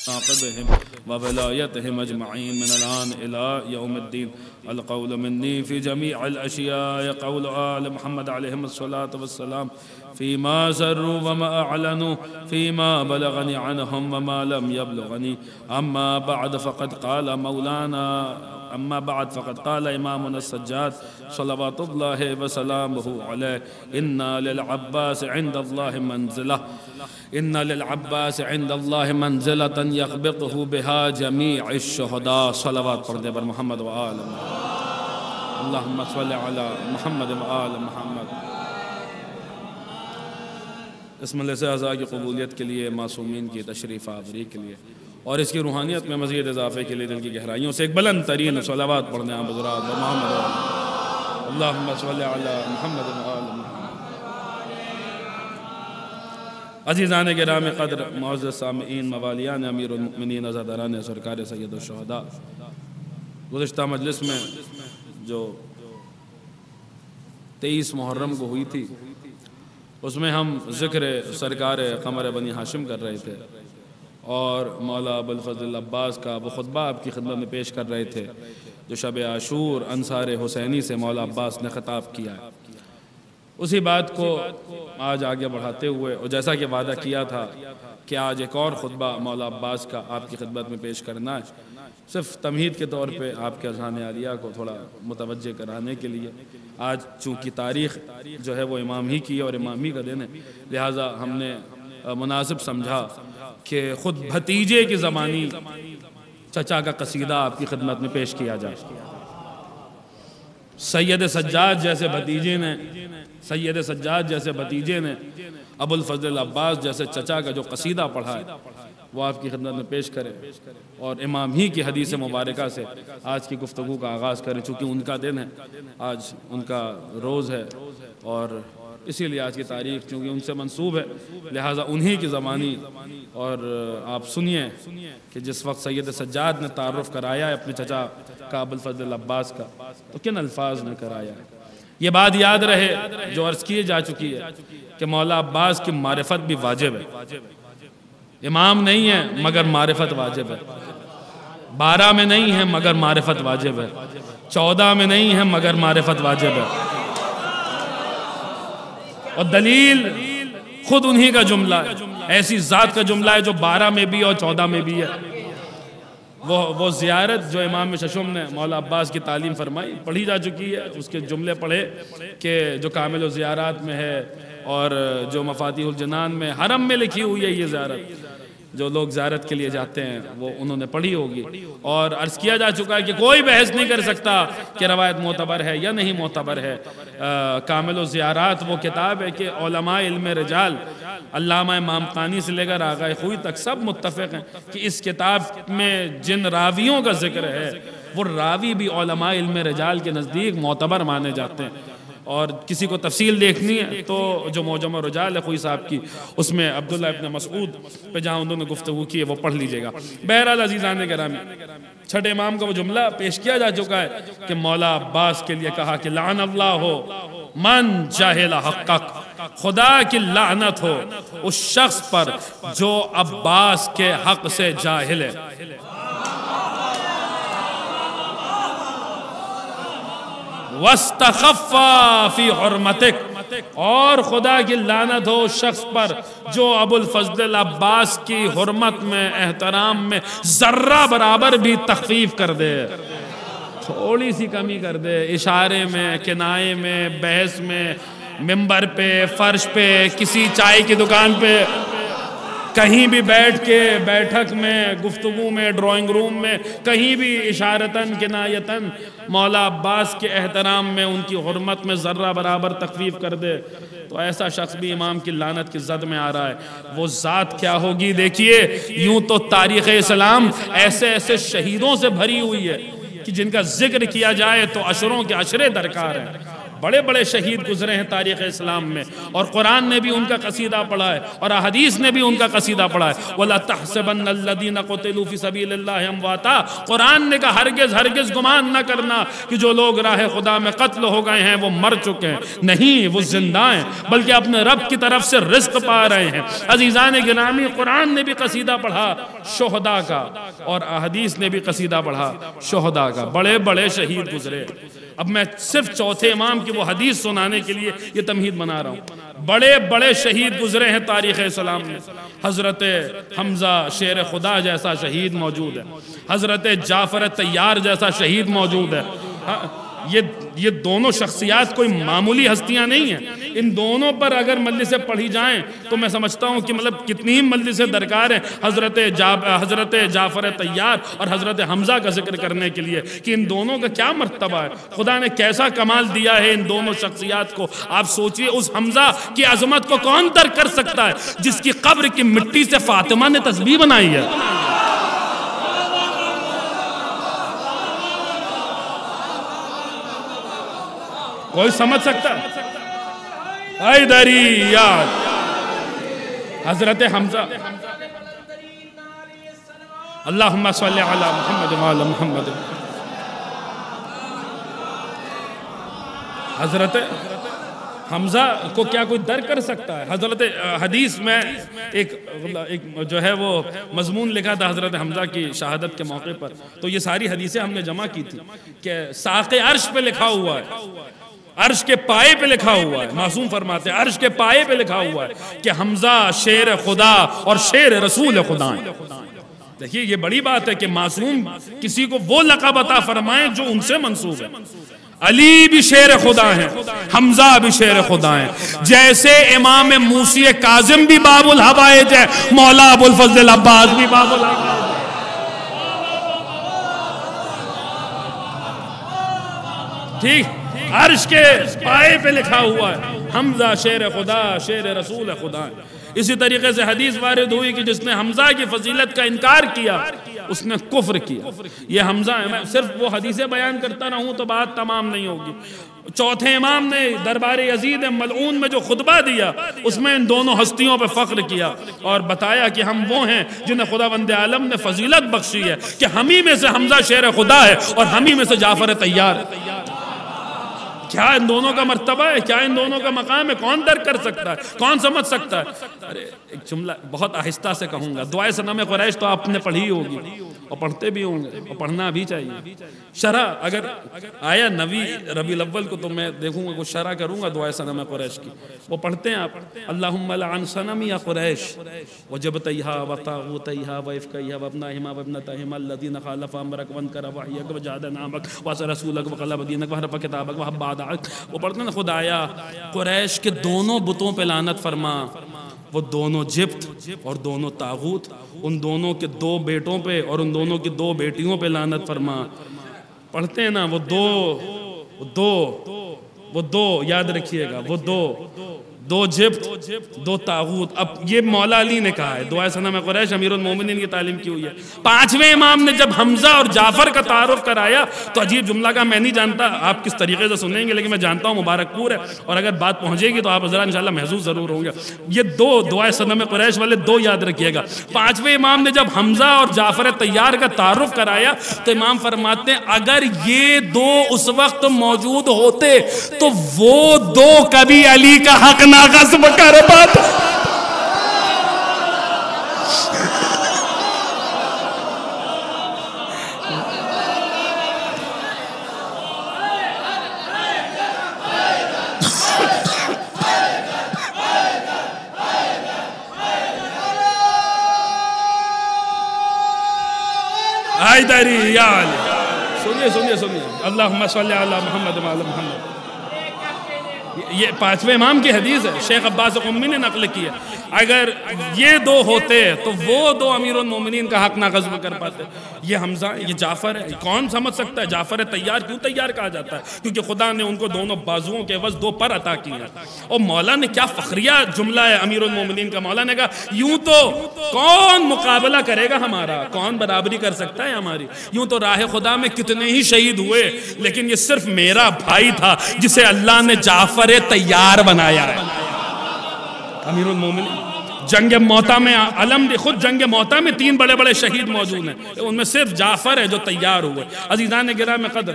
ناقبهم وولايتهم أجمعين من الآن إلى يوم الدين. القول مني في جميع الأشياء قول آل محمد عليهم الصلاة والسلام فيما سروا وما أعلنوا فيما بلغني عنهم وما لم يبلغني. أما بعد فقد قال إمامنا السجاد صلوات الله وسلامه عليه إن للعباس عند الله منزلة يغبطه بها جميع الشهداء. صلوات پڑھ دے بر محمد و آل محمد. اللہم صلی علی محمد و آل محمد. اس مجلس اعزاء کی قبولیت کے لیے، معصومین کی تشریف آوری کے لیے اور اس کی روحانیت میں مزید اضافے کے لیے دل کی گہرائیوں سے ایک بلند ترین صلوات پڑھنے آپ حضرات محمد و اللہم صلی علی محمد و آل محمد. عزیزان گرامی قدر، معزز سامعین، موالیان امیر المؤمنین، عزاداران سرکار سید الشہداء، گزشتہ مجلس میں جو 23 محرم کو ہوئی تھی اس میں ہم ذکر سرکار قمر بنی ہاشم کر رہے تھے اور مولا ابوالفضل عباس کا وہ خطبہ آپ کی خدمت میں پیش کر رہے تھے جو شب عاشور انصار حسینی سے مولا عباس نے خطاب کیا ہے. اسی بات کو آج آگے بڑھاتے ہوئے اور جیسا کہ وعدہ کیا تھا کہ آج ایک اور خطبہ مولا عباس کا آپ کی خدمت میں پیش کرنا ہے، صرف تمہید کے طور پہ آپ کے اذہان عالیہ کو تھوڑا متوجہ کرانے کے لیے. آج چونکہ تاریخ جو ہے وہ امام ہی کی ہے اور امام ہی کا دن ہے، لہٰذا ہم نے مناسب سمجھا کہ خود بھتیجے کی زمانی چچا کا قصیدہ آپ کی خدمت میں پیش کیا جائے. سید سجاد جیسے بھتیجے نے ابوالفضل عباس جیسے چچا کا جو قصیدہ پڑھا ہے وہ آپ کی خدمت میں پیش کرے اور امام ہی کی حدیث مبارکہ سے آج کی گفتگو کا آغاز کریں. چونکہ ان کا دن ہے، آج ان کا روز ہے اور اسی لیے آج کی تاریخ چونکہ ان سے منسوب ہے، لہٰذا انہی کی زمانی. اور آپ سنیے کہ جس وقت سید سجاد نے تعارف کرایا ہے اپنے چچا کا ابوالفضل عباس کا تو کن الفاظ نے کرایا ہے. یہ بات یاد رہے جو عرض کی جا چکی ہے کہ مولا عباس کی معرفت بھی واجب ہے. امام نہیں ہے مگر معرفت واجب ہے. 12 میں نہیں ہے مگر معرفت واجب ہے. 14 میں نہیں ہے مگر معرفت واجب ہے. اور دلیل خود انہی کا جملہ ہے، ایسی ذات کا جملہ ہے جو 12 میں بھی اور 14 میں بھی ہے. وہ زیارت جو امام ششم نے مولا عباس کی تعلیم فرمائی پڑھی جا چکی ہے. اس کے جملے پڑھے کہ جو کامل و زیارات میں ہے اور جو مفاتیح الجنان میں حرم میں لکھی ہوئی ہے یہ زیارت جو لوگ زیارت کے لیے جاتے ہیں وہ انہوں نے پڑھی ہوگی. اور عرض کیا جا چکا ہے کہ کوئی بحث نہیں کر سکتا کہ روایت معتبر ہے یا نہیں معتبر ہے. کامل و زیارات وہ کتاب ہے کہ علماء علم رجال علامہ امام قانی سے لے کر آغا خوئی تک سب متفق ہیں کہ اس کتاب میں جن راویوں کا ذکر ہے وہ راوی بھی علماء علم رجال کے نزدیک معتبر مانے جاتے ہیں. اور کسی کو تفصیل دیکھنی ہے تو جو موجم رجال ہے خوئی صاحب کی اس میں عبداللہ ابن مسعود پہ جہاں انہوں نے گفتگو کی ہے وہ پڑھ لیجئے گا. بہرحال عزیزان گرامی، چھٹے امام کا وہ جملہ پیش کیا جا چکا ہے کہ مولا عباس کے لیے کہا کہ لعن اللہ ہو من جاہل حقق، خدا کی لعنت ہو اس شخص پر جو عباس کے حق سے جاہل ہے. وَاسْتَخَفَّا فِي حُرْمَتِكَ، اور خدا کی لعنت ہو اس شخص پر جو ابوالفضل عباس کی حرمت میں، احترام میں ذرہ برابر بھی تخفیف کر دے، تھوڑی سی کمی کر دے، اشارے میں، کنائے میں، بحث میں، ممبر پہ، فرش پہ، کسی چائے کی دکان پہ، کہیں بھی بیٹھ کے بیٹھک میں، گفتگو میں، ڈرائنگ روم میں، کہیں بھی اشارتاً کنایتاً مولا عباس کے احترام میں، ان کی حرمت میں ذرہ برابر تخفیف کر دے تو ایسا شخص بھی امام کی لعنت کی زد میں آ رہا ہے. وہ ذات کیا ہوگی دیکھیے. یوں تو تاریخ اسلام ایسے ایسے شہیدوں سے بھری ہوئی ہے کہ جن کا ذکر کیا جائے تو عشروں کے عشرے درکار ہیں. بڑے بڑے شہید گزرے ہیں تاریخ اسلام میں، اور قرآن نے بھی ان کا قصیدہ پڑھا ہے اور احادیث نے بھی ان کا قصیدہ پڑھا ہے۔ وَلَا تَحْسَبَنَّ الَّذِينَ قُتِلُوا فِي سَبِيلِ اللَّهِ أَمْوَاتًا، قرآن نے کہا ہرگز گمان نہ کرنا کہ جو لوگ راہ خدا میں قتل ہو گئے ہیں وہ مر چکے ہیں، نہیں، وہ زندہ ہیں، بلکہ اپنے رب کی طرف سے رزق پا رہے ہیں۔ عزیزان گرامی، قرآن نے بھی قصیدہ پڑھا شہداء کا اور احادیث نے بھی قصیدہ پڑھا شہداء کا، بڑے بڑے شہید گزرے۔ اب میں صرف چوتھے امام کی وہ حدیث سنانے کے لیے یہ تمہید بنا رہا ہوں۔ بڑے بڑے شہید گزرے ہیں تاریخ اسلام میں، حضرت حمزہ شیر خدا جیسا شہید موجود ہے، حضرت جعفر طیار جیسا شہید موجود ہے۔ یہ دونوں شخصیات کوئی معمولی ہستیاں نہیں ہیں، ان دونوں پر اگر مجلسیں پڑھی جائیں تو میں سمجھتا ہوں کہ مطلب کتنی ہی مجلسیں درکار ہیں حضرت جعفر طیار اور حضرت حمزہ کا ذکر کرنے کے لیے کہ ان دونوں کا کیا مرتبہ ہے، خدا نے کیسا کمال دیا ہے ان دونوں شخصیات کو۔ آپ سوچئے اس حمزہ کی عظمت کو کون درک کر سکتا ہے جس کی قبر کی مٹی سے فاطمہ نے تسبیح بنائی ہے۔ کوئی سمجھ سکتا ہے؟ حیدری یاد حضرت حمزہ، اللہم صلی علی محمد وعلی محمد۔ حضرت حمزہ کو کیا کوئی درک کر سکتا ہے؟ حضرت حدیث میں ایک جو ہے وہ مضمون لکھا تھا حضرت حمزہ کی شہادت کے موقع پر، تو یہ ساری حدیثیں ہم نے جمع کی تھی کہ ساق عرش پہ لکھا ہوا ہے، عرش کے پائے پہ لکھا ہوا ہے، معصوم فرماتے ہیں عرش کے پائے پہ لکھا ہوا ہے کہ حمزہ شیر خدا اور شیر رسول خدا ہیں۔ دیکھیے یہ بڑی بات ہے کہ معصوم کسی کو وہ لقب عطا فرمائیں جو ان سے منسوب ہے۔ علی بھی شیر خدا ہیں، حمزہ بھی شیر خدا ہیں، جیسے امام موسی کاظم بھی باب الحوائج ہے، مولا ابو الفضل عباس بھی باب الحوائج ہے۔ ٹھیک، عرش کے پائے پہ لکھا ہوا ہے حمزہ شیر خدا شیر رسول خدا ہے۔ اسی طریقے سے حدیث وارد ہوئی کہ جس نے حمزہ کی فضیلت کا انکار کیا اس نے کفر کیا۔ یہ حمزہ ہے، میں صرف وہ حدیثیں بیان کرتا رہوں تو بات تمام نہیں ہوگی۔ چوتھے امام نے دربار یزید ملعون میں جو خطبہ دیا اس میں ان دونوں ہستیوں پہ فخر کیا اور بتایا کہ ہم وہ ہیں جنہیں خداوند عالم نے فضیلت بخشی ہے کہ ہم ہی میں سے حمزہ شیر خدا ہے اور ہم ہی میں سے جعفر طیار ہے۔ کیا ان دونوں کا مرتبہ ہے، کیا ان دونوں کا مقام ہے، کون درک کر سکتا ہے، کون سمجھ سکتا ہے؟ ارے ایک جملہ بہت آہستہ سے کہوں گا، دعائے صنم قریش تو آپ نے پڑھی ہوگی اور پڑھتے بھی ہوں گے اور پڑھنا بھی چاہیے۔ شرح اگر آیا نوی ربیع الاول کو تو میں دیکھوں گا کچھ شرح کروں گا دعائے صنم قریش کی، وہ پڑھتے ہیں آپ، اللہم لعن صنم قریش وجبتیہا وطاغوتیہا وافکیہا وابناہما وابنتہما الذین خالفا امرک وانکر وحیک وجہد نامک وعصى رسولک وقلب دینک وحرف کتابک وحب بعدک۔ وہ پڑھتے ہیں خدایا قریش کے دونوں بتوں پہ لعنت فرما، وہ دونوں جبت اور دونوں طاغوت، ان دونوں کے دو بیٹوں پہ اور ان دونوں کی دو بیٹیوں پہ لعنت فرما۔ پڑھتے ہیں نا وہ دو یاد رکھیے گا، وہ دو جبت دو طاغوت۔ اب یہ مولا علی نے کہا ہے، دعائے صنم قریش امیر المومنین کی تعلیم کی ہوئی ہے۔ پانچویں امام نے جب حمزہ اور جعفر کا تعارف کرایا تو عجیب جملہ کا میں نہیں جانتا آپ کس طریقے سے سنیں گے، لیکن میں جانتا ہوں مبارک پور ہے اور اگر بات پہنچے گی تو آپ حضرات انشاءاللہ محظوظ ضرور ہوں گے۔ یہ دو دعائے صنم قریش والے دو یاد رکھیے گا۔ پانچویں امام نے جب حمزہ اور جعفر طیار کا تعارف کرایا تو امام فرماتے ہیں اگر یہ دو اس وقت موجود ہوتے تو وہ دو کبھی علی کا حق نہ غصب کر پاتا۔ حیدری یا علی، سنیے اللہم صلی علی محمد وعلی محمد۔ یہ پانچویں امام کی حدیث ہے، شیخ عباس قمی نے نقل کی ہے. اگر یہ دو ہوتے تو وہ دو امیر المومنین کا حق نہ غصب کر پاتے. یہ حمزہ، یہ جعفر ہے. کون سمجھ سکتا ہے جعفر تیار کیوں تیار کہا جاتا ہے؟ کیونکہ خدا نے ان کو دونوں بازوؤں کے عوض دو پر عطا کیے ہیں. اور مولا نے کیا فخریہ جملہ ہے امیر المومنین کا. مولا نے کہا یوں تو کون مقابلہ کرے گا ہمارا، کون برابری کر سکتا ہے ہماری. یوں تو راہ خدا میں کتنے ہی شہید ہوئے، لیکن یہ صرف میرا بھائی تھا جسے اللہ نے جعفر تیار بنایا ہے. امیر المومنین جنگ موتا میں علم خود جنگ موتا میں 3 بڑے بڑے شہید موجود ہیں، ان میں صرف جعفر ہے جو تیار ہوئے. عزیزان گرامی قدر،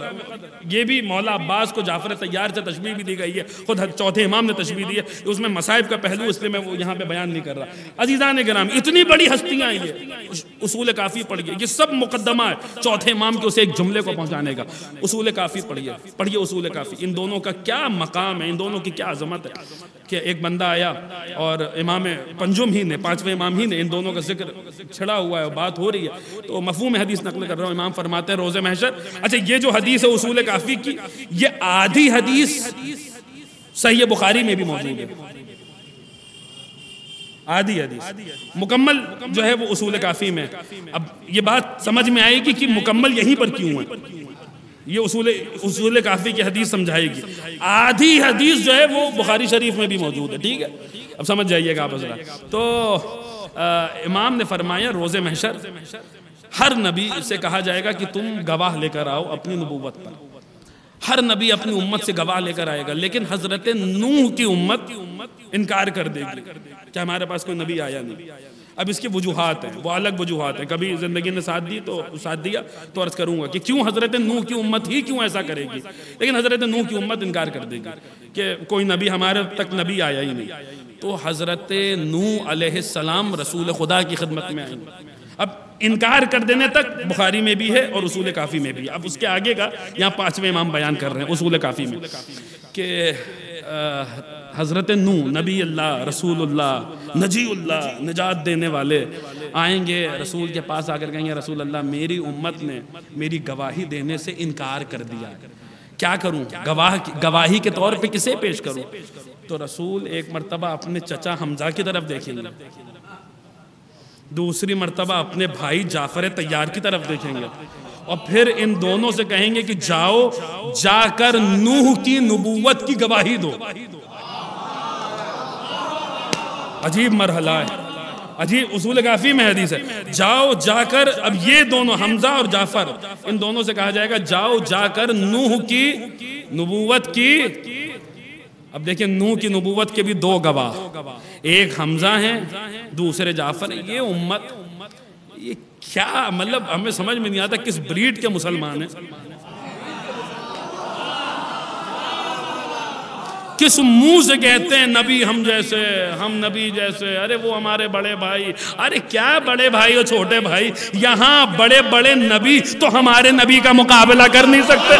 یہ بھی مولا عباس کو جعفر تیار سے تشبیہ بھی دی گئی ہے، خود چوتھے امام نے تشبیہ دی ہے. اس میں مصائب کا پہلو اس لیے میں وہ یہاں پہ بیان نہیں کر رہا. عزیزان گرامی اتنی بڑی ہستیاں یہ اصول کافی پڑھیے، یہ سب مقدمہ ہے چوتھے امام کے اسے ایک جملے کو پہنچانے کا. اصول کافی پڑھیے اصول کافی. ان دونوں کا کیا مقام ہے، ان دونوں کی کیا عظمت ہے کہ ایک بندہ آیا اور امام پنجم ہی نے، پانچویں امام ہی نے، ان دونوں کا ذکر چھڑا ہوا ہے اور بات ہو رہی ہے تو مفہوم حدیث نقل کر رہا ہوں. امام فرماتے ہیں روز محشر، اچھا یہ جو حدیث ہے اصول کافی کی، یہ آدھی حدیث صحیح بخاری میں بھی موجود ہے. آدھی حدیث مکمل جو ہے وہ اصول کافی میں. اب یہ بات سمجھ میں آئے گی کہ مکمل یہیں پر کیوں ہے. یہ اصول کافی کی حدیث سمجھائے گی. آدھی حدیث جو ہے وہ بخاری شریف میں بھی موجود ہے. ٹھیک ہے، اب سمجھ جائیے گا آپ حضرات. تو امام نے فرمایا روز محشر ہر نبی سے کہا جائے گا کہ تم گواہ لے کر آؤ اپنی نبوت پر. ہر نبی اپنی امت سے گواہ لے کر آئے گا، لیکن حضرت نوح کی امت انکار کر دے گی کہ ہمارے پاس کوئی نبی آیا نہیں. اب اس کی وجوہات ہیں، وہ الگ وجوہات ہیں. کبھی زندگی نے ساتھ دیا تو عرض کروں گا کہ کیوں حضرت نوح کی امت ہی کیوں ایسا کرے گی. لیکن حضرت نوح کی امت انکار کر دے گی کہ کوئی نبی ہمارے تک نبی آیا ہی نہیں. تو حضرت نوح علیہ السلام رسول خدا کی خدمت میں آئیں. اب انکار کر دینے تک بخاری میں بھی ہے اور اصول کافی میں بھی. اب اس کے آگے کا یہاں پانچویں امام بیان کر رہے ہیں اصول کافی میں کہ حضرت نوح نبی اللہ، رسول اللہ، نجی اللہ، نجات دینے والے آئیں گے رسول کے پاس آ کر کہیں گے رسول اللہ میری امت نے میری گواہی دینے سے انکار کر دیا، کیا کروں؟ گواہی کے طور پہ کسے پیش کروں؟ تو رسول ایک مرتبہ اپنے چچا حمزہ کی طرف دیکھیں گے، دوسری مرتبہ اپنے بھائی جعفر تیار کی طرف دیکھیں گے، اور پھر ان دونوں سے کہیں گے کہ جاؤ جا کر نوح کی نبوت کی گواہی دو. عجیب مرحلہ ہے، عجیب اصول کافی میں حدیث ہے. جاؤ جا کر، اب یہ دونوں حمزہ اور جعفر، ان دونوں سے کہا جائے گا جاؤ جا کر نوح کی نبوت کی. اب دیکھیں نوح کی نبوت کے بھی 2 گواہ، ایک حمزہ ہیں دوسرے جعفر. یہ امت یہ کیا مطلب ہمیں سمجھ میں نہیں آتا کس بریڈ کے مسلمان ہیں، کس منہ سے کہتے ہیں نبی ہم جیسے، ہم نبی جیسے. ارے وہ ہمارے بڑے بھائی، ارے کیا بڑے بھائی اور چھوٹے بھائی، یہاں بڑے بڑے نبی تو ہمارے نبی کا مقابلہ کر نہیں سکتے.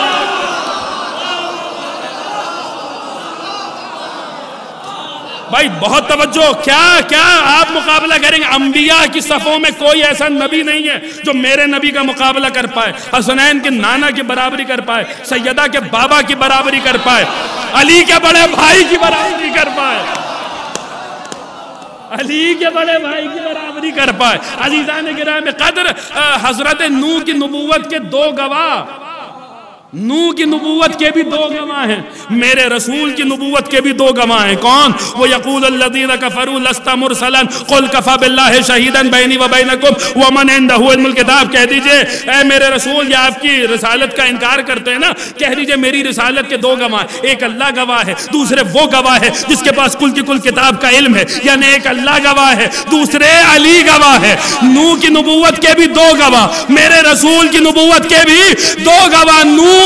بھائی بہت توجہ، کیا آپ مقابلہ کریں گے؟ انبیاء کی صفوں میں کوئی ایسا نبی نہیں ہے جو میرے نبی کا مقابلہ کر پائے، حسنین کے نانا کی برابری کر پائے، سیدہ کے بابا کی برابری کر پائے، علی کے بڑے بھائی کی برابری کر پائے، علی کے بڑے بھائی کی برابری کر پائے. عزیزان گرامی قدر، حضرت نوح کی نبوت کے 2 گواہ، نوح کی نبوت کے بھی 2 گواہ ہیں، میرے رسول کی نبوت کے بھی 2 گواہ ہیں. کون؟ وہ یقول الذین کفروا لست مرسلا قل کفی باللہ شہیدا بینی و بینکم ومن عندہ علم الکتاب. کہہ دیجئے اے میرے رسول، یہ آپ کی رسالت کا انکار کرتے ہیں نا، کہہ دیجئے میری رسالت کے 2 گواہ، ایک اللہ گواہ ہے، دوسرے وہ گواہ ہے جس کے پاس کل کی کل کتاب کا علم ہے. یعنی ایک اللہ گواہ ہے، دوسرے علی گواہ ہے. نوح کی نبوت کے بھی 2 گواہ، میرے رسول کی نبوت کے بھی 2 گواہ. نوح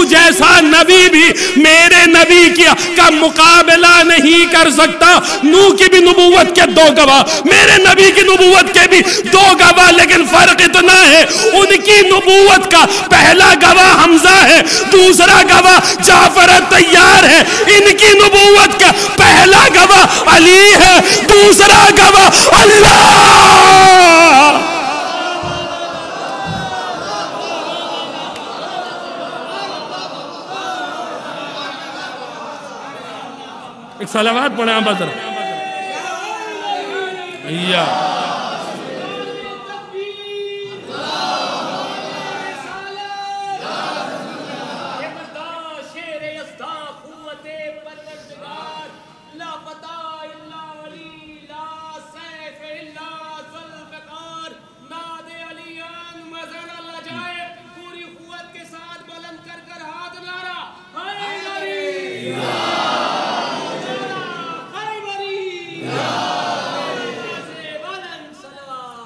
جیسا نبی بھی میرے نبی کا مقابلہ نہیں کر سکتا. نوح کی بھی نبوت کے 2 گواہ، میرے نبی کی نبوت کے بھی 2 گواہ، لیکن فرق اتنا ہے ان کی نبوت کا پہلا گواہ حمزہ ہے، دوسرا گواہ جعفر تیار ہے. ان کی نبوت کا پہلا گواہ علی ہے، دوسرا گواہ اللہ. صلوات پڑھیں آپ حضرت. یا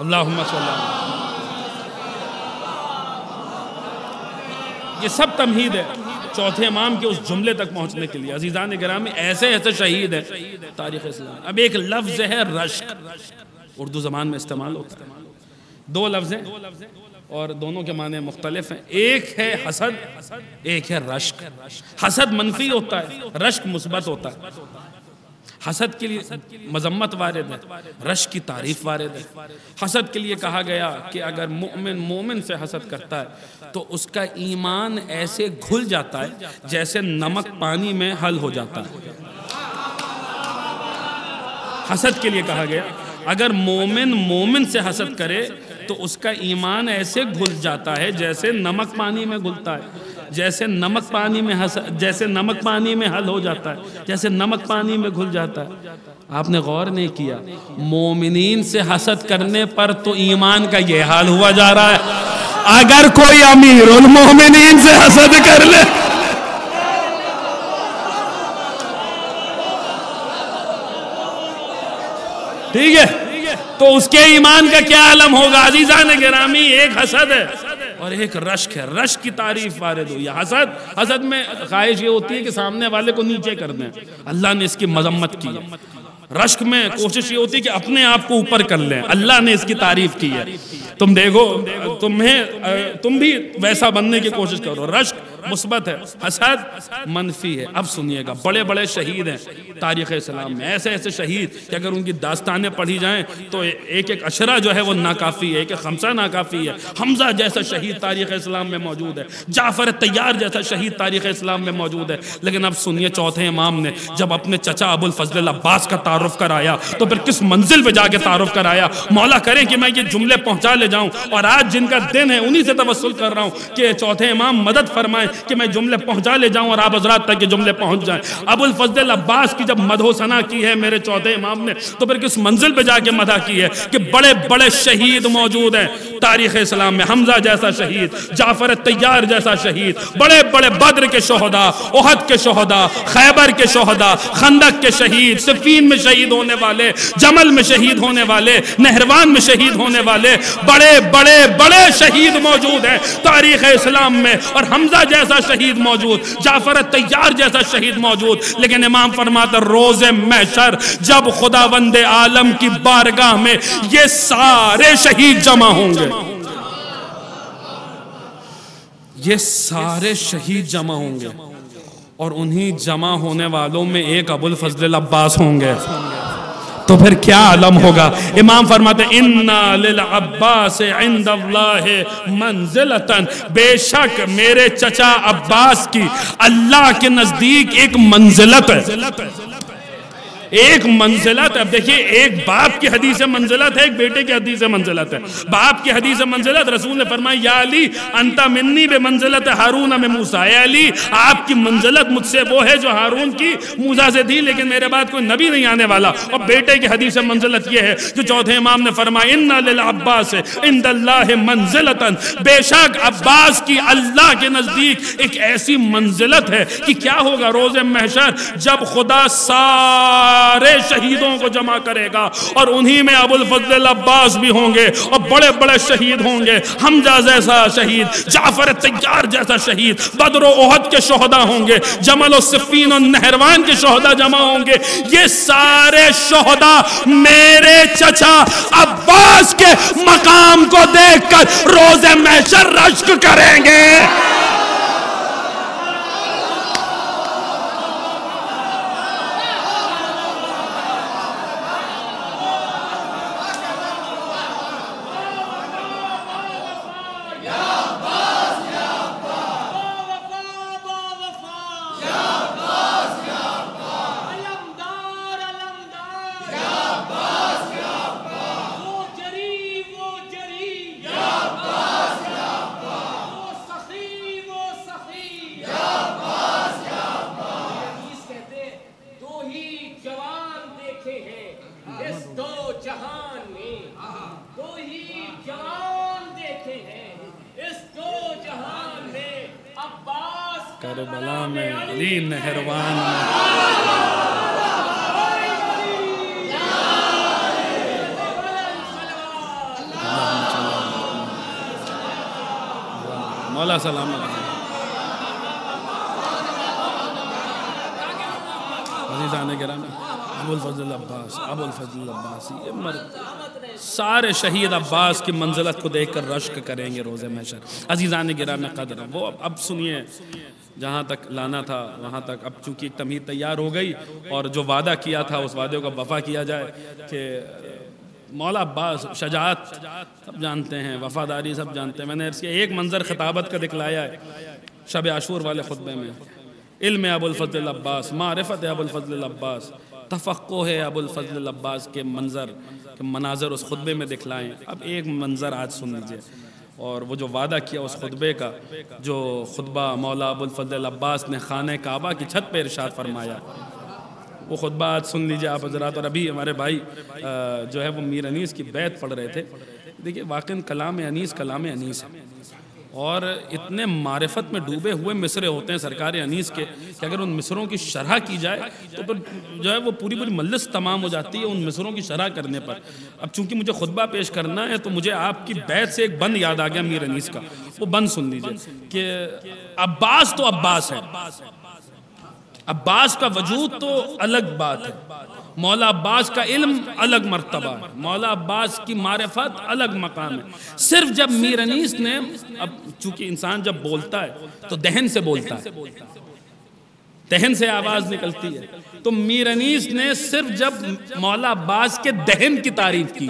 اللہم صلی اللہ. یہ سب تمہید ہے چوتھے امام کے اس جملے تک پہنچنے کے لیے. عزیزان گرامی ایسے ایسے شہید ہیں تاریخ اسلام. اب ایک لفظ ہے رشک، اردو زبان میں استعمال ہوتا ہے. دو لفظ ہیں اور دونوں کے معنی مختلف ہیں. ایک ہے حسد، ایک ہے رشک. حسد منفی ہوتا ہے، رشک مثبت ہوتا ہے. حسد کے لیے مذمت وارد ہے، رشک کی تعریف وارد ہے. حسد کے لیے کہا گیا کہ اگر مومن سے حسد کرتا ہے تو اس کا ایمان ایسے گھل جاتا ہے جیسے نمک پانی میں حل ہو جاتا ہے. حسد کے لیے کہا گیا اگر مومن سے حسد کرے تو اس کا ایمان ایسے گھل جاتا ہے جیسے نمک پانی میں گھلتا ہے، جیسے نمک پانی میں حل ہو جاتا ہے، جیسے نمک پانی میں گھل جاتا ہے. آپ نے غور نہیں کیا مومنین سے حسد کرنے پر تو ایمان کا یہ حال ہوا جا رہا ہے. اگر کوئی امیر المومنین سے حسد کر لے ٹھیک ہے تو اس کے ایمان کا کیا عالم ہوگا. عزیزان گرامی ایک حسد ہے اور ایک رشک ہے. رشک کی تعریف وارد ہوئی. حسد میں خواہش یہ ہوتی ہے کہ سامنے والے کو نیچے کر دیں، اللہ نے اس کی مذمت کی ہے. رشک میں کوشش یہ ہوتی ہے کہ اپنے آپ کو اوپر کر لیں، اللہ نے اس کی تعریف کی ہے. تم دیکھو تم بھی ویسا بننے کی کوشش کرو. رشک مثبت ہے، حسد منفی ہے. اب سنیے گا بڑے بڑے شہید ہیں تاریخ اسلام میں، ایسے ایسے شہید کہ اگر ان کی داستانیں پڑھی جائیں تو ایک ایک اشرہ جو ہے وہ ناکافی ہے، ایک ایک خمسہ ناکافی ہے. حمزہ جیسا شہید تاریخ اسلام میں موجود ہے، جعفر طیار جیسا شہید تاریخ اسلام میں موجود ہے. لیکن اب سنیے چوتھے امام نے جب اپنے چچا ابو الفضل العباس کا تعارف کرایا تو پھر کس منزل پہ جا کے تعارف کرایا. مولا کریں کہ میں یہ جملے پہنچا لے جاؤں اور آج جن کا دن ہے انہی سے توسل کر رہا ہوں کہ چوتھے امام مدد فرمائیں کہ میں جملے پہنچا لے جاؤں اور آپ حضرات تک یہ جملے پہنچ جائیں. ابو الفضل العباس کی جب مدح و ثنا کی ہے میرے چوتھے امام نے تو پھر کس منزل پہ جا کے مدح کی ہے کہ بڑے بڑے شہید موجود ہیں تاریخ اسلام میں. حمزہ جیسا شہید، جعفر طیار جیسا شہید، بڑے بڑے بدر کے شہداء، احد کے شہداء، خیبر کے شہداء، خندق کے شہید، صفین میں شہید ہونے والے، جمل میں شہید ہونے والے، نہروان میں شہید ہونے والے بڑے بڑے بڑے شہید موجود ہیں تاریخ اسلام میں. اور حمزہ جیسا شہید موجود، جعفر طیار جیسا شہید موجود. لیکن امام فرماتا روز محشر جب خداوند عالم کی بارگاہ میں یہ سارے شہید جمع ہوں گے، یہ سارے شہید جمع ہوں گے اور انہی جمع ہونے والوں میں ایک ابو الفضل العباس ہوں گے تو پھر کیا عالم ہوگا. امام فرماتے اِنَّا لِلْعَبَّاسِ عِنْدَ اللَّهِ مَنزِلَةً، بے شک میرے چچا عباس کی اللہ کے نزدیک ایک منزلت ہے. ایک منزلت. اب دیکھیے ایک باپ کی حدیث منزلت ہے، ایک بیٹے کی حدیث منزلت ہے. باپ کی حدیث منزلت رسول نے فرمایا یا علی انت منی بے منزلت ہارون میں موسیٰ، اے علی آپ کی منزلت مجھ سے وہ ہے جو ہارون کی موسیٰ سے تھی، لیکن میرے بعد کوئی نبی نہیں آنے والا. اور بیٹے کی حدیث منزلت یہ ہے جو چوتھے امام نے فرمایا اِنَّا لِلْعَبَّاسِ عِنْدَ اللَّهِ مَنزِلَةً، بے شک عباس کی اللہ کے نزدیک ایک ایسی منزلت ہے کہ کیا ہوگا روز محشر جب خدا سارے شہیدوں کو جمع کرے گا اور انہی میں ابو الفضل العباس بھی ہوں گے اور بڑے بڑے شہید ہوں گے. حمزہ جیسا شہید، جعفر طیار جیسا شہید، بدر و احد کے شہداء ہوں گے، جمل و صفین و نہروان کے شہداء جمع ہوں گے. یہ سارے شہداء میرے چچا عباس کے مقام کو دیکھ کر روز محشر رشک کریں گے. کربلا میں علی نہروان مولا سلام عزیزان گرامی، ابوالفضل عباس، ابوالفضل عباس، یہ مرد سارے شہید عباس کی منزلت کو دیکھ کر رشک کریں گے روز محشر۔ عزیزان گرامی قدر، وہ اب سنیے، جہاں تک لانا تھا وہاں تک اب چونکہ تمہید تیار ہو گئی اور جو وعدہ کیا تھا اس وعدے کا وفا کیا جائے کہ مولا عباس شجاعت سب جانتے ہیں، وفاداری سب جانتے ہیں۔ میں نے اس کے ایک منظر خطابت کا دکھلایا ہے شب عاشور والے خطبے میں، علم ابوالفضل عباس، معرفت ابوالفضل عباس، تفقہ ہے ابوالفضل عباس کے مناظر اس خطبے میں دکھلائیں۔ اب ایک منظر آج سن لیجئے، اور وہ جو وعدہ کیا اس خطبے کا، جو خطبہ مولا ابوالفضل عباس نے خانہ کعبہ کی چھت پہ ارشاد فرمایا، وہ خطبہ آج سن لیجئے آپ حضرات۔ اور ابھی ہمارے بھائی جو ہے وہ میر انیس کی بیعت پڑھ رہے تھے۔ دیکھیے واقعاً کلام انیس ہے، اور اتنے معرفت میں ڈوبے ہوئے مصرے ہوتے ہیں سرکار انیس کے کہ اگر ان مصروں کی شرح کی جائے تو پھر جو ہے وہ پوری مجلس تمام ہو جاتی ہے ان مصروں کی شرح کرنے پر۔ اب چونکہ مجھے خطبہ پیش کرنا ہے تو مجھے آپ کی بیعت سے ایک بند یاد آ گیا میر انیس کا، وہ بند سن لیجئے کہ عباس تو عباس ہے، عباس کا وجود تو الگ بات ہے، مولا عباس کا علم الگ مرتبہ ہے، مولا عباس کی معرفت الگ مقام ہے۔ صرف جب میر انیس نے، اب چونکہ انسان جب بولتا ہے تو دہن سے بولتا ہے، دہن سے آواز نکلتی ہے، تو میر انیس نے صرف جب مولا عباس کے دہن کی تعریف کی،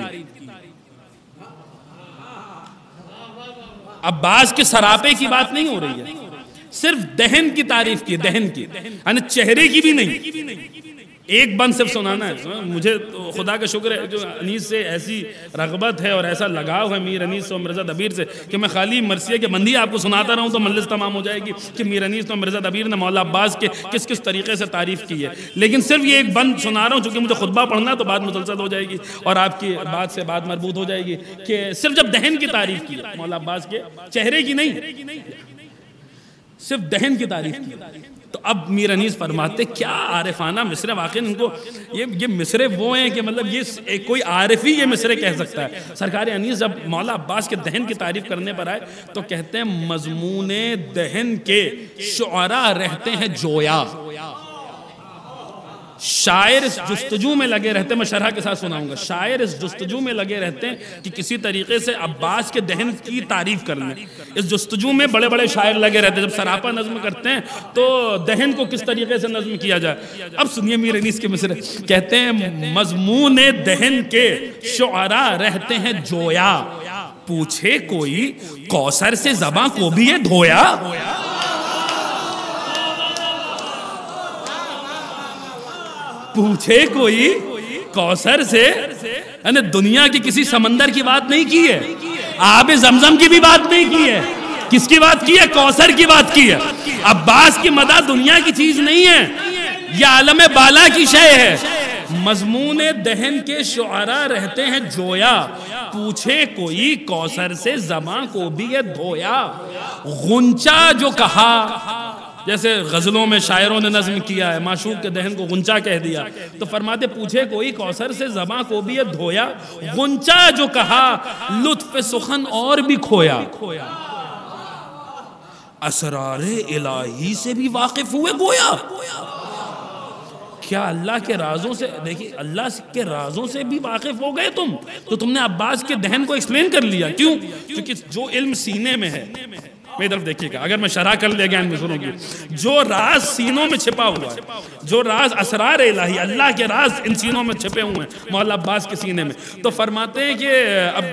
عباس کے سراپے کی بات نہیں ہو رہی ہے، صرف دہن کی تعریف کی، دہن کی، یعنی چہرے کی بھی نہیں۔ ایک بند صرف سنانا ہے، مجھے خدا کا شکر ہے جو انیس سے ایسی رغبت ہے اور ایسا لگاؤ ہے میر انیس اور مرزا دبیر سے کہ میں خالی مرثیہ کے بندی آپ کو سناتا رہوں تو مجلس تمام ہو جائے گی کہ میر انیس اور مرزا دبیر نے مولا عباس کے کس طریقے سے تعریف کی ہے۔ لیکن صرف یہ ایک بند سنا رہا ہوں چونکہ مجھے خطبہ پڑھنا تو بات مسلسل ہو جائے گی اور آپ کی بات سے بات مربوط ہو جائے گی کہ صرف جب دہن کی تعریف کی ہے مولا عباس کے، چہرے کی نہیں، صرف دہن کی تعریف کی، تو اب میر انیس فرماتے کیا عارفانہ مصرے، واقعی ان کو یہ مصرے وہ ہیں کہ مطلب یہ کوئی عارف ہی یہ مصرے کہہ سکتا ہے۔ سرکار انیس جب مولا عباس کے دہن کی تعریف کرنے پر آئے تو کہتے ہیں مضمون دہن کے شعراء رہتے ہیں جویا، شاعر اس جستجو میں لگے رہتے ہیں، میں شرح کے ساتھ سناؤں گا، شاعر اس جستجو میں لگے رہتے ہیں کہ کسی طریقے سے عباس کے دہن کی تعریف کر لیں۔ اس جستجو میں بڑے بڑے شاعر لگے رہتے ہیں، جب سراپا نظم کرتے ہیں تو دہن کو کس طریقے سے نظم کیا جائے۔ اب سنیے میر انیس کے مصرے، کہتے ہیں مضمون دہن کے شعراء رہتے ہیں جویا، پوچھے کوئی کوثر سے زباں کو بھی یہ دھویا۔ پوچھے کوئی کوثر سے، یعنی دنیا کی کسی سمندر کی بات نہیں کی ہے، آب زمزم کی بھی بات نہیں کی ہے، کس کی بات کی ہے؟ کوثر کی بات کی ہے۔ عباس کی مدح دنیا کی چیز نہیں ہے، یہ عالم بالا کی شے ہے۔ مضمون دہن کے شعراء رہتے ہیں جویا، پوچھے کوئی کوثر سے زباں کو بھی یہ دھویا۔ غنچہ جو کہا، جیسے غزلوں میں شاعروں نے نظم کیا ہے، معشوق کے دہن کو غنچہ کہہ دیا، تو فرماتے پوچھے کوئی کوثر سے زباں کو بھی یہ دھویا، غنچہ جو کہا لطف سخن اور بھی کھویا، اسرار الہی سے بھی واقف ہوئے گویا۔ کیا اللہ کے رازوں سے، دیکھیں اللہ کے رازوں سے بھی واقف ہو گئے تم، تو تم نے عباس کے دہن کو ایکسپلین کر لیا۔ کیوں؟ کیونکہ جو علم سینے میں ہے، میری طرف دیکھیے گا، اگر میں شرح کر لے گیا ان مصروں کی، جو راز سینوں میں چھپا ہوا ہے، جو راز اسرار الہی اللہ کے راز ان سینوں میں چھپے ہوئے ہیں مولا عباس کے سینے میں، تو فرماتے ہیں کہ اب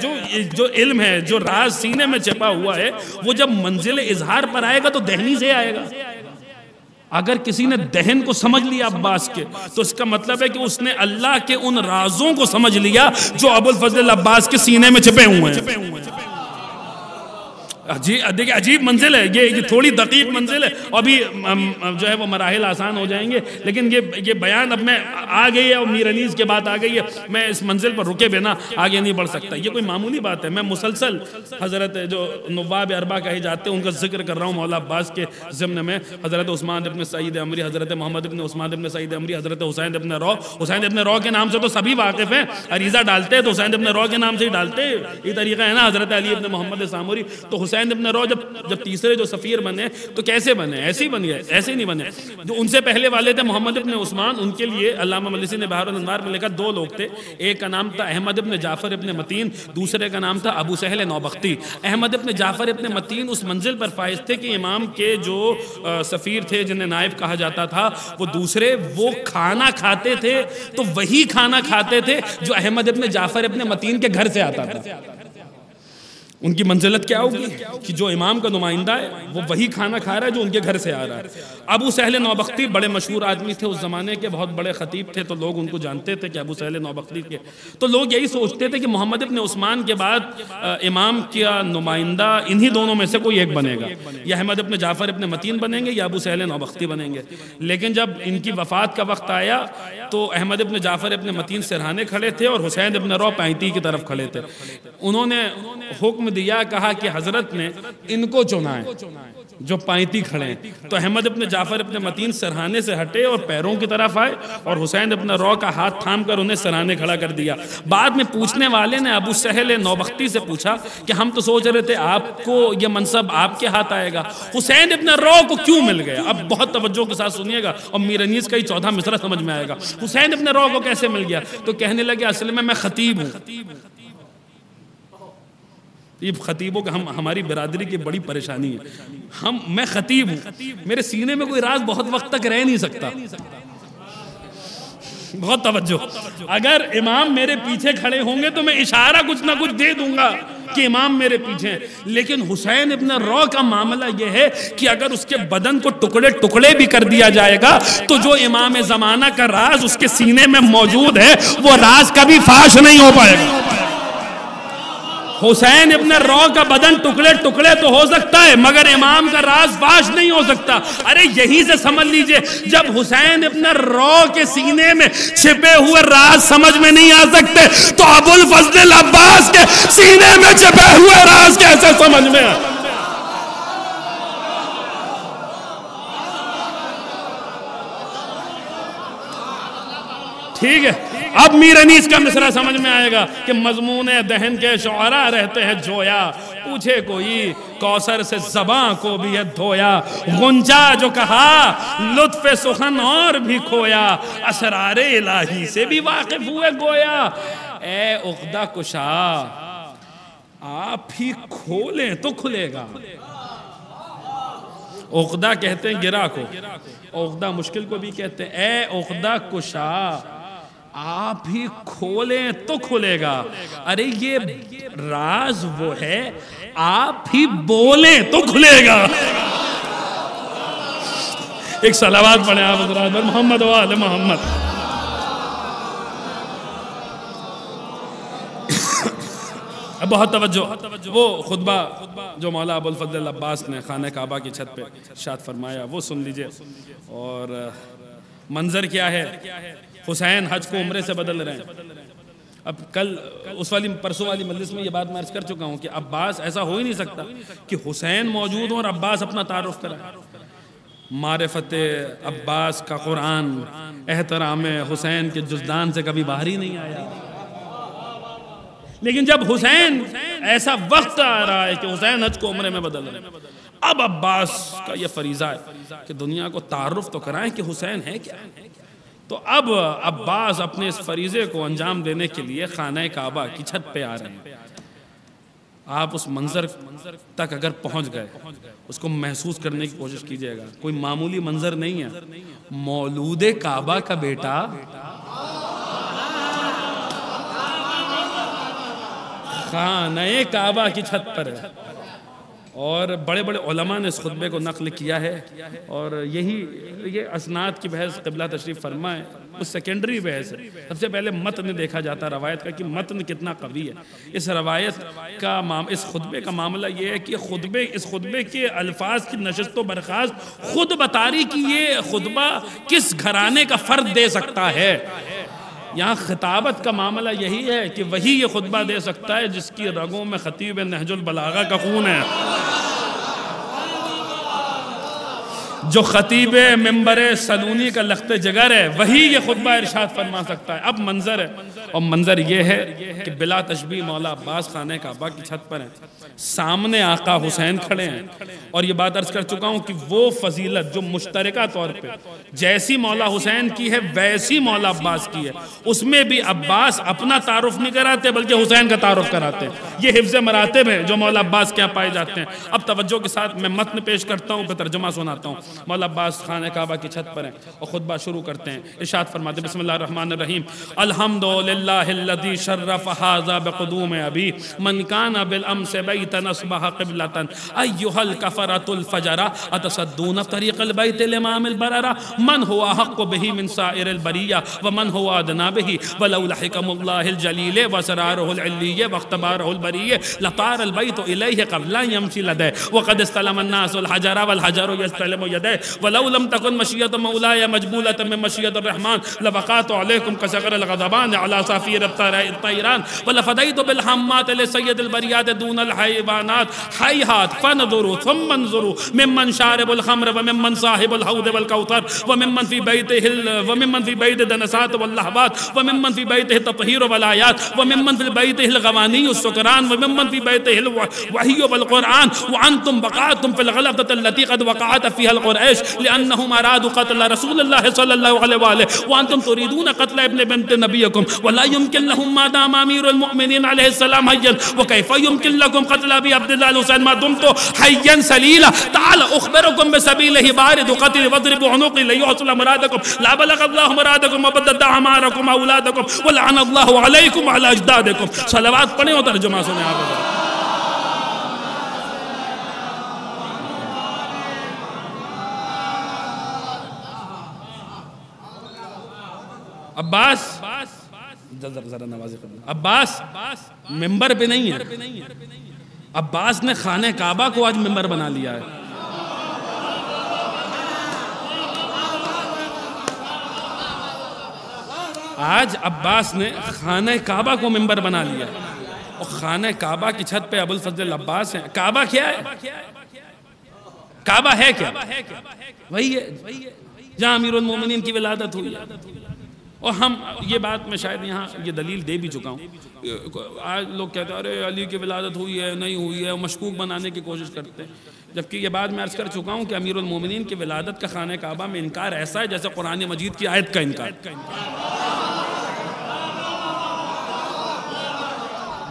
جو علم ہے، جو راز سینے میں چھپا ہوا ہے، وہ جب منزل اظہار پر آئے گا تو دہنی سے آئے گا۔ اگر کسی نے دہن کو سمجھ لیا عباس کے تو اس کا مطلب ہے کہ اس نے اللہ کے ان رازوں کو سمجھ لیا جو ابوالفضل عباس کے سینے میں چھپے ہوئے ہیں۔ دیکھیں عجیب منزل ہے یہ تھوڑی دقیق منزل ہے، اور بھی جو ہے وہ مراحل آسان ہو جائیں گے، لیکن یہ بیان اب میں آ گئی ہے اور میر انیس کے بات آ گئی ہے، میں اس منزل پر رکے بنا آگے نہیں بڑھ سکتا۔ یہ کوئی معمولی بات ہے، میں مسلسل حضرت جو نواب اربعہ کہے جاتے ہیں ان کا ذکر کر رہا ہوں مولا عباس کے ضمن میں، حضرت عثمان ابن سعید عمری، حضرت محمد ابن عثمان ابن سعید عمری، حضرت حسین ابن رو۔ حسین ابن رو کے نام سے تو سبھی واقف ہیں، عریضہ ڈالتے ہیں تو حسین ابن رو کے نام سے ہی ڈالتے ہیں، یہ طریقہ ہے نا حضرت علی ابن محمد ساموری۔ تو حسین ابن رو جب تیسرے جو سفیر بنے تو کیسے بنے؟ ایسے ہی بن گئے، ایسے ہی نہیں بنے۔ جو ان سے پہلے والے تھے محمد ابن عثمان، ان کے لیے علامہ مجلسی نے بحار الانوار میں لکھا دو لوگ تھے، ایک کا نام تھا احمد ابن جعفر ابن متین، دوسرے کا نام تھا ابو سہل نوبختی۔ احمد ابن جعفر ابن متین اس منزل پر فائز تھے کہ امام کے جو سفیر تھے جنہیں نائب کہا جاتا تھا وہ دوسرے، وہ کھانا کھاتے تھے تو وہی کھانا کھاتے تھے جو احمد ابن جعفر ابن متین کے گھر سے آتا تھا۔ ان کی منزلت کیا ہوگی کہ جو امام کا نمائندہ ہے وہ وہی کھانا کھا رہا ہے جو ان کے گھر سے آ رہا ہے۔ ابو سہل نوبختی بڑے مشہور آدمی تھے اس زمانے کے، بہت بڑے خطیب تھے، تو لوگ ان کو جانتے تھے کہ ابو سہل نوبختی کے، تو لوگ یہی سوچتے تھے کہ محمد ابن عثمان کے بعد امام کا نمائندہ انہی دونوں میں سے کوئی ایک بنے گا، یا احمد ابن جعفر ابن متین بنیں گے یا ابو سہل نوبختی بنیں گے۔ لیکن جب ان کی وفات کا وقت آیا تو احمد ابن جعفر ابن متین سرہانے کھڑے تھے اور حسین ابن رو پینتی کی طرف کھڑے تھے۔ انہوں نے حکم دیا، کہا کہ حضرت نے ان کو چنا ہے جو پائنتی کھڑے ہیں، تو احمد ابن جعفر ابن متین سرہانے سے ہٹے اور پیروں کی طرف آئے اور حسین ابن رو کا ہاتھ تھام کر انہیں سرہانے کھڑا کر دیا۔ بعد میں پوچھنے والے نے ابو سہل نوبختی سے پوچھا کہ ہم تو سوچ رہے تھے آپ کو یہ منصب آپ کے ہاتھ آئے گا، حسین ابن رو کو کیوں مل گیا؟ اب بہت توجہ کے ساتھ سنیے گا اور میر انیس کا ہی چوتھا مصرع سمجھ میں آئے گا۔ حسین ابن رو کو کیسے مل گیا؟ تو کہنے لگے اصل میں خطیب ہوں۔ یہ خطیبوں کا ہماری برادری کی بڑی پریشانی ہے، میں خطیب ہوں، میرے سینے میں کوئی راز بہت وقت تک رہ نہیں سکتا۔ بہت توجہ، اگر امام میرے پیچھے کھڑے ہوں گے تو میں اشارہ کچھ نہ کچھ دے دوں گا کہ امام میرے پیچھے ہیں، لیکن حسین ابن رو کا معاملہ یہ ہے کہ اگر اس کے بدن کو ٹکڑے ٹکڑے بھی کر دیا جائے گا تو جو امام زمانہ کا راز اس کے سینے میں موجود ہے وہ راز کبھی فاش نہیں ہو پائے گا۔ حسین ابن رو کا بدن ٹکڑے ٹکڑے تو ہو سکتا ہے مگر امام کا راز فاش نہیں ہو سکتا۔ ارے یہیں سے سمجھ لیجئے، جب حسین ابن رو کے سینے میں چھپے ہوئے راز سمجھ میں نہیں آ سکتے تو ابو الفضل عباس کے سینے میں چھپے ہوئے راز کیسے سمجھ میں آ؟ ٹھیک ہے، اب میر انیس کا مصرع سمجھ میں آئے گا کہ مضمون دہن کے شعراء رہتے ہیں جویا، پوچھے کوئی کوثر سے زباں کو بھی ہے دھویا، غنچہ جو کہا لطف سخن اور بھی کھویا، اسرار الہی سے بھی واقف ہوئے گویا، اے عقدہ کشا آپ ہی کھولیں تو کھلے گا۔ عقدہ کہتے ہیں گرہ کو، عقدہ مشکل کو بھی کہتے ہیں، اے عقدہ کشا آپ ہی کھولیں تو کھلے گا۔ ارے یہ راز وہ ہے آپ ہی بولیں تو کھلے گا۔ ایک صلوات پڑھیں آپ حضرات پر محمد و آل محمد۔ بہت توجہ، وہ خطبہ جو مولا ابو الفضل عباس نے خانہ کعبہ کی چھت پہ ارشاد فرمایا وہ سن لیجئے۔ اور منظر کیا ہے، حسین حج کو عمرے سے بدل رہے ہیں۔ اب کل اس والی پرسوں والی مجلس میں یہ بات میں عرض کر چکا ہوں کہ عباس، ایسا ہو ہی نہیں سکتا کہ حسین موجود ہوں اور عباس اپنا تعارف کرائے۔ معرفت عباس کا قرآن احترام حسین کے جزدان سے کبھی باہر ہی نہیں آیا، لیکن جب حسین ایسا وقت آ رہا ہے کہ حسین حج کو عمرے میں بدل رہے ہیں، اب عباس کا یہ فریضہ ہے کہ دنیا کو تعارف تو کرائیں کہ حسین ہے کیا۔ تو اب عباس اپنے اس فریضے کو انجام دینے کے لیے خانہ کعبہ کی چھت پہ آ رہے ہیں۔ آپ اس منظر تک اگر پہنچ گئے اس کو محسوس کرنے کی کوشش کیجئے گا، کوئی معمولی منظر نہیں ہے۔ مولود کعبہ کا بیٹا خانہ کعبہ کی چھت پر ہے، اور بڑے بڑے علماء نے اس خطبے کو نقل کیا ہے، اور یہ اسناد کی بحث قبلہ تشریف فرما ہے، اس سیکنڈری بحث ہے۔ سب سے پہلے متن دیکھا جاتا ہے روایت کا کہ متن کتنا قوی ہے۔ اس روایت کا اس خطبے کا معاملہ یہ ہے کہ اس خطبے کے الفاظ کی نشست و برخاست خود بتا رہی کہ یہ خطبہ کس گھرانے کا فرد دے سکتا ہے۔ یہاں خطابت کا معاملہ یہی ہے کہ وہی یہ خطبہ دے سکتا ہے جس کی رگوں میں خطیب نہج البلاغہ کا خون ہے، جو خطیب منبر سلونی کا لخت جگر ہے، وہی یہ خطبہ ارشاد فرما سکتا ہے۔ اب منظر ہے، اور منظر یہ ہے کہ بلا تشبیہ مولا عباس خانہ کعبہ کی چھت پر ہیں، سامنے آقا حسین کھڑے ہیں، اور یہ بات عرض کر چکا ہوں کہ وہ فضیلت جو مشترکہ طور پہ جیسی مولا حسین کی ہے ویسی مولا عباس کی ہے، اس میں بھی عباس اپنا تعارف نہیں کراتے بلکہ حسین کا تعارف کراتے ہیں۔ یہ حفظ مراتب ہے جو مولا عباس کے یہاں پائے جاتے ہیں۔ اب توجہ کے ساتھ میں متن پیش کرتا ہوں، پھر ترجمہ سناتا ہوں۔ مولا عباس خانہ کعبہ کی چھت پر ہیں اور خطبہ شروع کرتے ہیں۔ ارشاد فرماتے ہیں بسم اللہ الرحمن الرحیم، الحمدللہ الذی شرف ھذا بقدوم ابی من کان بالامس بیتا اصبح قبلۃ ایھا الکفرۃ الفجرہ اتصدون طریق البیت الامام البررہ من هو احق به من سائر البریہ ومن هو ادنی به ولولا حکم اللہ الجلیل واسرارہ العلی واختبارہ البریہ لطار البیت الیہ قبل ان یمشی لدیہ وقد استلم الناس الحجر والحجر یستلم یدیہ ولو لم تکن مشیۃ مولاي مجبولۃ من مشیۃ الرحمن لوقعت علیکم کصقر الغضبان علی صافیر الطیران ولفدیت بالحمات لسید البریات دون الحیوانات حیہات فانظروا ثم انظروا ممن شارب الخمر وممن صاحب الحوض والکوثر وممن فی بیتہ دنسات واللہبات وممن فی بیتہ التطہیر والآیات وممن فی بیتہ الغوانی السکران وممن فی بیتہ الوحی والقرآن وانتم بقعتم فی الغلطة التي قد وقعت فيها القريش لأنهم أرادوا قتل رسول الله صلى الله عليه وآله وأنتم تريدون قتل ابن بنت نبيكم ولا يمكن لهم ما دام أمير المؤمنين عليه السلام حيا وكيف يمكن لكم قتل أبي عبد الله الحسين ما دمت حيا سليلا تعال أخبركم بسبيله بارد قتل واضربوا عنقي ليحصل مرادكم لا بلغ الله مرادكم وبدد أعماركم أولادكم ولعن الله عليكم وعلى أجدادكم صلوات پڑھیں اور ترجمہ سنیں آپ۔ عباس ذرا نوازی عباس ممبر پہ نہیں ہے، عباس نے خانہ کعبہ کو آج ممبر بنا لیا ہے۔ آج عباس نے خانہ کعبہ کو ممبر بنا لیا ہے، اور خانہ کعبہ کی چھت پہ ابو الفضل عباس ہیں۔ کعبہ کیا ہے؟ کعبہ ہے کیا؟ وہی ہے جہاں امیر المومنین کی ولادت ہوئی ہے۔ اور ہم یہ بات میں شاید یہاں یہ دلیل دے بھی چکا ہوں۔ آج لوگ کہتے ہیں ارے علی کی ولادت ہوئی ہے نہیں ہوئی ہے، مشکوک بنانے کی کوشش کرتے ہیں، جبکہ یہ بات میں عرض کر چکا ہوں کہ امیر المومنین کی ولادت کا خانہ کعبہ میں انکار ایسا ہے جیسے قرآن مجید کی آیت کا انکار۔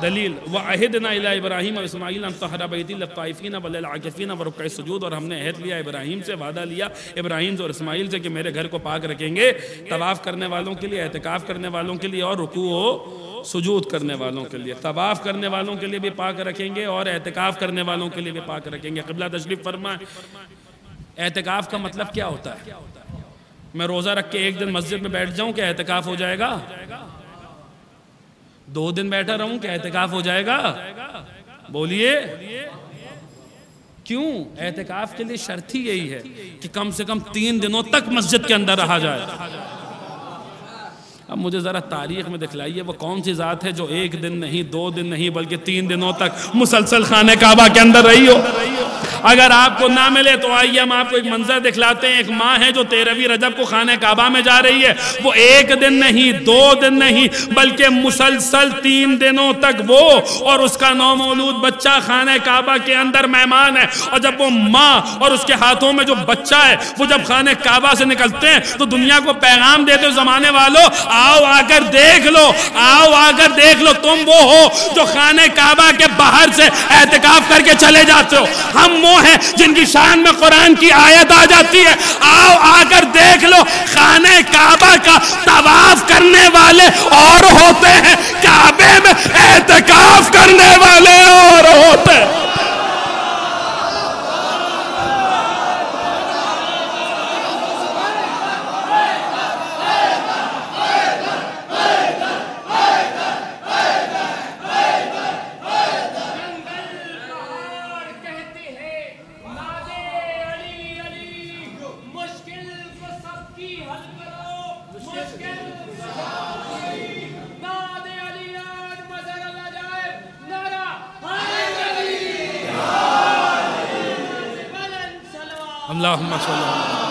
دلیل وَعَهِدْنَا إِلَىٰ إِبْرَاهِيمَ وَإِسْمَاعِيلَ أَن طَهِّرَ بَيْتِي لِلطَّائِفِينَ وَلِلْعَاكِفِينَ وَرُكَّعِ السُّجُودِ، اور ہم نے عہد لیا ابراہیم سے، وعدہ لیا ابراہیم سے اور اسماعیل سے کہ میرے گھر کو پاک رکھیں گے طواف کرنے والوں کے لیے، اعتکاف کرنے والوں کے لیے، اور رکوع و سجود کرنے والوں کے لیے۔ طواف کرنے والوں کے لیے بھی پاک رکھیں گے اور اعتکاف کرنے والوں کے لیے بھی پاک رکھیں گے۔ قبلہ تشریف فرمائیں۔ اعتکاف کا مطلب کیا ہوتا ہے؟ میں روزہ رکھ کے ایک دن مسجد میں بیٹھ جاؤں کہ اعتکاف ہو جائے گا؟ 2 دن بیٹھا رہوں کہ اعتکاف ہو جائے گا؟ بولیے کیوں؟ اعتکاف کے لیے شرط ہی یہی ہے کہ کم سے کم 3 دنوں تک مسجد کے اندر رہا جائے۔ اب مجھے ذرا تاریخ میں دکھلائیے وہ کون سی ذات ہے جو 1 دن نہیں 2 دن نہیں بلکہ 3 دنوں تک مسلسل خانہ کعبہ کے اندر رہی ہو۔ اگر آپ کو نہ ملے تو آئیے ہم آپ کو ایک منظر دکھلاتے ہیں۔ ایک ماں ہے جو 13ویں رجب کو خانہ کعبہ میں جا رہی ہے، وہ 1 دن نہیں 2 دن نہیں بلکہ مسلسل 3 دنوں تک وہ اور اس کا نومولود بچہ خانہ کعبہ کے اندر مہمان ہے۔ اور جب وہ ماں اور اس کے ہاتھوں میں جو بچہ ہے وہ جب خانہ کعبہ سے نکلتے ہیں تو دنیا کو پیغام دیتے ہو زمانے والوں آؤ آ کر دیکھ لو، آؤ آ کر دیکھ لو، تم وہ ہو جو خانہ کعبہ کے باہر سے اعتکاف کر کے چلے جاتے ہو، ہم وہ ہیں جن کی شان میں قرآن کی آیت آ جاتی ہے آؤ آ کر دیکھ لو۔ خانہ کعبہ کا طواف کرنے والے اور ہوتے ہیں، کعبے میں اعتکاف کرنے والے اور ہوتے ہیں۔ اللہم صلی اللہ علیہ وسلم۔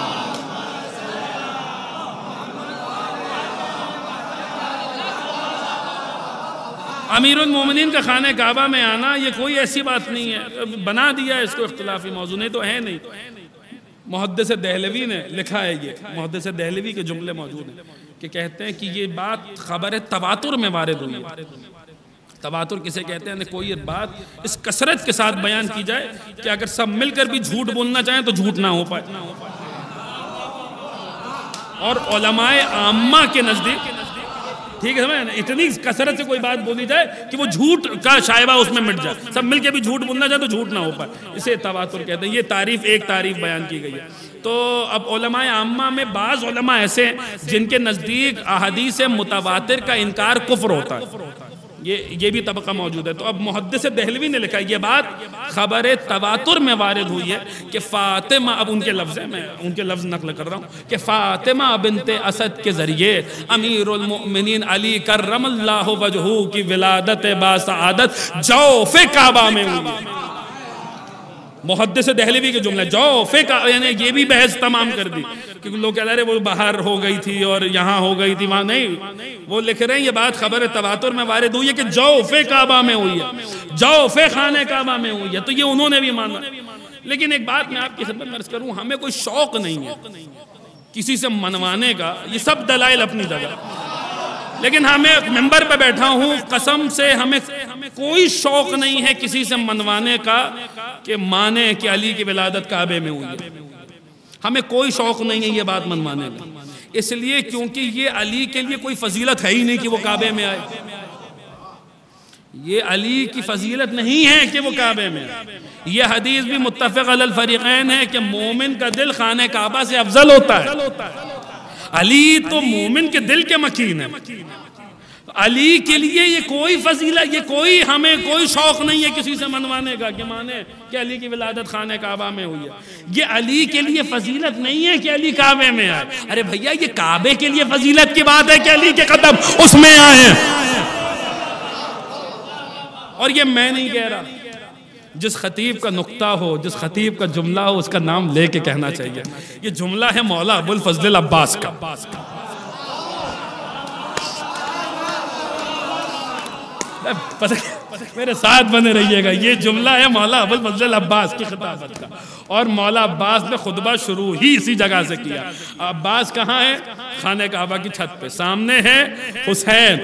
امیر المومنین کا خانہ کعبہ میں آنا یہ کوئی ایسی بات نہیں ہے، بنا دیا اس کو اختلافی موضوع، نہیں تو ہے نہیں۔ محدث دہلوی نے لکھا ہے، یہ محدث دہلوی کے جملے موجود ہیں کہ کہتے ہیں کہ یہ بات خبر تواتر میں وارد ہوئی ہے۔ تواتر کسے کہتے ہیں؟ کوئی بات اس کثرت کے ساتھ بیان کی جائے کہ اگر سب مل کر بھی جھوٹ بولنا چاہیں تو جھوٹ نہ ہو پائے۔ اور علماء عامہ کے نزدیک، ٹھیک ہے سمجھیں، اتنی کثرت سے کوئی بات بولی جائے کہ وہ جھوٹ کا شائبہ اس میں مٹ جائے، سب مل کے بھی جھوٹ بولنا چاہے تو جھوٹ نہ ہو پائے، اسے تواتر کہتے ہیں۔ یہ تعریف ایک تعریف بیان کی گئی ہے۔ تو اب علماء عامہ میں بعض علماء ایسے ہیں جن کے نزدیک احادیث متواتر کا انکار کفر ہوتا ہے، یہ بھی طبقہ موجود ہے۔ تو اب محدث دہلوی نے لکھا یہ بات خبر تواتر میں وارد ہوئی ہے کہ فاطمہ، اب ان کے لفظ ہیں، میں ان کے لفظ نقل کر رہا ہوں، کہ فاطمہ بنت اسد کے ذریعے امیر المؤمنین علی کرم اللہ وجہہ کی ولادت باسعادت جوف کعبہ میں ہوئی ہے۔ محدث دہلوی کے جملے جوف کعبہ، یعنی یہ بھی بحث تمام کر دی، کیونکہ لوگ کہہ رہے وہ باہر ہو گئی تھی اور یہاں ہو گئی تھی، وہاں نہیں۔ وہ لکھ رہے ہیں یہ بات خبر تواتر میں وارد ہوئی ہے کہ جوف کعبہ میں ہوئی ہے، جوف خانہ کعبہ میں ہوئی ہے، تو یہ انہوں نے بھی مانا۔ لیکن ایک بات میں آپ کی خدمت میں عرض کروں، ہمیں کوئی شوق نہیں ہے کسی سے منوانے کا، یہ سب دلائل اپنی جگہ، لیکن ہمیں ممبر پہ بیٹھا ہوں، قسم سے ہمیں کوئی شوق نہیں ہے کسی سے منوانے کا کہ مانے کہ علی کی ولادت کعبے میں ہوئی ہے۔ ہمیں کوئی شوق نہیں ہے یہ بات منوانے کا، اس لیے کیونکہ یہ علی کے لیے کوئی فضیلت ہے ہی نہیں کہ وہ کعبے میں آئے، یہ علی کی فضیلت نہیں ہے کہ وہ کعبے میں آئے۔ یہ حدیث بھی متفق علی الفریقین ہے کہ مومن کا دل خانہ کعبہ سے افضل ہوتا ہے۔ علی تو مومن کے دل کے مکین ہے، علی کے لیے یہ کوئی فضیلت، یہ کوئی ہمیں کوئی شوق نہیں ہے کسی سے منوانے کا کہ مانے کہ علی کی ولادت خانہ کعبہ میں ہوئی ہے۔ یہ علی کے لیے فضیلت نہیں ہے کہ علی کعبے میں آئے، ارے بھیا یہ کعبے کے لیے فضیلت کی بات ہے کہ علی کے قدم اس میں آئے ہیں۔ اور یہ میں نہیں کہہ رہا، جس خطیب کا نقطہ ہو، جس خطیب کا جملہ ہو، اس کا نام لے کے کہنا چاہیے۔ یہ جملہ ہے مولا ابو الفضل العباس کا۔ میرے ساتھ بنے رہیے گا، یہ جملہ ہے مولا ابو الفضل العباس کی خطابت کا، اور مولا عباس نے خطبہ شروع ہی اسی جگہ سے کیا۔ عباس کہاں ہے؟ خانہ کعبہ کی چھت پہ، سامنے ہے حسین۔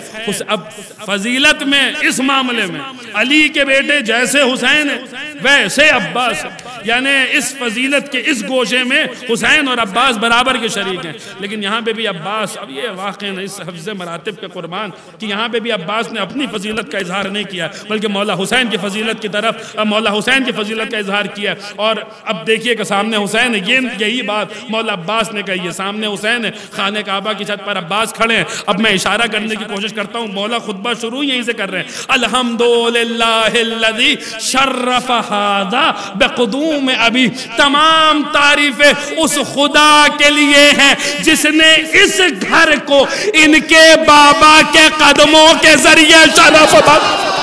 اب فضیلت میں اس معاملے میں علی کے بیٹے جیسے حسین ہیں ویسے عباس ہیں، یعنی اس فضیلت کے اس گوشے میں حسین اور عباس برابر کے شریک ہیں۔ لیکن یہاں پہ بھی عباس، اب یہ واقعاً اس حفظ مراتب کے قربان کہ یہاں پہ بھی عباس نے اپنی فضیلت کا اظہار نہیں کیا، بلکہ مولا حسین کی فضیلت کی طرف مولا حسین کی فضیلت کا اظہار کیا۔ اور اب دیکھیے کہ سامنے حسین ہے، یہی بات مولا عباس نے کہی ہے، سامنے حسین ہے، خانہ کعبہ کی چھت پر عباس کھڑے ہیں۔ اب میں اشارہ کرنے کی کوشش کرتا ہوں، مولا خطبہ شروع یہیں سے کر رہے ہیں، الحمدللہ الذی شرف ھذا بقدوم ابی، تمام تعریفیں اس خدا کے لیے ہیں جس نے اس گھر کو ان کے بابا کے قدموں کے ذریعے شرف بخشا۔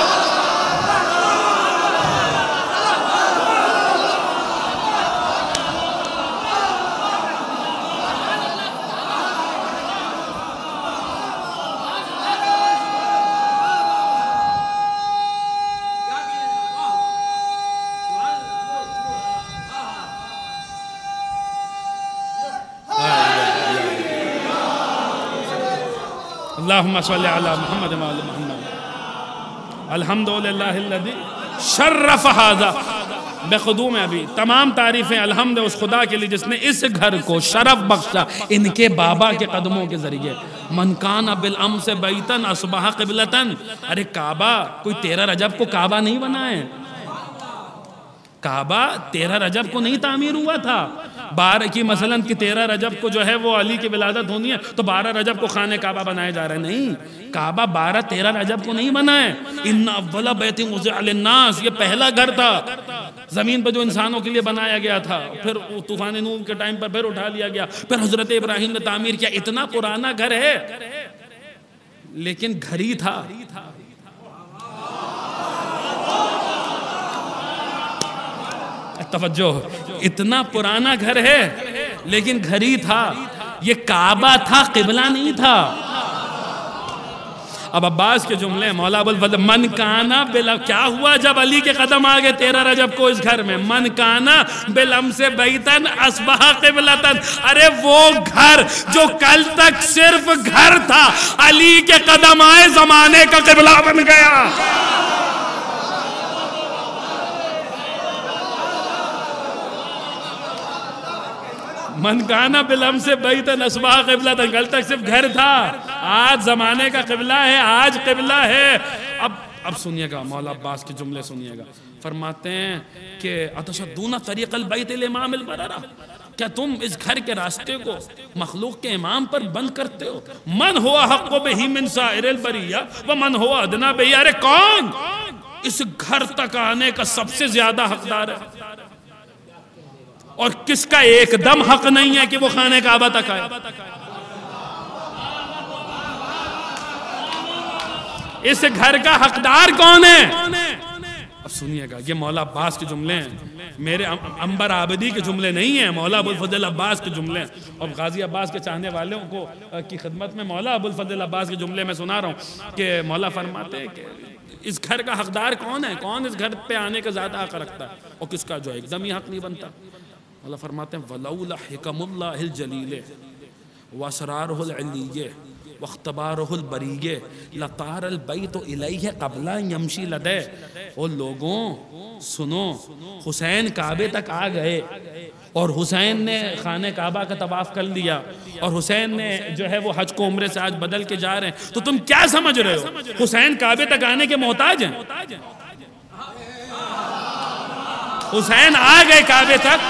اللہم صلی علی محمد و آل محمد۔ الحمدللہ الذی شرف ھذا بقدوم ابی، تمام تعریفیں الحمد اس خدا کے لیے جس نے اس گھر کو شرف بخشا ان کے بابا کے قدموں کے ذریعے۔ من کان بالامس بیتن اصبح قبلتن، ارے کعبہ کوئی 13 رجب کو کعبہ نہیں بنا ہے، کعبہ 13 رجب کو نہیں تعمیر ہوا تھا۔ 12 کی مثلا کہ 13 رجب کو جو ہے وہ علی کی ولادت ہونی ہے تو 12 رجب کو خانہ کعبہ بنایا جا رہا ہے، نہیں، کعبہ 12-13 رجب کو نہیں بنا ہے۔ ان اول بیت وضع للناس، یہ پہلا گھر تھا زمین پہ جو انسانوں کے لیے بنایا گیا تھا، پھر طوفان نوح کے ٹائم پر پھر اٹھا لیا گیا، پھر حضرت ابراہیم نے تعمیر کیا۔ اتنا پرانا گھر ہے لیکن گھر ہی تھا۔ توجہ، اتنا پرانا گھر ہے لیکن گھر ہی تھا، یہ کعبہ تھا، قبلہ نہیں تھا۔ اب عباس کے جملے مولا ابوالفضل، من کانا کیا ہوا جب علی کے قدم آگے 13 رجب کو اس گھر میں، من کانا بالامس بیتن اصبح قبلتن، ارے وہ گھر جو کل تک صرف گھر تھا علی کے قدم آئے زمانے کا قبلہ بن گیا۔ من کانا بالامس بیتن اصبح قبلتن، کل تک صرف گھر تھا، آج زمانے کا قبلہ ہے، آج قبلہ ہے۔ اب سنیے گا مولا عباس کے جملے سنیے گا، فرماتے ہیں کہ اتشدون طریق البیت الامام البررہ، کیا تم اس گھر کے راستے کو مخلوق کے امام پر بند کرتے ہو؟ من ہوا حق بہ من سائر البریہ ومن ہوا ادنا بہ، ارے کون اس گھر تک آنے کا سب سے زیادہ حقدار ہے اور کس کا ایک دم حق نہیں ہے کہ وہ خانہ کعبہ تک آئے؟ اس گھر کا حقدار کون ہے؟ اب سنیے گا، یہ مولا عباس کے جملے ہیں، میرے عنبر عابدی کے جملے نہیں ہیں، مولا ابوالفضل عباس کے جملے ہیں۔ اور غازی عباس کے چاہنے والوں کو کی خدمت میں مولا ابوالفضل عباس کے جملے میں سنا رہا ہوں کہ مولا فرماتے ہیں کہ اس گھر کا حقدار کون ہے، کون اس گھر پہ آنے کا زیادہ حق رکھتا ہے اور کس کا جو ایک دم ہی حق نہیں بنتا؟ اللہ فرماتے ہیں وَلَوْلَا حِكَمُ اللَّهِ الْجَلِيلِ وَأَسْرَارُهُ الْعِلِيِّ وَاخْتِبَارُهُ الْبَرِيِّ لَطَارَ الْبَيْتُ إِلَيْهِ قَبْلَ أَن يَمْشِي لَدَيْهِ۔ اور لوگوں سنو، حسین کعبے تک آ گئے اور حسین نے خانہ کعبہ کا طواف کر لیا اور حسین نے جو ہے وہ حج کو عمرے سے آج بدل کے جا رہے ہیں، تو تم کیا سمجھ رہے ہو حسین کعبے تک آنے کے محتاج ہیں؟ حسین آ گئے کعبے تک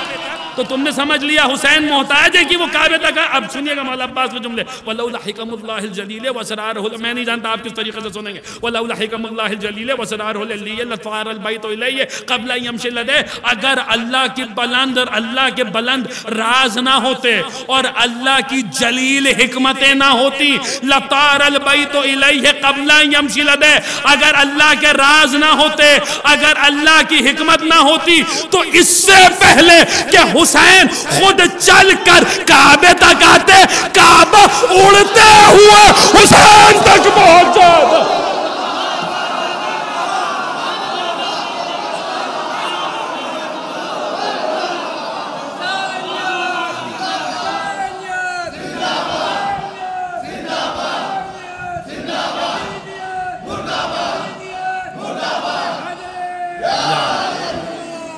تو تم نے سمجھ لیا حسین محتاج ہے کہ وہ کعبے تک ہے؟ اب سنیے گا مولا عباس کے جملے، وَلَوْلَا حِكَمُ اللَّهِ الْجَلِيلِ وَأَسْرَارُهُ، میں نہیں جانتا آپ کس طریقے سے سنیں گے، وَلَوْلَا حِكَمُ اللَّهِ الْجَلِيلِ وَأَسْرَارُهُ الْعِلِيِّ لَطَارَ الْبَيْتُ إِلَيْهِ قَبْلَ أَن يَمْشِيَ لَدَيْهِ، اگر اللہ کی بلند اور اللہ کے بلند راز نہ ہوتے اور اللہ کی جلیل حکمتیں نہ ہوتی، لَطَارَ الْبَيْتُ إِلَيْهِ قَبْلَ أَن يَمْشِيَ لَدَيْهِ، اگر اللہ کے راز نہ ہوتے، اگر اللہ کی حکمت نہ ہوتی تو اس سے پہلے کہ حسین خود چل کر کعبے تک آتے، کعبہ اڑتے ہوئے حسین تک پہنچ جاتا۔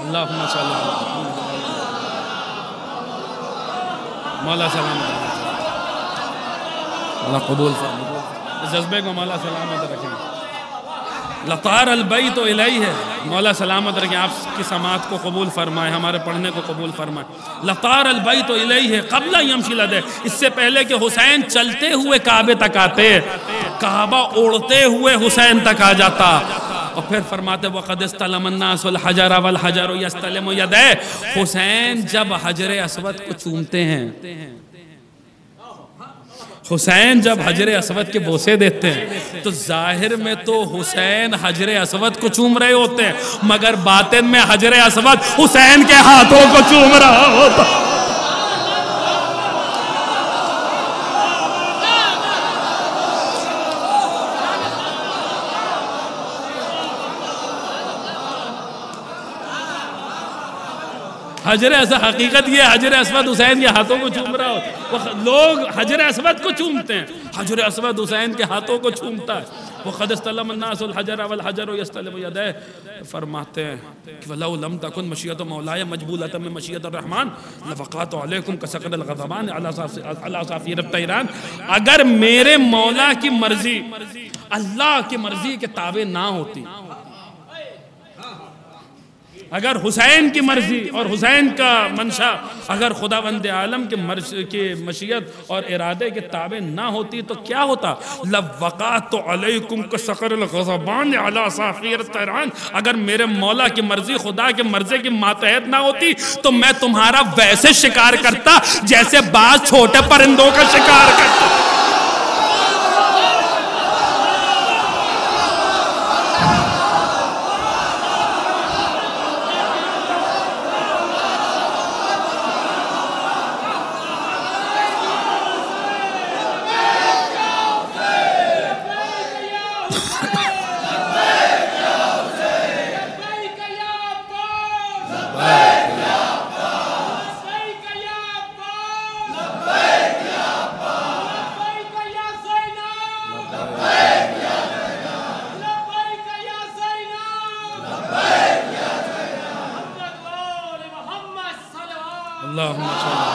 اللہم صلی اللہ علیہ وسلم، مولا سلامت اللہ قبول فرمائے، اس جذبے کو مولا سلامت رکھیں۔ لطار البیت الیہ، مولا سلامت رکھیں، آپ کی سماعت کو قبول فرمائے، ہمارے پڑھنے کو قبول فرمائے۔ لطار البیت الیہ قبل یمشی لدیہ، اس سے پہلے کہ حسین چلتے ہوئے کعبے تک آتے، کعبہ اڑتے ہوئے حسین تک آ جاتا۔ اور پھر فرماتے وَقَدْ اسْتَلَمَ النَّاسُ الْحَجَرَ وَالْحَجَرُ يَسْتَلِمُ يَدَيْهِ، حسین جب حجر اسود کو چومتے ہیں، حسین جب حجر اسود کے بوسے دیتے ہیں تو ظاہر میں تو حسین حجر اسود کو چوم رہے ہوتے ہیں، مگر باطن میں حجر اسود حسین کے ہاتھوں کو چوم رہا ہوتا۔ حجر اسود، حقیقت یہ حجر اسود حسین کے ہاتھوں کو چوم رہا ہوتا، لوگ حجر اسود کو چومتے ہیں، حجر اسود حسین کے ہاتھوں کو چومتا ہے۔ وَقَدْ اسْتَلَمَ النَّاسُ الْحَجَرَ وَالْحَجَرُ يَسْتَلِمُ يَدَيْهِ، فرماتے ہیں کہ وَلَوْ لَمْ تَكُنْ مَشِيَّةُ مَوْلَايَ مَجْبُولَةً مِّن مَشِيَّةِ الرَّحْمَٰنِ لَوَقَعْتُ عَلَيْكُمْ كَسَقْرِ الْغَضَبَانِ عَلَىٰ صَافِيرِ الطَّيْرَانِ، اگر میرے مولا کی مرضی اللہ کی مرضی کے تابع نہ ہوتی، اگر حسین کی مرضی اور حسین کا منشا اگر خداوند عالم کی مشیت اور ارادے کے تابع نہ ہوتی تو کیا ہوتا؟ لَوَقَعْتُ عَلَيْكُمْ كَسَقْرِ الْغَضَبَانِ عَلَىٰ صَافِيرِ الطَّيْرَانِ، اگر میرے مولا کی مرضی خدا کے مرضی کی ماتحت نہ ہوتی تو میں تمہارا ویسے شکار کرتا جیسے بعض چھوٹے پرندوں کا شکار کرتا۔ اللہم صلی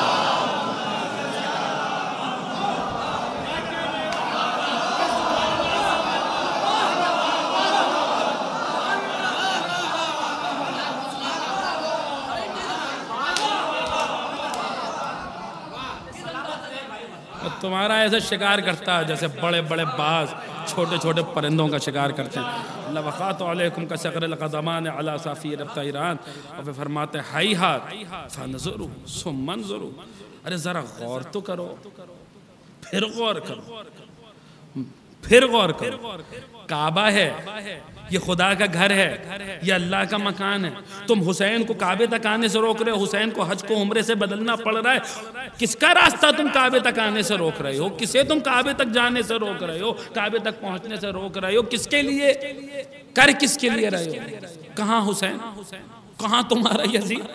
تمہارا ایسا شکار کرتا ہے جیسے بڑے بڑے باز چھوٹے چھوٹے پرندوں کا شکار کرتے ہیں. لَوَقَاتُ عَلَيْكُمْ كَسَقْرِ الْقَدَمَانِ عَلَى صَافِيرِ الطَّيْرَانِ. اور پھر فرماتے ہیں ہَيْحَاتْ فَانْظُرُوا ثُمَّ انظُرُوا. ارے ذرا غور تو کرو، پھر غور کرو، پھر غور کرو. کعبہ ہے، یہ خدا کا گھر ہے، یہ اللہ کا مکان ہے. تم حسین کو کعبے تک آنے سے روک رہے ہو، حسین کو حج کو عمرے سے بدلنا پڑ رہا ہے. کس کا راستہ تم کعبے تک آنے سے روک رہے ہو؟ کسے تم کعبے تک جانے سے روک رہے ہو؟ کعبے تک پہنچنے سے روک رہے ہو؟ کس کے لیے؟ کر کس کے لیے رہے ہو؟ کہاں حسین؟ کہاں تمہارا یزید؟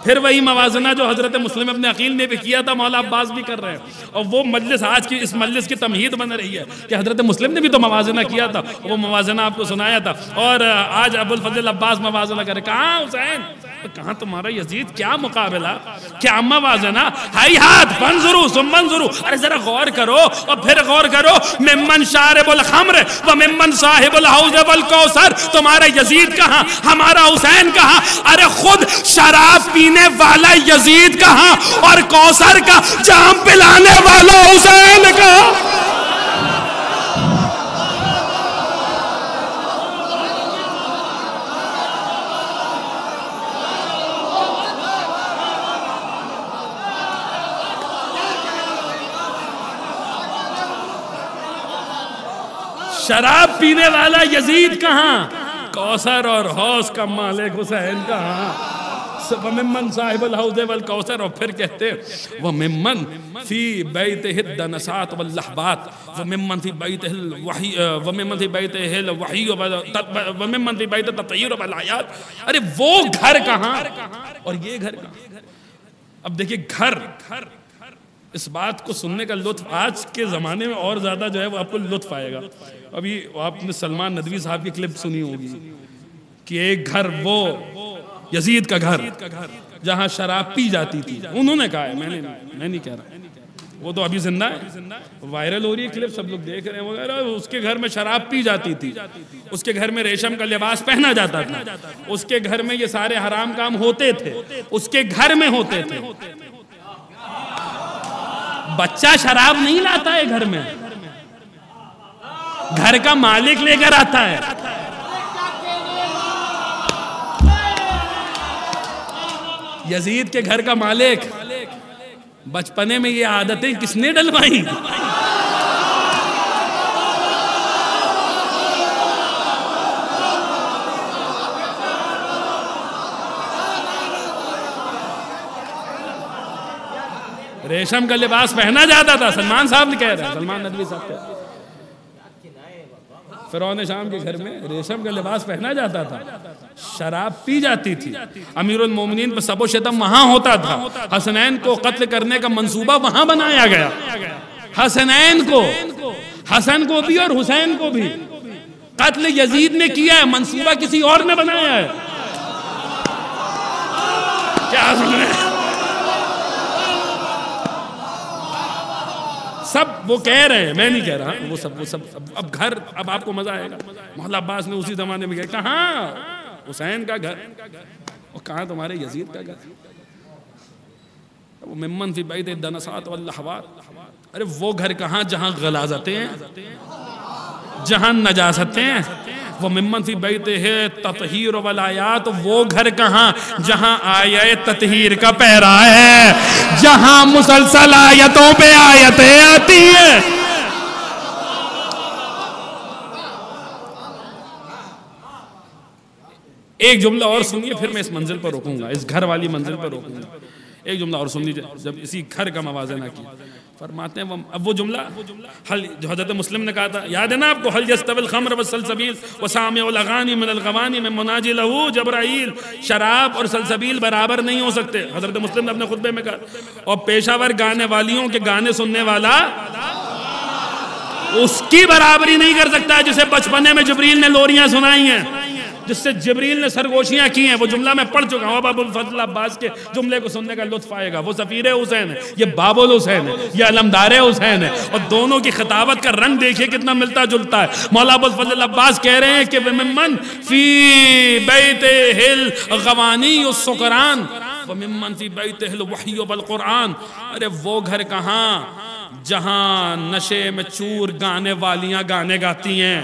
پھر وہی موازنہ جو حضرت مسلم ابن عقیل نے بھی کیا تھا مولا عباس بھی کر رہے ہیں. اور وہ مجلس آج کی اس مجلس کی تمہید بن رہی ہے کہ حضرت مسلم نے بھی تو موازنہ کیا تھا، وہ موازنہ آپ کو سنایا تھا. اور آج ابو الفضل عباس موازنہ کرے. کہاں حسین؟ کہاں تمہارا یزید؟ کیا مقابلہ، کیا موازنہ؟ ہیہات فانظروا ثم انظروا. ارے ذرا غور کرو اور پھر غور کرو. ممن شارب الخمر وممن صاحب الحوض والکوثر. تمہارا یزید کہاں؟ ہمارا حسین کہاں؟ ارے خود شراب پینے والا یزید کہاں اور کوثر کا جام پلانے والا حسین کہاں؟ شراب پینے والا یزید کہاں؟ کوثر اور حوض کا مالک حسین کہاں؟ وَمِمَّنْ صَاحِبَ الْحَوْضِ وَالْكَوْثَرِ. اور پھر کہتے ہیں وَمِمَّنْ فِي بَيْتِهِ الدَّنَسَاتُ وَاللَّحْبَاتُ وَمِمَّنْ فِي بَيْتِهِ الْوَحِيُّ وَمِمَّنْ فِي بَيْتِهِ الْوَحِيُّ وَمِمَّنْ فِي بَيْتِهِ التَّطْهِيرُ وَالْحَيَاةُ. ارے وہ گھر کہاں اور یہ گھر کہاں؟ اب دیکھیں گھر، اس بات کو سننے کا لطف آج کے زمانے میں اور زیادہ جو ہے وہ آپ کو لطف آئے گا. ابھی آپ نے سلمان ندوی صاحب کی کلپ سنی ہوگی کہ ایک گھر وہ یزید کا گھر جہاں شراب پی جاتی تھی. انہوں نے کہا ہے، میں نہیں کہہ رہا، وہ تو ابھی زندہ ہے، وائرل ہو رہی ہے کلپ، سب لوگ دیکھ رہے ہیں وغیرہ. اس کے گھر میں شراب پی جاتی تھی، اس کے گھر میں ریشم کا لباس پہنا جاتا تھا، اس کے گھر میں یہ سارے حرام کام ہوتے تھے، اس کے گھر میں ہوتے تھے. بچہ شراب نہیں لاتا ہے گھر میں، گھر کا مالک لے کر آتا ہے. یزید کے گھر کا مالک. بچپنے میں یہ عادتیں کس نے ڈلوائیں؟ ریشم کا لباس پہنا جاتا تھا. سلمان صاحب نے کہہ رہے ہیں، سلمان ندوی صاحب کہہ رہے ہیں فرعون شام کے گھر میں ریشم کا لباس پہنا جاتا تھا، شراب پی جاتی تھی. امیر المومنین پر سب و شتم وہاں ہوتا تھا. حسنین کو قتل کرنے کا منصوبہ وہاں بنایا گیا. حسنین کو، حسن کو بھی اور حسین کو بھی قتل یزید نے کیا ہے، منصوبہ کسی اور نے بنایا ہے. کیا سن رہے ہیں؟ سب وہ کہہ رہے ہیں، میں نہیں کہہ رہا. وہ سب اب گھر، اب آپ کو مزہ آئے گا. مولا عباس نے اسی زمانے میں کہا کہاں حسین کا گھر اور کہاں تمہارے یزید کا گھر؟ ممن فی بیت الدنسات واللحبات. ارے وہ گھر کہاں جہاں غلاظتیں ہیں، جہاں نجاستیں ہیں. وہ ممن فی بیتہ التطہیر والآیات. وہ گھر کہاں جہاں آیہ تطہیر کا پہرا ہے، جہاں مسلسل آیتوں پہ آیتیں آتی ہیں. ایک جملہ اور سنیے پھر میں اس منزل پر روکوں گا، اس گھر والی منزل پر روکوں گا. ایک جملہ اور سن لیجئے. جب اسی گھر کا موازنہ کیا فرماتے ہیں اب وہ جملہ جو حضرت مسلم نے کہا تھا، یاد ہے نا آپ کو، حل یستوی الخمر والسلسبیل وسامع الاغانی من الغوانی من مناجی لہو جبرائیل، شراب اور سلسبیل برابر نہیں ہو سکتے، حضرت مسلم نے اپنے خطبے میں کہا، اور پیشہ ور گانے والیوں کے گانے سننے والا اس کی برابری نہیں کر سکتا جسے بچپنے میں جبریل نے لوریاں سنائی ہیں، جس سے جبریل نے سرگوشیاں کی ہیں۔ وہ جملہ میں پڑھ چکا ہوں، اب ابو الفضل عباس کے جملے کو سننے کا لطف آئے گا۔ وہ سفیر حسین ہے، یہ باب الحسین ہے، یہ علمدار حسین ہے، اور دونوں کی خطابت کا رنگ دیکھیے کتنا ملتا جلتا ہے۔ مولا ابو الفضل عباس کہہ رہے ہیں کہ وَمِمَّن فِي بَيْتِهِ الْغَوَانِيُّ السُّكْرَانُ وَمِمَّن فِي بَيْتِهِ الْوَحْيُ وَالْقُرْآنُ۔ ارے وہ گھر کہاں جہاں نشے میں چور گانے والیاں گانے گاتی ہیں،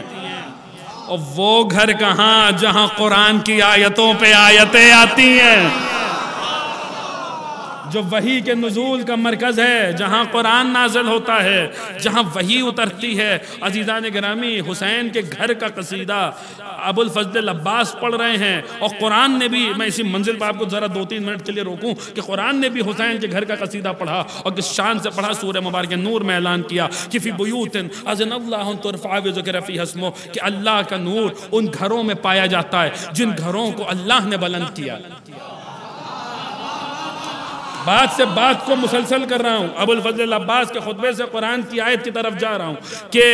اور وہ گھر کہاں جہاں قرآن کی آیتوں پہ آیتیں آتی ہیں، جو وحی کے نزول کا مرکز ہے، جہاں قرآن نازل ہوتا ہے، جہاں وحی اترتی ہے۔ عزیزان گرامی، حسین کے گھر کا قصیدہ ابو الفضل عباس پڑھ رہے ہیں، اور قرآن نے بھی، میں اسی منزل پہ آپ کو ذرا 2-3 منٹ کے لیے روکوں کہ قرآن نے بھی حسین کے گھر کا قصیدہ پڑھا، اور کس شان سے پڑھا۔ سورہ مبارک نور میں اعلان کیا کہ فی بیوت اذن اللہ ان ترفع وذکر فیہا اسمہ، کہ اللہ کا نور ان گھروں میں پایا جاتا ہے جن گھروں کو اللہ نے بلند کیا۔ بات سے بات کو مسلسل کر رہا ہوں، ابو الفضل عباس کے خطبے سے قرآن کی آیت کی طرف جا رہا ہوں کہ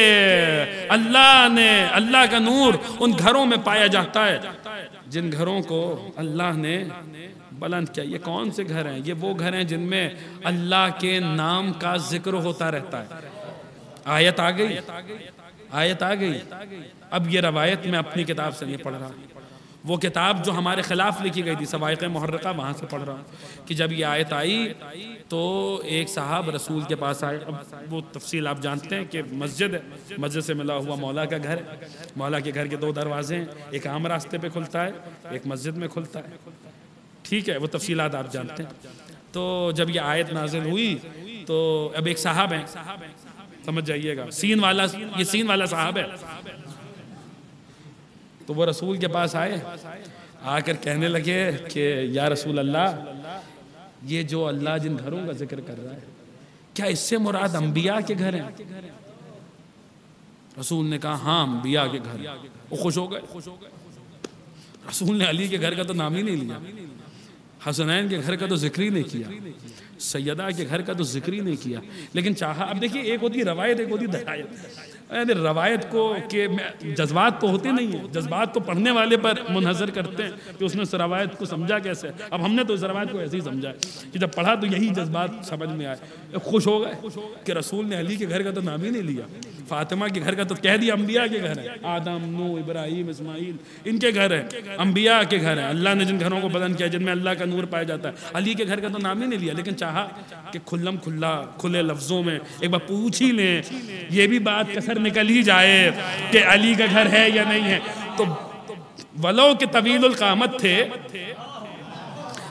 اللہ کا نور ان گھروں میں پایا جاتا ہے جن گھروں کو اللہ نے بلند کیا۔ یہ کون سے گھر ہیں؟ یہ وہ گھر ہیں جن میں اللہ کے نام کا ذکر ہوتا رہتا ہے۔ آیت آ گئی۔ اب یہ روایت میں اپنی کتاب سے نہیں پڑھ رہا، وہ کتاب جو ہمارے خلاف لکھی گئی تھی سوائق محرقہ، وہاں سے پڑھ رہا ہوں کہ جب یہ آیت آئی تو ایک صاحب رسول کے پاس آئے۔ اب وہ تفصیل آپ جانتے ہیں کہ مسجد ہے، مسجد سے ملا ہوا مولا کا گھر ہے، مولا کے گھر کے 2 دروازے ہیں، ایک عام راستے پہ کھلتا ہے، ایک مسجد میں کھلتا ہے، ٹھیک ہے، وہ تفصیلات آپ جانتے ہیں۔ تو جب یہ آیت نازل ہوئی تو اب ایک صاحب ہیں، سمجھ جائیے گا، سین والا صاحب ہے، تو وہ رسول کے پاس آئے، آ کر کہنے لگے کہ یا رسول اللہ، یہ جو اللہ جن گھروں کا ذکر کر رہا ہے، کیا اس سے مراد انبیاء کے گھر ہیں؟ رسول نے کہا ہاں انبیاء کے گھر۔ وہ خوش ہو گئے۔ رسول نے علی کے گھر کا تو نام ہی نہیں لیا، حسنین کے گھر کا تو ذکر ہی نہیں کیا، سیدہ کے گھر کا تو ذکر ہی نہیں کیا، لیکن چاہا۔ اب دیکھیے، ایک ہوتی روایت، ایک ہوتی دلائل۔ روایت کو کہ جذبات تو ہوتے نہیں ہیں، جذبات تو پڑھنے والے پر منحصر کرتے ہیں کہ اس نے اس روایت کو سمجھا کیسے۔ اب ہم نے تو اس روایت کو ایسے ہی سمجھا ہے کہ جب پڑھا تو یہی جذبات سمجھ میں آئے۔ خوش ہو گئے کہ رسول نے علی کے گھر کا تو نام ہی نہیں لیا، فاطمہ کے گھر کا تو کہہ دیا انبیاء کے گھر ہیں، آدم، نوح، ابراہیم، اسماعیل، ان کے گھر ہیں، انبیاء کے گھر ہیں، اللہ نے جن گھروں کو بلند کیا جن میں اللہ کا نور پایا جاتا ہے۔ علی کے گھر کا تو نام ہی نہیں لیا، لیکن چاہا کہ کھلے لفظوں میں ایک بار پوچھ ہی لیں، یہ بھی بات کسر نکل ہی جائے کہ علی کا گھر ہے یا نہیں ہے۔ تو ولو کہ طویل القامت تھے،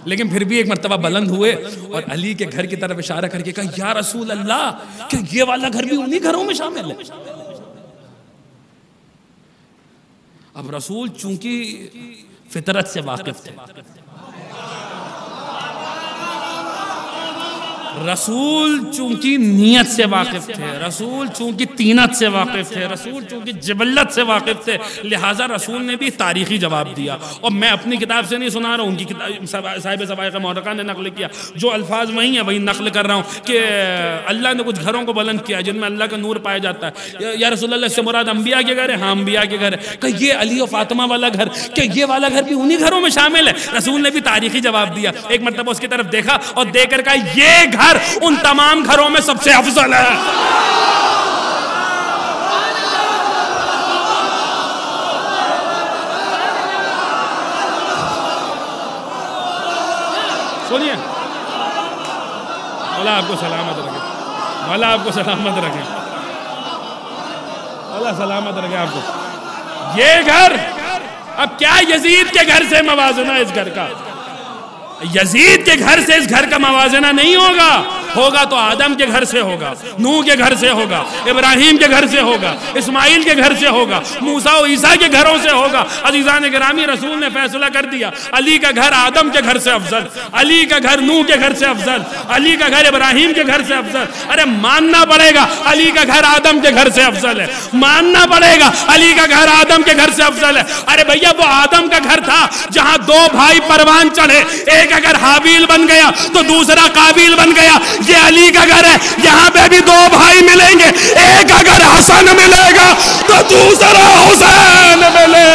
لیکن پھر بھی ایک مرتبہ بلند ہوئے اور علی کے گھر کی طرف اشارہ کر کے کہا یا رسول اللہ، کہ یہ والا گھر بھی انہی گھروں میں شامل ہے۔ اب رسول چونکہ فطرت سے واقف تھے، رسول چونکہ نیت سے واقف تھے، رسول چونکہ طینت سے واقف تھے، رسول چونکہ جبلت سے واقف تھے، لہٰذا رسول نے بھی تاریخی جواب دیا۔ اور میں اپنی کتاب سے نہیں سنا رہا ہوں، ان کی کتاب صاحب سوائق محرقہ نے نقل کیا، جو الفاظ وہی ہیں وہی نقل کر رہا ہوں کہ اللہ نے کچھ گھروں کو بلند کیا جن میں اللہ کا نور پایا جاتا ہے۔ یا رسول اللہ، اس سے مراد انبیاء کے گھر ہے؟ ہاں انبیاء کے گھر ہے۔ کہ یہ علی و فاطمہ والا گھر، کہ یہ والا گھر بھی انہی گھروں میں شامل ہے؟ رسول نے بھی تاریخی جواب دیا۔ ایک مرتبہ اس کی طرف دیکھا اور دیکھ کر کہا یہ گھر ان تمام گھروں میں سب سے افضل ہے۔ سنیے، اللہ آپ کو سلامت رکھے، اللہ آپ کو سلامت رکھے، اللہ سلامت رکھے آپ کو۔ یہ گھر اب کیا یزید کے گھر سے موازنہ ہے اس گھر کا؟ یزید کے گھر سے اس گھر کا موازنہ نہیں ہوگا، ہوگا تو آدم کے گھر سے ہوگا، نوح کے گھر سے ہوگا، ابراہیم کے گھر سے ہوگا، اسماعیل کے گھر سے ہوگا، موسیٰ و عیسیٰ کے گھروں سے ہوگا۔ عزیزان گرامی، رسول نے فیصلہ کر دیا، علی کا گھر آدم کے گھر سے افضل، علی کا گھر نوح کے گھر سے افضل، علی کا گھر ابراہیم کے گھر سے افضل۔ ارے ماننا پڑے گا علی کا گھر آدم کے گھر سے افضل ہے، ماننا پڑے گا علی کا گھر آدم کے گھر سے افضل ہے۔ ارے بھیا وہ آدم کا گھر تھا جہاں دو بھائی پروان چڑھے، ایک اگر حابیل بن گیا تو دوسرا قابیل بن گیا۔ یہ علی کا گھر ہے، یہاں پہ بھی دو بھائی ملیں گے، ایک اگر حسن ملے گا تو دوسرا حسین ملے۔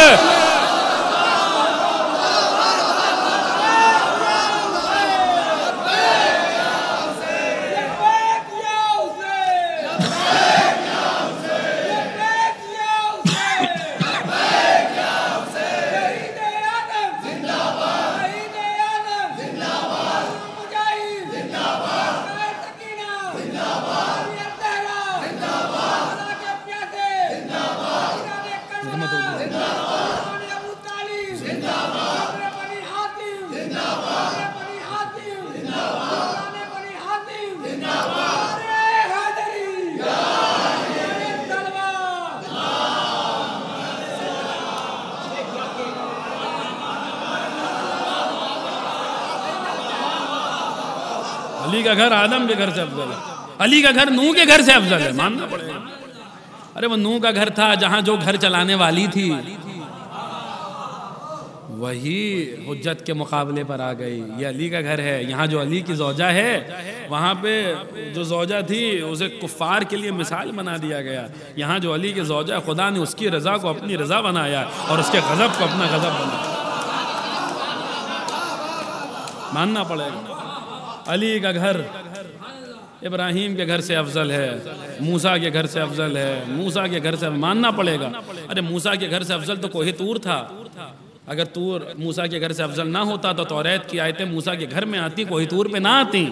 علی کا گھر آدم کے گھر سے افضل ہے، علی کا گھر نوح کے گھر سے افضل ہے، ماننا پڑے گا۔ ارے وہ نوح کا گھر تھا جہاں جو گھر چلانے والی تھی وہی حجت کے مقابلے پر آ گئی۔ یہ علی کا گھر ہے، یہاں جو علی کی زوجہ ہے وہاں پہ جو زوجہ تھی اسے کفار کے لیے مثال بنا دیا گیا۔ یہاں جو علی کی زوجہ ہے خدا نے اس کی رضا کو اپنی رضا بنایا اور اس کے غضب کو اپنا غضب بنایا، ماننا پڑے گا۔ علی کا گھر ابراہیم کے گھر سے افضل ہے، موسیٰ کے گھر سے افضل ہے، موسیٰ کے گھر سے ماننا پڑے گا۔ ارے موسیٰ کے گھر سے افضل تو کوہ طور تھا، اگر طور موسیٰ کے گھر سے افضل نہ ہوتا تو توریت کی آیتیں موسیٰ کے گھر میں آتی، کوہ طور پہ نہ آتی۔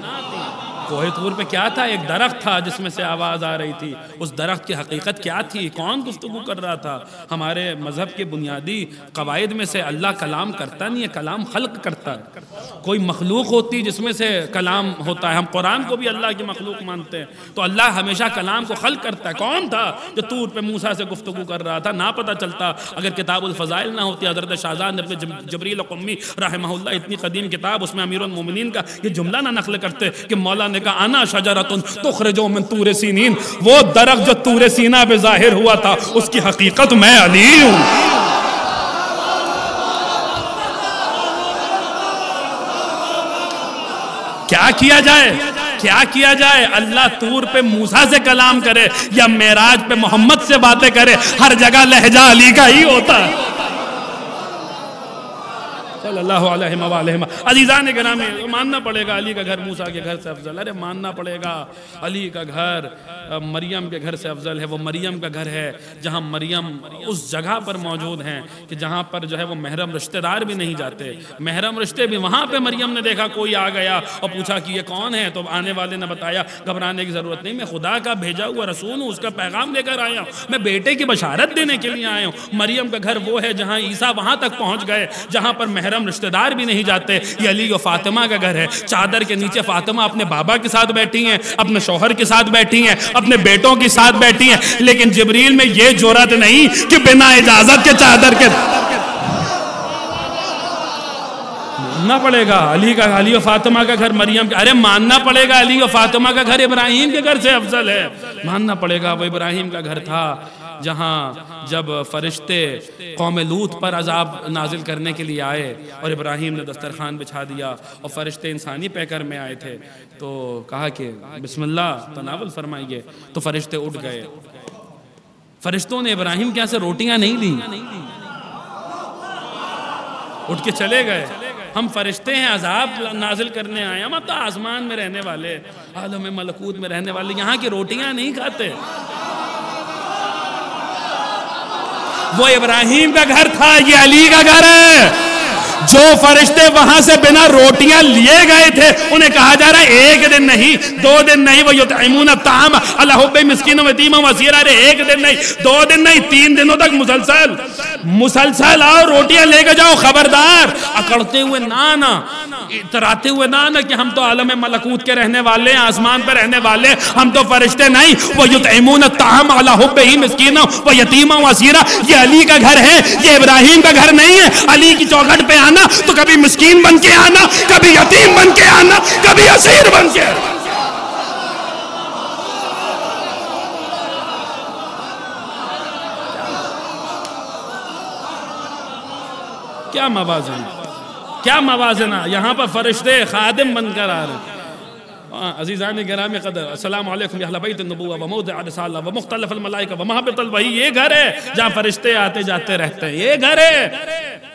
کوہ طور پہ کیا تھا؟ ایک درخت تھا جس میں سے آواز آ رہی تھی۔ اس درخت کی حقیقت کیا تھی؟ کون گفتگو کر رہا تھا؟ ہمارے مذہب کے بنیادی قواعد میں سے اللہ کلام کرتا نہیں ہے، کلام خلق کرتا ہے۔ کوئی مخلوق ہوتی جس میں سے کلام ہوتا ہے، ہم قرآن کو بھی اللہ کی مخلوق مانتے ہیں، تو اللہ ہمیشہ کلام کو خلق کرتا ہے۔ کون تھا جو طور پہ موسیٰ سے گفتگو کر رہا تھا؟ نہ پتہ چلتا اگر کتاب الفضائل نہ ہوتی، حضرت شاہزاد ابن جبریل قمی رحمہ اللہ، اتنی قدیم کتاب، اس میں امیر المومنین کا یہ جملہ نہ نقل کرتے کہ مولا نے کہا انا شجرۃ تخرج من طور سینین، وہ درخت جو طور سینا پہ ظاہر ہوا تھا اس کی حقیقت میں علی ہوں۔ کیا کیا جائے؟ کیا کیا جائے؟ اللہ طور پہ موسیٰ سے کلام کرے یا معراج پہ محمد سے باتیں کرے، ہر جگہ لہجہ علی کا ہی ہوتا ہے صلی اللہ علیہ وآلہ۔ عزیزان گرامی، ماننا پڑے گا علی کا گھر موسیٰ کے گھر سے افضل۔ ارے ماننا پڑے گا علی کا گھر مریم کے گھر سے افضل ہے۔ وہ مریم کا گھر ہے جہاں مریم اس جگہ پر موجود ہیں کہ جہاں پر جو ہے وہ محرم رشتہ دار بھی نہیں جاتے، محرم رشتے بھی وہاں پہ مریم نے دیکھا کوئی آ گیا اور پوچھا کہ یہ کون ہے، تو آنے والے نے بتایا گھبرانے کی ضرورت نہیں، میں خدا کا بھیجا ہوا رسول ہوں، اس کا پیغام لے کر آیا ہوں، میں بیٹے کی بشارت دینے کے لیے آیا ہوں۔ مریم کا گھر وہ ہے جہاں عیسیٰ وہاں تک پہنچ گئے جہاں پر محرم رشتہ دار بھی نہیں جاتے۔ یہ علی و فاطمہ کا گھر ہے، چادر کے نیچے فاطمہ اپنے بابا کے ساتھ بیٹھی ہیں، اپنے شوہر کے ساتھ بیٹھی ہیں، اپنے بیٹوں کے ساتھ بیٹھی ہیں، لیکن جبریل میں یہ جرأت نہیں کہ بنا اجازت کے چادر کے ماننا پڑے گا علی و فاطمہ کا گھر مریم کا۔ ارے ماننا پڑے گا علی و فاطمہ کا گھر ابراہیم کے گھر سے افضل ہے، ماننا پڑے گا وہ ابراہیم کا گھر تھا جہاں جب فرشتے قوم لوط پر عذاب نازل کرنے کے لیے آئے اور ابراہیم نے دسترخوان بچھا دیا اور فرشتے انسانی پیکر میں آئے تھے، تو کہا کہ بسم اللہ تناول فرمائیے، تو فرشتے اٹھ گئے۔ فرشتوں نے ابراہیم کے یہاں سے روٹیاں نہیں لیں، اٹھ کے چلے گئے۔ ہم فرشتے ہیں، عذاب نازل کرنے آئے، ہم تو آسمان میں رہنے والے، عالم ملکوت میں رہنے والے، یہاں کی روٹیاں نہیں کھاتے۔ وہ ابراہیم کا گھر تھا، یہ علی کا گھر ہے۔ جو فرشتے وہاں سے بنا روٹیاں لیے گئے تھے انہیں کہا جا رہا ہے ایک دن نہیں، 2 دن نہیں، وہ یطعمون الطعام علی حبہ مسکینا ویتیما واسیرا، ایک دن نہیں، 2 دن نہیں، 3 دنوں تک مسلسل آؤ روٹیاں لے کے جاؤ، خبردار اکڑتے ہوئے نہ آنا۔ اتراتے ہوئے نہ آنا کہ ہم تو عالم ملکوت کے رہنے والے ہیں، آسمان پہ رہنے والے ہیں، ہم تو فرشتے نہیں. وَيُطْعِمُونَ الطَّعَامَ عَلَىٰ حُبِّهِ مِسْكِينًا وَيَتِيمًا وَأَسِيرًا. یہ علی کا گھر ہے، یہ ابراہیم کا گھر نہیں ہے. علی کی چوکھٹ پہ آنا تو کبھی مسکین بن کے آنا، کبھی یتیم بن کے آنا، کبھی اسیر بن کے آنا. کیا موازن، کیا موازنہ. یہاں پر فرشتے خادم بن کر آ رہے ہیں. عزیزان گرامی قدر، السلام علیکم یا اہل بیت النبوہ و موضع رسالہ و مختلف الملائکہ و محبت الوحی. یہ گھر ہے جہاں فرشتے آتے جاتے رہتے ہیں. یہ گھر ہے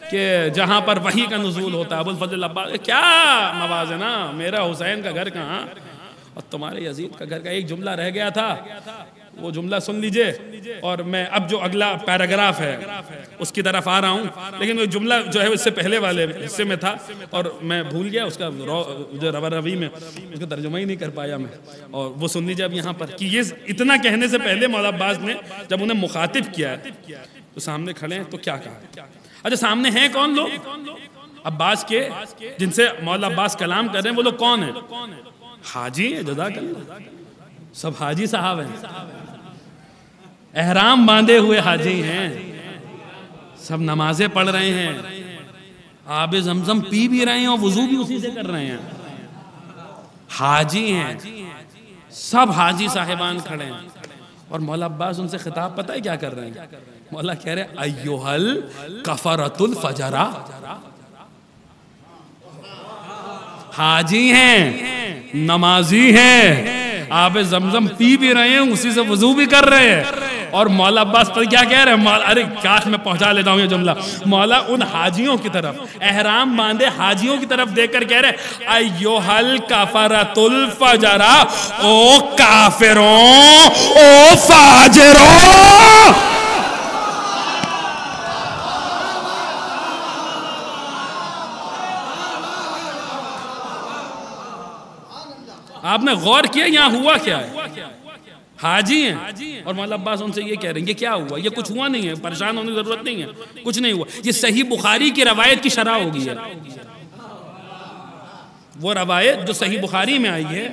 کہ جہاں پر وحی کا نزول ہوتا ہے. ابوالفضل عباس، کیا موازنہ. میرا حسین کا گھر کہاں اور تمہارے یزید کا گھر کا. ایک جملہ رہ گیا تھا، وہ جملہ سن لیجئے، اور میں اب جو اگلا پیراگراف ہے اس کی طرف آ رہا ہوں. لیکن وہ جملہ جو ہے اس سے پہلے والے حصے میں تھا اور میں بھول گیا اس کا جو روی میں اس کا ترجمہ ہی نہیں کر پایا میں. اور وہ سن لیجئے اب یہاں پر کہ یہ اتنا کہنے سے پہلے مولا عباس نے جب انہیں مخاطب کیا ہے تو سامنے کھڑے ہیں تو کیا کہا. اچھا سامنے ہیں کون لوگ؟ عباس کے، جن سے مولا عباس کلام کر رہے ہیں. وہ لوگ کون ہیں؟ حاجی ہیں. جزاک اللہ، سب حاجی صاحب ہیں، احرام باندھے ہوئے حاجی ہیں، سب نمازیں پڑھ رہے ہیں، آب زمزم پی بھی رہے ہیں اور وضو بھی اسی سے کر رہے ہیں. حاجی ہیں، سب حاجی صاحبان کھڑے ہیں. اور مولا عباس ان سے خطاب پتہ ہے کیا کر رہے ہیں؟ مولا کہہ رہے ہیں ایوہل کفرۃ الفجرہ. حاجی ہیں، نمازی ہیں، آب زمزم پی بھی رہے ہیں، اسی سے وضو بھی کر رہے ہیں. اور مولا عباس پر کیا کہہ رہے ہیں؟ ارے کاش میں پہنچا لیتا ہوں یہ جملہ. مولا ان حاجیوں کی طرف، احرام باندھے حاجیوں کی طرف دیکھ کر کہہ رہے ایوہل کفرۃ الفجرہ. او کافروں، او فاجروں. آپ نے غور کیا یہاں ہوا کیا ہے؟ حاجی ہیں اور مولا عباس ان سے یہ کہہ رہے ہیں یہ کیا ہوا؟ یہ کچھ ہوا نہیں ہے، پریشان ہونے کی ضرورت نہیں ہے، کچھ نہیں ہوا. یہ صحیح بخاری کی روایت کی شرح ہوگی ہے. وہ روایت جو صحیح بخاری میں آئی ہے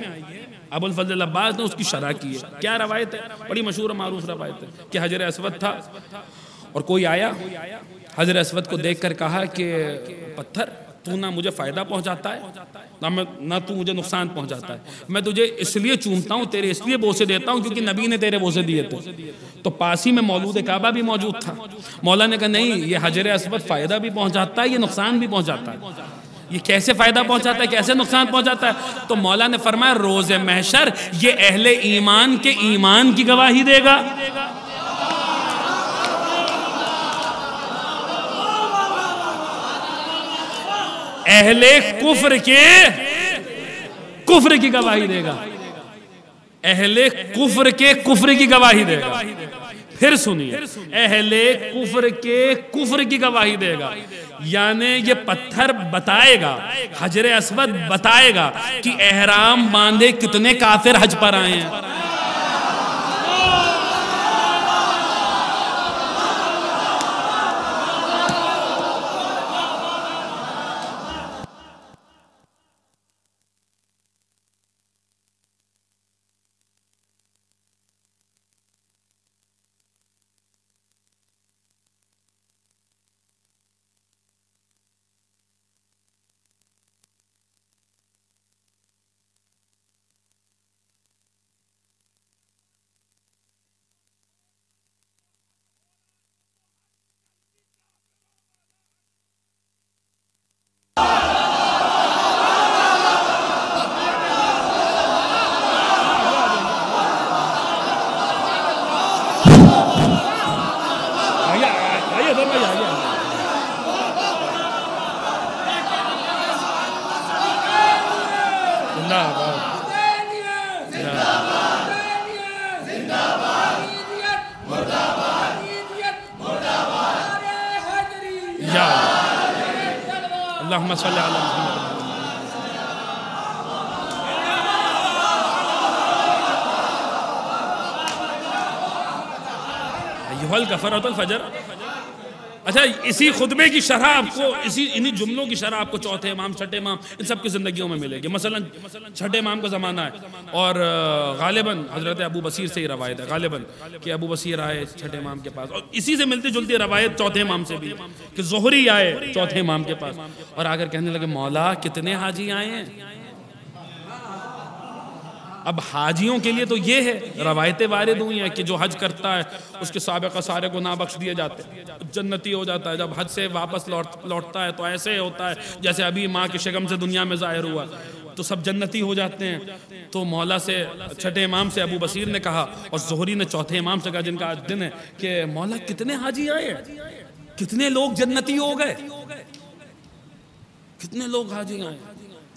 ابوالفضل عباس نے اس کی شرح کی ہے. کیا روایت ہے؟ بڑی مشہور معروف روایت ہے کہ حجر اسود تھا اور کوئی آیا حجر اسود کو دیکھ کر کہا کہ پتھر تو نہ مجھے فائدہ پہنچاتا ہے نہ تو مجھے نقصان پہنچاتا ہے. میں تجھے اس لیے چومتا ہوں، تیرے اس لیے بوسے دیتا ہوں کیونکہ نبی نے تیرے بوسے دیے تھے. تو پاس ہی میں مولود کعبہ بھی موجود تھا. مولا نے کہا نہیں، یہ حجر اسود فائدہ بھی پہنچاتا ہے، یہ نقصان بھی پہنچاتا ہے. یہ کیسے فائدہ پہنچاتا ہے، کیسے نقصان پہنچاتا ہے؟ تو مولا نے فرمایا روز محشر یہ اہل ایمان کے ایمان کی گواہی دے گا، اہل کفر کے کفر کی گواہی دے گا، اہل کفر کے کفر کی گواہی دے گا. پھر سنیے، اہل کفر کے کفر کی گواہی دے گا. یعنی یہ پتھر بتائے گا، حجر اسود بتائے گا کہ احرام باندھے کتنے کافر حج پر آئے ہیں. اللہم صلی علی محمد. ایہا الکفرۃ الفجر. اچھا اسی خطبے کی شرح آپ کو انہی جملوں کی شرح آپ کو چوتھے امام چھٹے امام ان سب کی زندگیوں میں ملے گی. مثلا چھٹے امام کا زمانہ ہے اور غالباً حضرت ابو بصیر سے ہی روایت ہے غالباً کہ ابو بصیر آئے چھٹے امام کے پاس, اور اسی سے ملتی جلتی روایت چوتھے امام سے بھی کہ زہری آئے چوتھے امام کے پاس اور آ کر کہنے لگے مولا کتنے حاجی آئے ہیں. اب حاجیوں کے لیے تو یہ ہے روایتیں وارد ہوئی ہیں کہ جو حج کرتا ہے اس کے سابقہ سارے گناہ بخش دیے جاتے ہیں, جنتی ہو جاتا ہے. جب حج سے واپس لوٹتا ہے تو ایسے ہوتا ہے جیسے ابھی ماں کے شکم سے دنیا میں ظاہر ہوا, تو سب جنتی ہو جاتے ہیں. تو مولا سے چھٹے امام سے ابو بصیر نے کہا اور زہری نے چوتھے امام سے کہا جن کا آج دن ہے کہ مولا کتنے حاجی آئے, کتنے لوگ جنتی ہو گئے, کتنے لوگ حاجی آئے,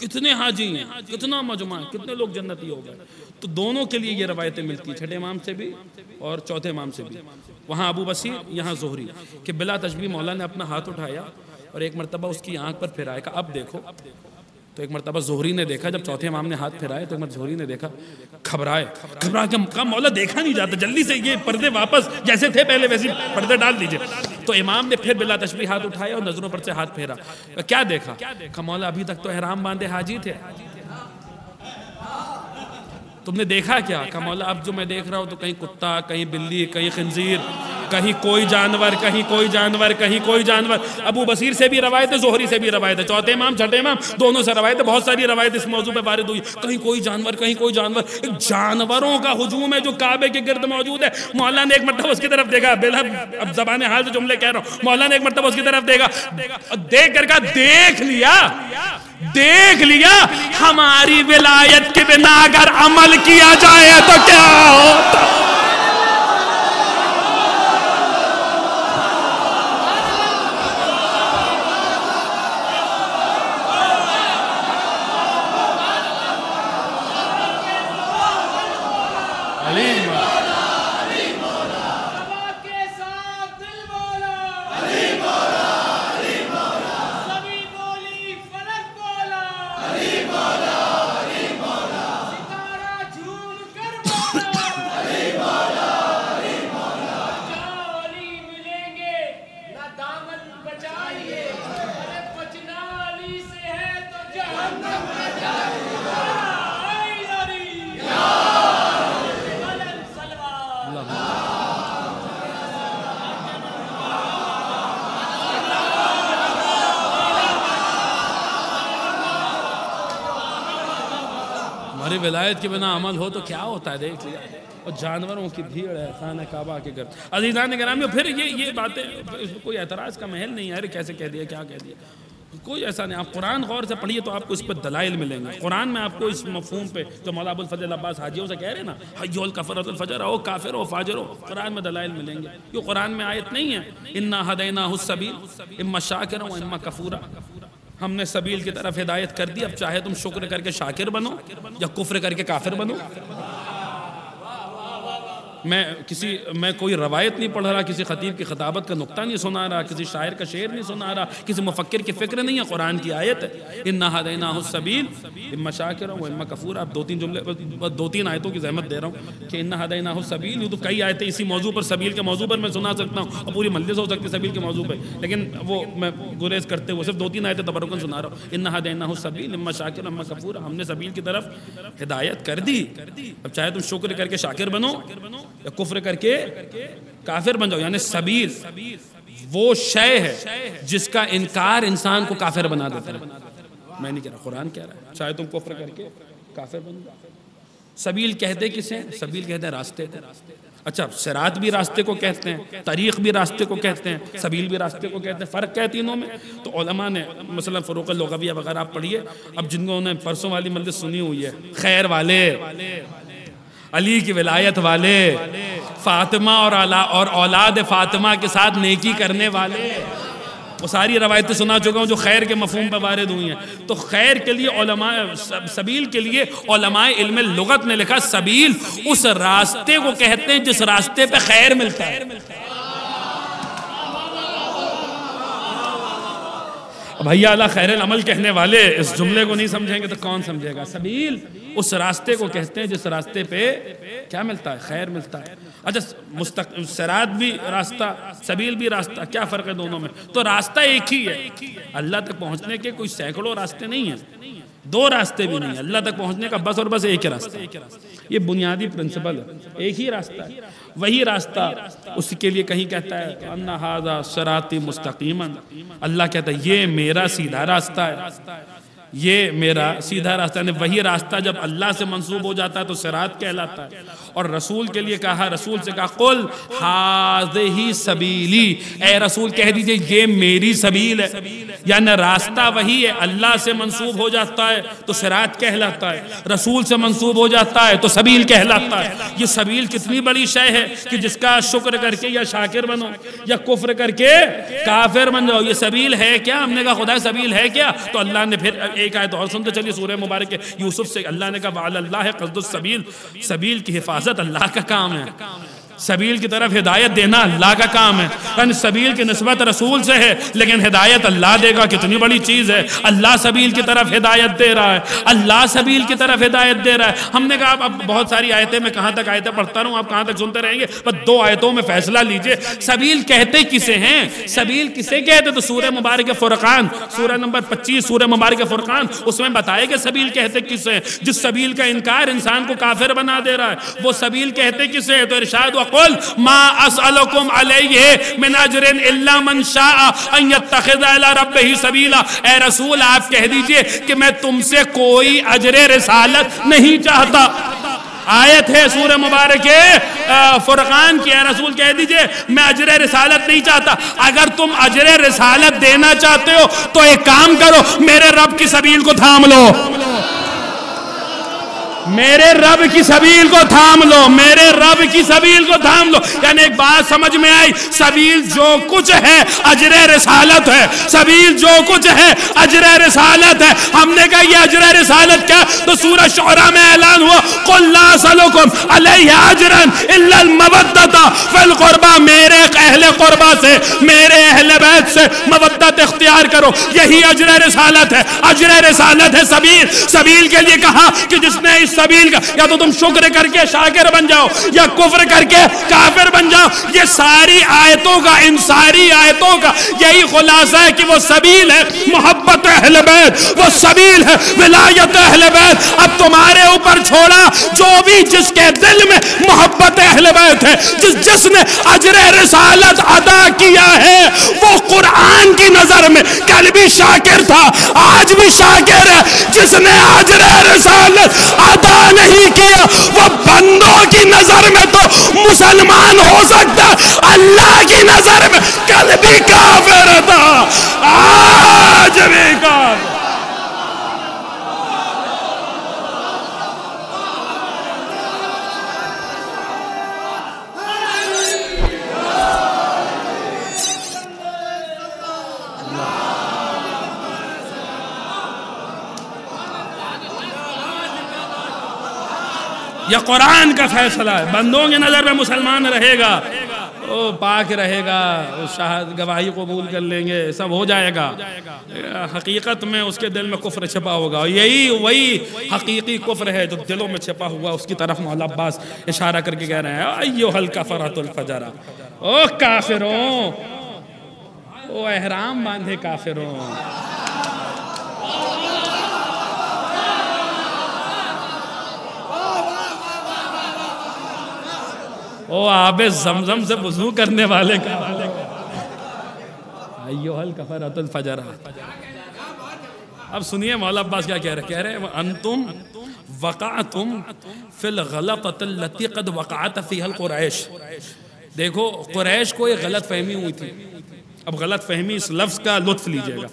کتنے حاجی ہیں, کتنا مجمع ہے, کتنے لوگ جنتی ہو گئے. تو دونوں کے لیے یہ روایتیں ملتی ہیں چھٹے امام سے بھی اور چوتھے امام سے بھی. وہاں ابو بصیر یہاں زہری کہ بلا تشبیہ مولا نے اپنا ہاتھ اٹھایا اور ایک مرتبہ اس کی آنکھ پر پھرائے کہ اب دیکھو. تو ایک مرتبہ زہری نے دیکھا, جب چوتھے امام نے ہاتھ پھرائے تو ایک مرتبہ زہری نے دیکھا, گھبرا کے کہا مولا دیکھا نہیں جاتا, جلدی سے یہ پردے واپس جیسے تھے پہلے ویسے پردے ڈال دیجئے. تو امام نے پھر بلا تشبیہ ہاتھ اٹھایا اور نظروں پر سے ہاتھ پھیرا. کیا دیکھا؟ کہا مولا ابھی تک تو احرام باندھے حاجی تھے, تم نے دیکھا کیا؟ کہا مولا اب جو میں دیکھ رہا ہوں تو کہیں کتا, کہیں بلی, کہیں خنزیر, کہیں کوئی جانور, کہیں کوئی جانور, کہیں کوئی جانور. ابو بصیر سے بھی روایت ہے, زہری سے بھی روایت ہے, چوتھے امام چھٹے امام دونوں سے روایت ہے. بہت ساری روایت اس موضوع پہ وارد ہوئی, کہیں کوئی جانور, کہیں کوئی جانور. ایک جانوروں کا ہجوم ہے جو کعبے کے گرد موجود ہے. مولا نے ایک مرتبہ اس کی طرف دیکھا, اب زبان حال سے جملے کہہ رہا ہوں, مولا نے ایک مرتبہ اس کی طرف دیکھا, دیکھ کر کہا دیکھ لیا ہماری ولایت کے بنا اگر عمل کیا جائے تو کیا ہوتا. ہماری ولایت کے بنا عمل ہو تو کیا ہوتا ہے دیکھ لیا. اور جانوروں کی بھیڑ ہے خانہ کعبہ کے گھر. عزیزان گرامی پھر یہ باتیں کوئی اعتراض کا محل نہیں ہے, ارے کیسے کہہ دیا, کیا کہہ دیا, کوئی ایسا نہیں. آپ قرآن غور سے پڑھیے تو آپ کو اس پہ دلائل ملیں گے. قرآن میں آپ کو اس مفہوم پہ جو مولا ابو الفضل عباس حاجیوں سے کہہ رہے ہیں نا, حی الکفرۃ الفجر, او کافر او فاجر, قرآن میں دلائل ملیں گے. یہ قرآن میں آیت نہیں ہے انا ہدیناہ السبیل اما شاکرا و اما کفورا, ہم نے سبیل کی طرف ہدایت کر دی, اب چاہے تم شکر کر کے شاکر بنو یا کفر کر کے کافر بنو. میں کوئی روایت نہیں پڑھ رہا, کسی خطیب کی خطابت کا نقطہ نہیں سنا رہا, کسی شاعر کا شعر نہیں سنا رہا, کسی مفکر کی فکر نہیں ہے, قرآن کی آیت ہے انا ہدیناہ السبیل اما شاکرا و اما کفورا. اب دو تین آیتوں کی زحمت دے رہا ہوں کہ انا ہدیناہ السبیل, یہ تو کئی آیتیں اسی موضوع پر, سبیل کے موضوع پر میں سنا سکتا ہوں اور پوری مجلس ہو سکتی ہے سبیل کے موضوع پہ, لیکن وہ میں گریز کرتے ہوئے صرف 2-3 آیتیں تبرکن سنا رہا ہوں. انا ہدیناہ السبیل اما شاکرا اما کفورا, ہم نے سبیل کی طرف ہدایت کر دی, اب چاہے تم شکر کر کے شاکر بنو یا کفر کر کے کافر بن جاؤ. یعنی سبیل وہ شے ہے جس کا انکار انسان کو کافر بنا دیتا ہے. میں نہیں کہہ رہا, قرآن کہہ رہا ہے چاہے تم کفر کر کے کافر بن جاؤ. سبیل کہتے کسے ہیں؟ سبیل کہتے ہیں راستے کو. اچھا صراط بھی راستے کو کہتے ہیں, طریق بھی راستے کو کہتے ہیں, سبیل بھی راستے کو کہتے ہیں. فرق کیا ہے تینوں میں؟ تو علماء نے مثلا فروق اللغویہ وغیرہ آپ پڑھیے, اب جنہوں نے پرسوں والی مجلس سنی ہوئی ہے, خیر والے, علی کی ولایت والے, فاطمہ اور اولاد فاطمہ کے ساتھ نیکی کرنے والے, وہ ساری روایتیں سنا چکا ہوں جو خیر کے مفہوم پہ وارد ہوئی ہیں. تو خیر کے لیے علماء, سبیل کے لیے علماء علم لغت نے لکھا سبیل اس راستے کو کہتے ہیں جس راستے پہ خیر ملتا ہے. اب حی علی خیر العمل کہنے والے اس جملے کو نہیں سمجھیں گے تو کون سمجھے گا؟ سبیل اس راستے کو کہتے ہیں جس راستے پہ کیا ملتا ہے؟ خیر ملتا ہے۔ اچھا صراط بھی راستہ، سبیل بھی راستہ، کیا فرق ہے دونوں میں؟ تو راستہ ایک ہی ہے، اللہ تک پہنچنے کے کوئی سینکڑوں راستے نہیں ہیں، دو راستے بھی نہیں، اللہ تک پہنچنے کا بس اور بس ایک ہی راستہ۔ یہ بنیادی پرنسپل ہے، ایک ہی راستہ ہے۔ وہی راستہ اسی کے لیے کہیں کہتا ہے ان ھذا صراطی مستقیما، اللہ کہتا ہے یہ میرا سیدھا راستہ ہے، یہ میرا سیدھا راستہ ہے۔ وہی راستہ جب اللہ سے منسوب ہو جاتا ہے تو صراط کہلاتا ہے۔ اور رسول کے لیے کہا، رسول سے کہا قل ھذہ سبیلی، اے رسول کہہ دیجئے یہ میری سبیل ہے، یعنی راستہ وہی ہے، اللہ سے منسوب ہو جاتا ہے تو صراط کہلاتا ہے، رسول سے منسوب ہو جاتا ہے تو سبیل کہلاتا ہے۔ یہ سبیل کتنی بڑی شے ہے کہ جس کا شکر کر کے یا شاکر بنو یا کفر کر کے کافر بن جاؤ۔ یہ سبیل ہے کیا؟ ہم نے کہا خدا سبیل ہے کیا؟ تو اللہ نے پھر ایک آیت اور سنتے چلیے سورہ مبارک یوسف سے، اللہ نے کہا وعلی اللہ قصد السبیل، سبیل کی حفاظت اللہ کا کام ہے، سبیل کی طرف ہدایت دینا اللہ کا کام ہے۔ یعنی سبیل کی نسبت رسول سے ہے لیکن ہدایت اللہ دے گا، کتنی بڑی چیز ہے۔ اللہ سبیل کی طرف ہدایت دے رہا ہے، اللہ سبیل کی طرف ہدایت دے رہا ہے۔ ہم نے کہا اب بہت ساری آیتیں، میں کہاں تک آیتیں پڑھتا رہوں، آپ کہاں تک سنتے رہیں گے، بس 2 آیتوں میں فیصلہ لیجئے۔ سبیل کہتے کسے ہیں؟ سبیل کسے کہتے؟ تو سورہ مبارک فرقان، سورہ نمبر 25 سورہ مبارک فرقان، اس میں بتائے کہ سبیل کہتے کسے ہیں۔ جس سبیل کا انکار انسان کو کافر بنا دے رہا ہے وہ سبیل کہتے کسے ہیں؟ تو ارشاد قل ما اسألکم علیہ من اجر الا من شاء ان یتخذ الی ربہ سبیلا، اے رسول آپ کہہ دیجئے کہ میں تم سے کوئی اجر رسالت نہیں چاہتا۔ آیت ہے سورہ مبارک فرقان کی، اے رسول کہہ دیجئے میں اجر رسالت نہیں چاہتا۔ اگر تم اجر رسالت دینا چاہتے ہو تو ایک کام کرو، میرے رب کی سبیل کو تھام لو، میرے رب کی سبیل کو تھام لو، میرے رب کی سبیل کو تھام لو۔ یعنی ایک بات سمجھ میں آئی، سبیل جو کچھ ہے اجر رسالت ہے، سبیل جو کچھ ہے اجر رسالت ہے۔ ہم نے کہا یہ اجر رسالت کیا؟ تو سورہ شعراء میں اعلان ہوا قل لا اسألکم علیہ اجرا الا المودۃ فی القربى، میرے اہل قربہ سے، میرے اہل بیت سے مودت اختیار کرو، یہی اجر رسالت ہے۔ اجر رسالت ہے سبیل۔ سبیل کے لیے کہا کہ جس نے اس سبیل کا، یا تو تم شکر کر کے شاکر بن جاؤ یا کفر کر کے کافر بن جاؤ۔ یہ ساری آیتوں کا، ان ساری آیتوں کا یہی خلاصہ ہے کہ وہ سبیل ہے محبت اہل بیت، وہ سبیل ہے ولایت اہل بیت۔ اب تمہارے اوپر چھوڑا، جو بھی جس کے دل میں محبت اہل بیت ہے، جس نے اجر رسالت ادا کیا ہے، وہ قرآن کی نظر میں کل بھی شاکر تھا، آج بھی شاکر ہے۔ جس نے اجر رسالت ادا نہیں کیا وہ بندوں کی نظر میں تو مسلمان ہو سکتا، اللہ کی نظر میں کل بھی کافر تھا، آج بھی کافر۔ یہ قرآن کا فیصلہ ہے، بندوں کی نظر میں مسلمان رہے گا، وہ پاک رہے گا، شہادت گواہی قبول کر لیں گے، سب ہو جائے گا، حقیقت میں اس کے دل میں کفر چھپا ہوگا۔ یہی وہی حقیقی کفر ہے جو دلوں میں چھپا ہوا، اس کی طرف مولا عباس اشارہ کر کے کہہ رہے ہیں ایھا الکفرۃ الفجر، او کافروں، او احرام باندھے کافروں، او آب زمزم سے وضو کرنے والے کا، ایھا الکفرۃ الفجر۔ اب سنیے مولا عباس کیا کہہ رہے ہیں انتم وقعتم فی الغلطۃ التي قد وقعت فیہا القریش۔ دیکھو قریش کو ایک غلط فہمی ہوئی تھی، اب غلط فہمی اس لفظ کا لطف لیجئے گا۔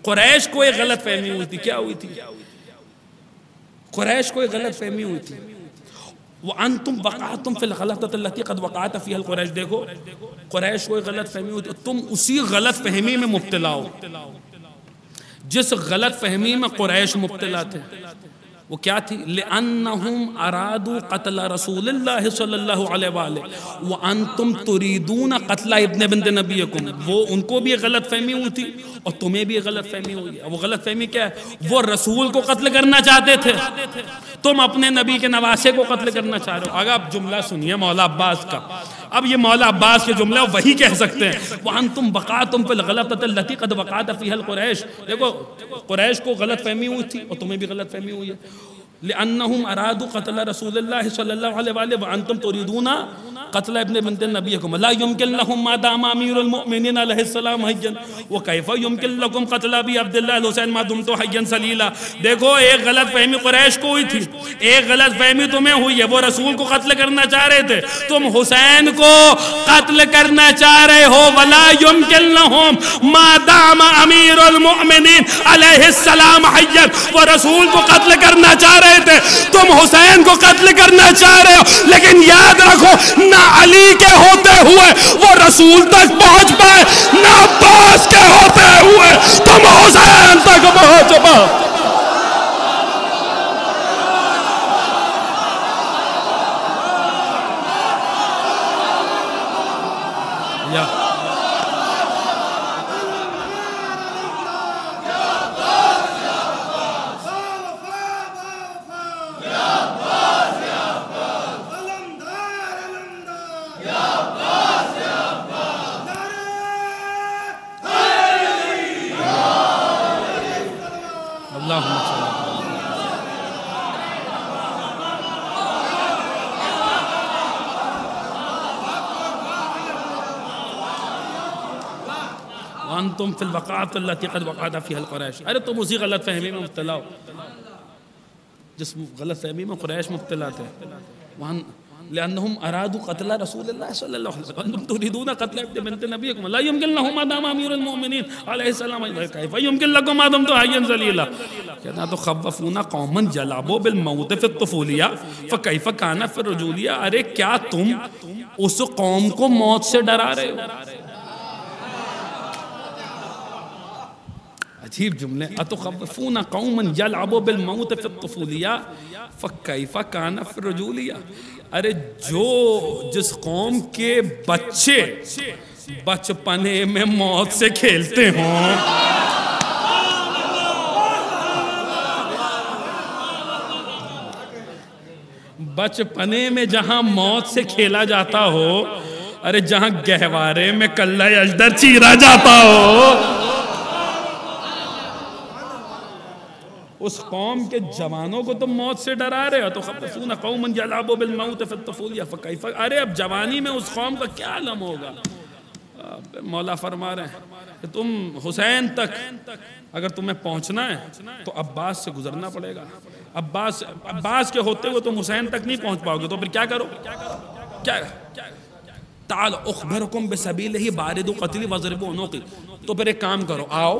قریش کو ایک غلط فہمی ہوئی تھی، کیا ہوئی تھی؟ قریش کو ایک غلط فہمی ہوئی تھی، وَأَنْتُمْ وَقَعْتُمْ فِي الْغَلَطَةِ الَّتِي قَدْ وَقَعَتَ فِيهَا الْقُرَيْش۔ دیکھو قریش کو ایک غلط فہمی ہوئی تھی، تم اسی غلط فہمی میں مبتلا ہو جس غلط فہمی میں قریش مبتلا تھے۔ وہ کیا تھی؟ لِأَنَّهُمْ أَرَادُوا قَتْلَ رَسُولِ اللَّهِ صلی اللہ علیہ وآلہ وَأَنْتُمْ تُرِيدُونَ قَتْلَ ابْنِ بِنْتِ نَبِيِّكُمْ. وہ ان کو بھی غلط فہمی ہوئی تھی اور تمہیں بھی غلط فہمی ہوئی ہے. وہ غلط فہمی کیا ہے؟ وہ رسول کو قتل کرنا چاہتے تھے، تم اپنے نبی کے نواسے کو قتل کرنا چاہ رہے ہو. اگر آپ جملہ سنیے مولا عباس کا، اب یہ مولا عباس کے جملے وہی کہہ سکتے ہیں وَأَنْتُمْ بَقَعْتُمْ فِي الْغَلَطَةِ الَّتِي قَدْ وَقَعَتْ فِيهَا الْقُرَيْشِ. دیکھو قریش کو غلط فہمی ہوئی تھی اور تمہیں بھی غلط فہمی ہوئی ہے. لِأَنَّهُمْ أَرَادُوا قَتْلَ رَسُولِ اللَّهِ صلی اللہ علیہ وآلہ وَأَنْتُمْ تُرِيدُونَ قتل ابن بنت نبیکم لا يمکن لهم ما دام امیر المؤمنین علیہ السلام حیا وکیف یمکن لکم قتل ابی عبداللہ الحسین ما دمت حیا سلیلا. دیکھو ایک غلط فہمی قریش کو ہوئی تھی، ایک غلط فہمی تمہیں ہوئی ہے. وہ رسول کو قتل کرنا چاہ رہے تھے، تم حسین کو قتل کرنا چاہ رہے ہو. ولا يمکن لهم ما دام امیر المؤمنین علیہ السلام حیا. وہ رسول کو قتل کرنا چاہ رہے تھے، تم حسین کو قتل کرنا چاہ رہے ہو. لیکن یاد رکھو نہ علی کے ہوتے ہوئے وہ رسول تک پہنچ پائے، نہ عباس کے ہوتے ہوئے تم حسین تک پہنچ پائے. وانتم فی الوقعات التي قد وقعت فيها القریش. ارے تم اسی غلط فہمی میں مبتلا ہو جس غلط فہمی میں قریش مبتلا تھے. لأنهم أرادوا قتل رسول الله صلى الله عليه وسلم وأنتم تريدون قتل ابن بنت نبيكم لا يمكن لهم ما دام أمير المؤمنين عليه السلام كيف يمكن لكم ما دمتم حيا ذليلا. كنا تخوفون قوما جلبوا بالموت في الطفولية فكيف كان في الرجولية. ارے کیا تم اس قوم کو موت سے ڈرا رہے ہو؟ عجیب جملے. اتخوفون قوما يلعبوا بالموت في الطفولية فكيف كان في الرجولية. ارے جو جس قوم کے بچے بچپنے میں موت سے کھیلتے ہوں، بچپنے میں جہاں موت سے کھیلا جاتا ہو، ارے جہاں گہوارے میں کلہ اجدر چیرا جاتا ہو، اس قوم کے جوانوں کو تم موت سے ڈرا رہے ہو. تو خبصون قوما یلعبوا بالموت فی الطفولیہ فکیف. ارے اب جوانی میں اس قوم کا کیا علم ہوگا؟ مولا فرما رہے ہیں کہ تم حسین تک اگر تمہیں پہنچنا ہے تو عباس سے گزرنا پڑے گا. عباس کے ہوتے ہوئے تم حسین تک نہیں پہنچ پاؤ گے. تو پھر کیا کرو؟ تعال اخبرکم بسبیلہ بارد قتل وضرب عنقی. تو پھر ایک کام کرو، آؤ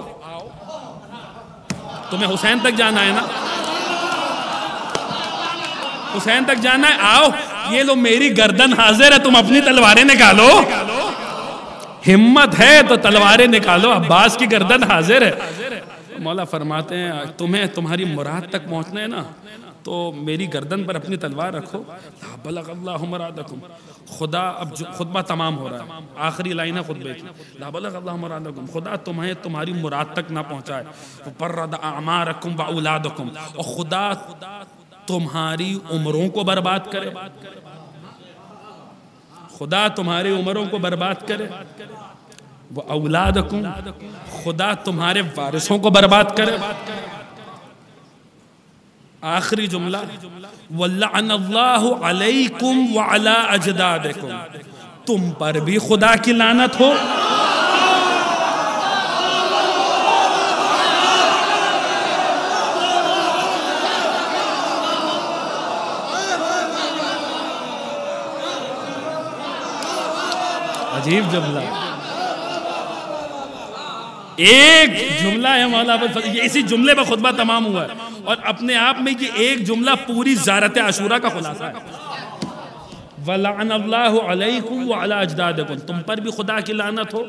تمہیں حسین تک جانا ہے نا، حسین تک جانا ہے، آؤ یہ لو میری گردن حاضر ہے، تم اپنی تلواریں نکالو. ہمت ہے تو تلواریں نکالو، عباس کی گردن حاضر ہے. مولا فرماتے ہیں تمہیں تمہاری مراد تک پہنچنا ہے نا تو میری گردن پر اپنی تلوار رکھو. بلغ اللہ مرادکم. خدا اب خطبہ تمام ہو رہا ہے، آخری لائن ہے خطبے کی. لا بلغ اللہ مرادکم. خدا تمہیں تمہاری مراد تک نہ پہنچائے. وبرد اعمارکم واولادکم. اور خدا تمہاری عمروں کو برباد کرے. خدا تمہاری عمروں کو برباد کرے. واولادکم. خدا تمہارے وارثوں کو برباد کرے. آخری جملہ وَلَعَنَ اللَّهُ عَلَيْكُمْ وَعَلَىٰ أَجْدَادِكُمْ. تم پر بھی خدا کی لعنت ہو عجیب جملہ. ایک جملہ ہے مولا یہ اسی جملے پر خطبہ تمام ہوا ہے اور اپنے آپ میں یہ ایک جملہ پوری زیارت عاشورہ کا خلاصہ ہے. وَلَعَنَ اللَّهُ عَلَيْكُمْ وَعَلَىٰ أَجْدَادِكُمْ. تم پر بھی خدا کی لعنت ہو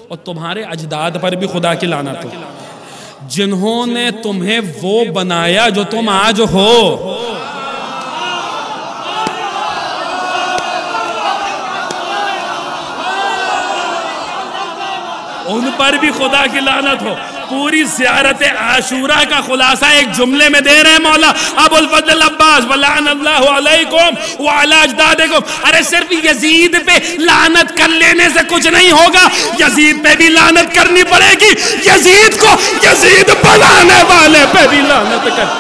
اور تمہارے اجداد پر بھی خدا کی لعنت ہو. جنہوں نے تمہیں وہ بنایا جو تم آج ہو. ان پر بھی خدا کی لعنت ہو. پوری زیارت عاشورہ کا خلاصہ ایک جملے میں دے رہے ہیں مولا ابو الفضل عباس وَلَعَنَ اللَّهُ عَلَيْكُمْ وَعَلَىٰ أَجْدَادِكُمْ. ارے صرف یزید پہ لعنت کر لینے سے کچھ نہیں ہوگا, یزید پہ بھی لعنت کرنی پڑے گی, یزید کو یزید بنانے والے پہ بھی لعنت کر.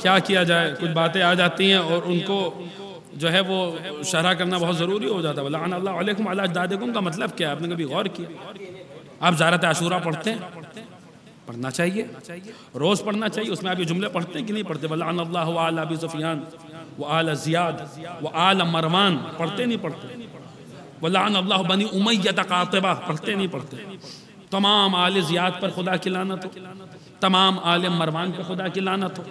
کیا کیا جائے, کچھ باتیں آ جاتی ہیں اور ان کو جو ہے وہ شرح کرنا بہت ضروری ہو جاتا ہے. وَلَعَنَ اللَّهُ عَلَيْكُمْ وَعَلَىٰ أَجْدَادِكُمْ کا مطلب کیا ہے؟ آپ نے کبھی غور کیا؟ آپ زیارت عاشورہ پڑھتے ہیں؟ پڑھنا چاہیے, روز پڑھنا چاہیے. اس میں آپ یہ جملے پڑھتے ہیں کہ نہیں پڑھتے؟ وَلَعَنَ اللَّهُ وَآلَ أَبِي سُفْيَانَ وَآلَ زِيَادَ وَآلَ مَرْوَانَ پڑھتے نہیں پڑھتے؟ وَلَعَنَ اللَّهُ بَنِي أُمَيَّةَ قَاطِبَةَ پڑھتے نہیں پڑھتے؟ تمام آل زیاد پر خدا کی لعنت ہو, تمام آل مروان پر خدا کی لعنت ہو,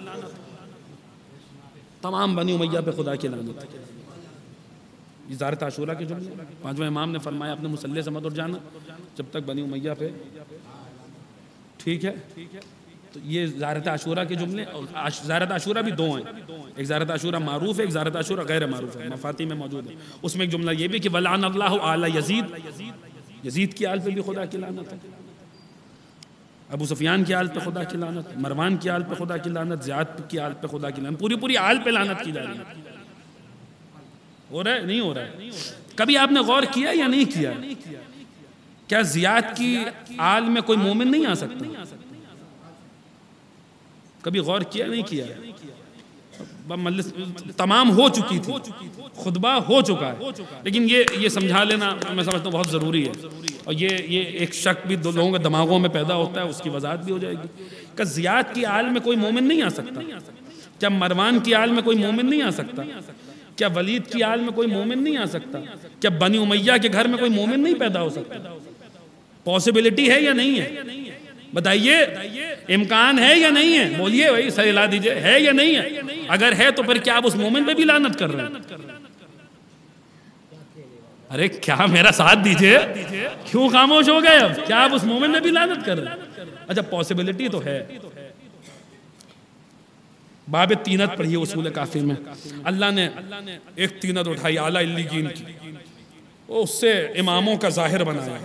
تمام بنی امیہ پہ خدا کی لعنت. یہ زیارت عاشورہ کے جملے. پانچواں امام نے فرمایا اپنے مصلی سے مت اٹھ جانا جب تک بنی امیہ پہ, ٹھیک ہے؟ تو یہ زیارت عاشورہ کے جملے. زیارت عاشورہ بھی دو ہیں, ایک زیارت عاشورہ معروف ہے, ایک زیارت عاشورہ غیر معروف ہے, مفاتی میں موجود ہے. اس میں ایک جملہ یہ بھی کہ وَلَعَنَ اللَّهُ آلَ یزید, یزید کی آل پہ بھی خدا کی لعنت ہے, ابو سفیان کی آل پہ خدا کی لعنت, مروان کی آل پہ خدا کی لعنت, زیاد کی آل پہ خدا کی لعنت, پوری آل پہ لعنت کی جا رہی ہے. ہو رہا ہے نہیں ہو رہا ہے؟ کبھی آپ نے غور کیا یا نہیں کیا؟ کیا زیاد کی آل میں کوئی مومن نہیں آ سکتا؟ کبھی غور کیا نہیں کیا؟ تمام ہو چکی تھی, خطبہ ہو چکا ہے, لیکن یہ سمجھا لینا میں سمجھتا ہوں بہت ضروری ہے. اور یہ ایک شک بھی لوگوں کے دماغوں میں پیدا ہوتا ہے, اس کی وضاحت بھی ہو جائے گی. کہ زیاد کی آل میں کوئی مومن نہیں آ سکتا؟ کیا مروان کی آل میں کوئی مومن نہیں آ سکتا؟ کیا ولید کی آل میں کوئی مومن نہیں آ سکتا؟ کیا بنی امیہ کے گھر میں کوئی مومن نہیں پیدا ہو سکتا؟ پاسبلٹی ہے یا نہیں ہے؟ بتائیے, امکان ہے یا نہیں ہے؟ بولیے بھائی, سر ہلا دیجئے, ہے یا نہیں ہے؟ اگر ہے تو پھر کیا آپ اس مومن پہ بھی لعنت کر رہے ہیں؟ ارے کیا میرا ساتھ دیجئے, کیوں خاموش ہو گئے اب؟ کیا آپ اس مومن پہ بھی لعنت کر رہے ہیں؟ اچھا پاسبلٹی تو ہے. باب تینت پڑھیے اصول کافی میں. اللہ نے ایک تینت اٹھائی اعلیٰ علیین کی, اس سے اماموں کا ظاہر بنایا,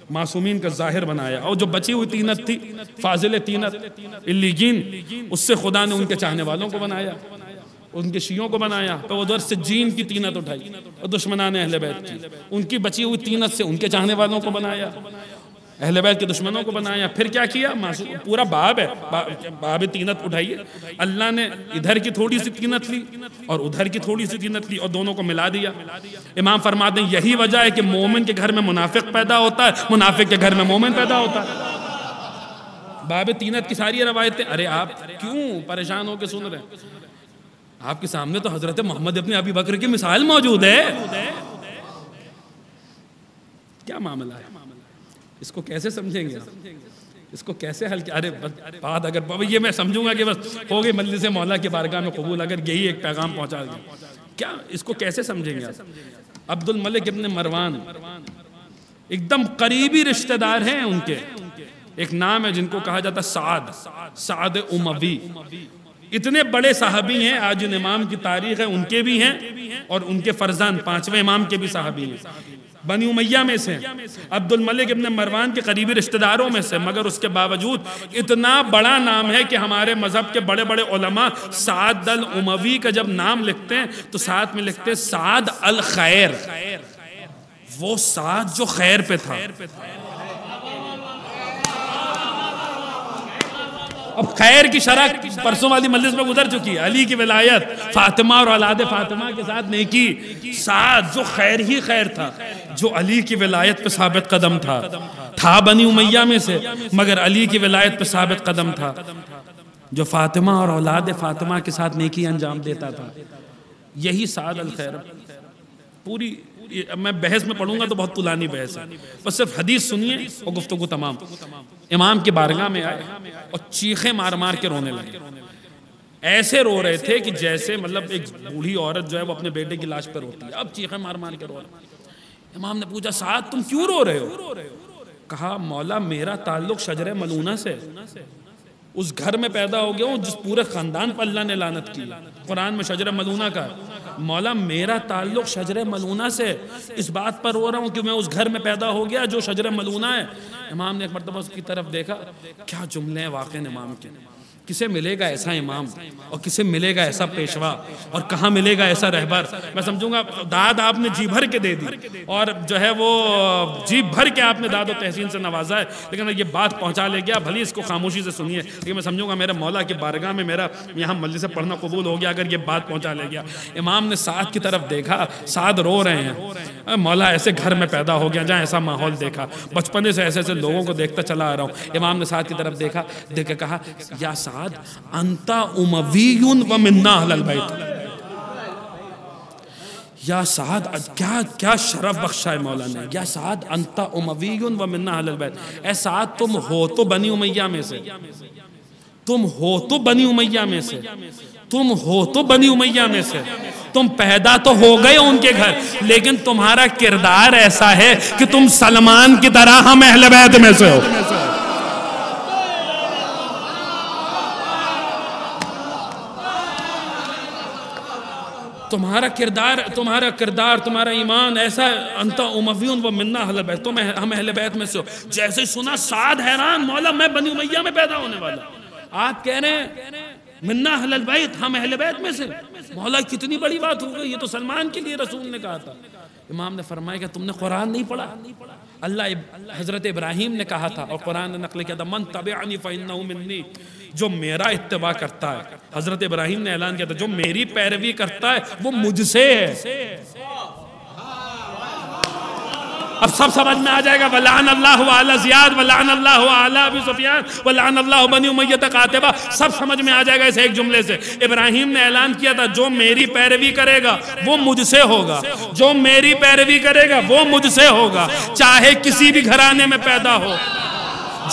معصومین کا ظاہر بنایا, اور جو بچی ہوئی تینت تھی فاضل تینت علیین, اس سے خدا نے ان کے چاہنے والوں کو بنایا, ان کے شیعوں کو بنایا. تو ادھر سے جین کی تینت اٹھائی اور دشمنان اہل بیت کی, ان کی بچی ہوئی تینت سے ان کے چاہنے والوں کو بنایا, اہل بیت کے دشمنوں کو بنایا. پھر کیا کیا؟ پورا باب ہے, باب تینت اٹھائیے. اللہ نے ادھر کی تھوڑی سی تینت لی اور ادھر کی تھوڑی سی تینت لی اور دونوں کو ملا دیا. امام فرماتے ہیں یہی وجہ ہے کہ مومن کے گھر میں منافق پیدا ہوتا ہے, منافق کے گھر میں مومن پیدا ہوتا ہے. باب تینت کی ساری روایتیں. ارے آپ کیوں پریشان ہو کے سن رہے ہیں؟ آپ کے سامنے تو حضرت محمد ابن ابی بکر کی مثال موجود ہے. کیا معاملہ ہے؟ اس کو کیسے سمجھیں گے؟ اس کو کیسے حل کیا؟ ارے بات اگر یہ میں سمجھوں گا کہ بس ہو گئی مجلس مولا کی بارگاہ میں قبول, اگر یہی ایک پیغام پہنچا دیا, کیا اس کو کیسے سمجھیں گے آپ؟ عبد الملک ابن مروان ایک دم قریبی رشتہ دار ہیں ان کے. ایک نام ہے جن کو کہا جاتا سعد, سعد اموی. اتنے بڑے صحابی ہیں, آج جن امام کی تاریخ ہے ان کے بھی ہیں اور ان کے فرزند پانچویں امام کے بھی صحابی ہیں, بنی امیہ میں سے, عبد الملک ابن مروان کے قریبی رشتہ داروں میں سے. مگر اس کے باوجود اتنا بڑا نام ہے کہ ہمارے مذہب کے بڑے بڑے علماء سعد الاموی کا جب نام لکھتے ہیں تو ساتھ میں لکھتے ہیں سعد الخیر, وہ سعد جو خیر پہ تھا. اب خیر کی شرح پرسوں والی مجلس میں گزر چکی ہے، علی کی ولایت، فاطمہ اور اولاد فاطمہ کے ساتھ نیکی، سعد جو خیر ہی خیر تھا، جو علی کی ولایت پہ ثابت قدم تھا بنی امیہ میں سے، مگر علی کی ولایت پہ ثابت قدم تھا، جو فاطمہ اور اولاد فاطمہ کے ساتھ نیکی انجام دیتا تھا، یہی سعد الخیر۔ پوری میں بحث میں پڑھوں گا تو بہت طولانی بحث ہے، بس صرف حدیث سنیے اور گفتگو تمام۔ امام کی بارگاہ میں آئے اور چیخیں مار مار کے رونے لگے، ایسے رو رہے تھے کہ جیسے مطلب ایک بوڑھی عورت جو ہے وہ اپنے بیٹے کی لاش پر روتی ہے، اب چیخیں مار مار کے رو رہے۔ امام نے پوچھا سعد تم کیوں رو رہے ہو؟ کہا مولا میرا تعلق شجر ملونہ سے، اس گھر میں پیدا ہو گیا ہوں جس پورے خاندان پر اللہ نے لعنت کی، قرآن میں شجر ملونہ کا، مولا میرا تعلق شجر ملونہ سے، اس بات پر رو رہا ہوں کہ میں اس گھر میں پیدا ہو گیا جو شجر ملونہ ہے۔ امام نے ایک مرتبہ اس کی طرف دیکھا، کیا جملے ہیں واقعی امام کے، کسے ملے گا ایسا امام اور کسے ملے گا ایسا پیشوا اور کہاں ملے گا ایسا رہبر؟ میں سمجھوں گا داد آپ نے جی بھر کے دے دی اور جو ہے وہ جی بھر کے آپ نے داد و تحسین سے نوازا ہے، لیکن یہ بات پہنچا لے گیا، بھلی اس کو خاموشی سے سنیے، لیکن میں سمجھوں گا میرے مولا کی بارگاہ میں میرا یہاں مجلس سے پڑھنا قبول ہو گیا اگر یہ بات پہنچا لے گیا۔ امام نے سعد کی طرف دیکھا، سعد رو رہے ہیں، مولا ایسے گھر میں پیدا ہو گیا جہاں ایسا ماحول دیکھا، بچپنے سے ایسے ایسے لوگوں کو دیکھتا چلا آ رہا ہوں۔ امام نے سعد کی طرف دیکھا، دیکھ کے کہا یا انت اموی و منا اہل البیت، یا سعد کیا شرف بخشا ہے مولا نے، یا سعد انت اموی و منا اہل البیت، اے سعد تم ہو تو بنی امیہ میں سے، تم ہو تو بنی امیہ میں سے، تم ہو تو بنی امیہ میں سے، تم پیدا تو ہو گئے ان کے گھر، لیکن تمہارا کردار ایسا ہے کہ تم سلمان کی طرح ہم اہل بیت میں سے ہو۔ تمہارا کردار تمہارا ایمان ایسا ہے، انت امویون و منا اہل بیت، تم ہم اہل بیت میں سے ہو۔ جیسے سنا سعد حیران، مولا میں بنی امیہ میں پیدا ہونے والا، آپ کہہ رہے ہیں منا اہل البیت، ہم اہل بیت میں سے، مولا کتنی بڑی بات ہو گئی، یہ تو سلمان کے لیے رسول نے کہا تھا۔ امام نے فرمایا کہ تم نے قرآن نہیں پڑھا؟ اللہ حضرت ابراہیم نے کہا تھا اور قرآن نے نقل کیا تھا، من تبعنی فإنہ منی، جو میرا اتباع کرتا ہے، حضرت ابراہیم نے اعلان کیا تھا جو میری پیروی کرتا ہے وہ مجھ سے ہے۔ اب سب سمجھ میں آ جائے گا، وَلَعَنَ اللَّهُ عَلَى زِيَادٍ وَلَعَنَ اللَّهُ عَلَى أَبِي سُفْيَانَ وَلَعَنَ اللَّهُ بَنِي أُمَيَّةَ قَاتِبًا، سب سمجھ میں آ جائے گا اس ایک جملے سے۔ ابراہیم نے اعلان کیا تھا جو میری پیروی کرے گا وہ مجھ سے ہوگا، جو میری پیروی کرے گا وہ مجھ سے ہوگا، چاہے کسی بھی گھرانے میں پیدا ہو،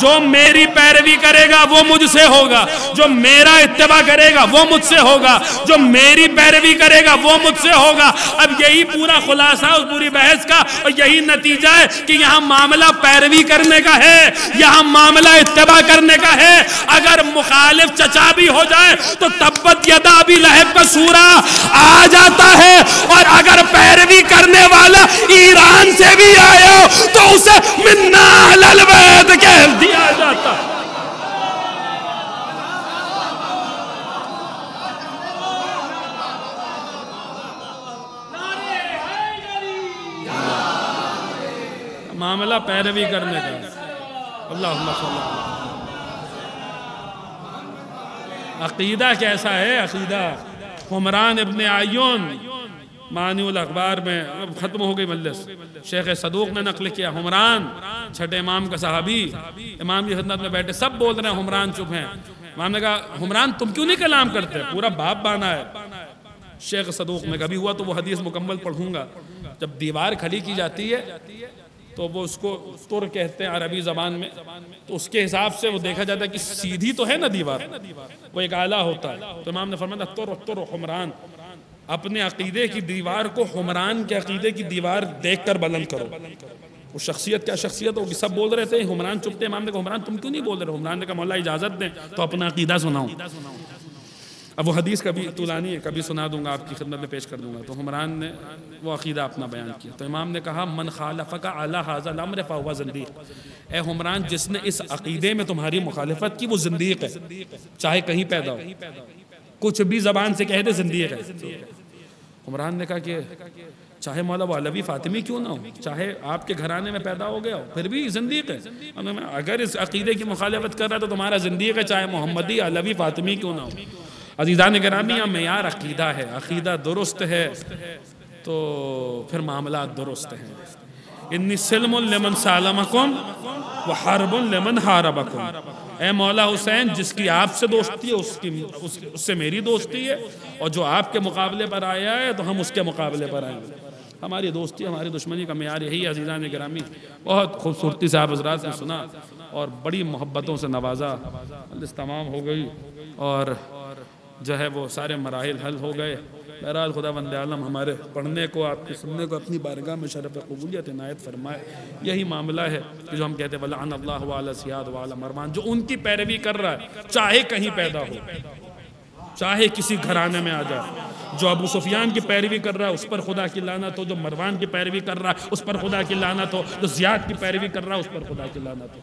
جو میری پیروی کرے گا وہ مجھ سے ہوگا، جو میرا اتباع کرے گا وہ مجھ سے ہوگا، جو میری پیروی کرے گا وہ مجھ سے ہوگا۔ اب یہی پورا خلاصہ اس پوری بحث کا اور یہی نتیجہ ہے کہ یہاں معاملہ پیروی کرنے کا ہے، یہاں معاملہ اتباع کرنے کا ہے۔ اگر مخالف چچا بھی ہو جائے تو تبت یدا ابی لہب کا سورہ آ جاتا ہے، اور اگر پیروی کرنے والا ایران سے بھی آیا تو اسے منا اہل البیت کہہ دیا جاتا۔ معاملہ پیروی کرنے کا۔ اللہم صلی اللہ علیہ وسلم۔ عقیدہ کیسا ہے؟ عقیدہ حمران ابن عیون معنی الاخبار میں، ختم ہو گئی مجلس، شیخ صدوق نے نقل کیا، حمران چھٹے امام کا صحابی، امام کی خدمت میں بیٹھے، سب بول رہے ہیں، حمران چپ ہیں۔ امام نے کہا حمران تم کیوں نہیں کلام کرتے؟ پورا باب بانا ہے۔ شیخ صدوق میں کبھی ہوا تو وہ حدیث مکمل پڑھوں گا، جب دیوار کھڑی کی جاتی ہے تو وہ اس کو تر کہتے ہیں عربی زبان میں، تو اس کے حساب سے وہ دیکھا جاتا ہے کہ سیدھی تو ہے نا دیوار، وہ ایک آلہ ہوتا ہے، تو امام نے فرمایا تر حمران، اپنے عقیدے کی دیوار کو حمران کے عقیدے کی دیوار دیکھ کر بلند کرو۔ وہ شخصیت کیا شخصیت ہوگی؟ سب بول رہے تھے، حمران چپتے، امام نے کہا حمران تم کیوں نہیں بول رہے؟ حمران نے کہا مولا اجازت دیں تو اپنا عقیدہ سناؤں۔ اب وہ حدیث کبھی طولانی ہے، کبھی سنا دوں گا، آپ کی خدمت میں پیش کر دوں گا۔ تو حمران نے وہ عقیدہ اپنا بیان کیا، تو امام نے کہا من خالفک علی ھذا الامر فہو زندیق، اے حمران جس نے اس عقیدے میں تمہاری مخالفت کی وہ زندیق ہے، چاہے کہیں پیدا ہو، کچھ بھی زبان سے کہہ دے زندیق ہے۔ حمران نے کہا کہ چاہے مولا وہ علوی فاطمی کیوں نہ ہو، چاہے آپ کے گھرانے میں پیدا ہو گیا ہو، پھر بھی زندیق ہے۔ اگر اس عقیدے کی مخالفت کر رہا ہے تو تمہارا زندیق ہے، چاہے محمدی علوی فاطمی کیوں نہ ہو۔ عزیزان گرامی، یہ معیار عقیدہ ہے، عقیدہ درست ہے تو پھر معاملات درست ہیں۔ انی سلم لمن سالمکم وحرب لمن حاربکم، اے مولا حسین جس کی آپ سے دوستی ہے اس سے میری دوستی ہے، اور جو آپ کے مقابلے پر آیا ہے تو ہم اس کے مقابلے پر آئیں گے۔ ہماری دوستی ہماری دشمنی کا معیار یہی ہے۔ عزیزان گرامی، بہت خوبصورتی سے آپ حضرات نے سنا اور بڑی محبتوں سے نوازا، مجلس تمام ہو گئی اور جو ہے وہ سارے مراحل حل ہو گئے۔ بہرحال خدا بند عالم ہمارے پڑھنے کو، آپ کے سننے کو اپنی بارگاہ میں شرف قبولیت عنایت فرمائے۔ یہی معاملہ ہے کہ جو ہم کہتے ہیں وَلَعَنَ اللَّهُ وَعَلَى سِيَادُ وَعَلَى مَرْوَانَ، جو ان کی پیروی کر رہا ہے چاہے کہیں پیدا ہو، چاہے کسی گھرانے میں آ جائے، جو ابو سفیان کی پیروی کر رہا ہے اس پر خدا کی لعنت ہو، جو مروان کی پیروی کر رہا ہے اس پر خدا کی لعنت ہو، جو زیاد کی پیروی کر رہا ہے اس پر خدا کی لعنت ہو،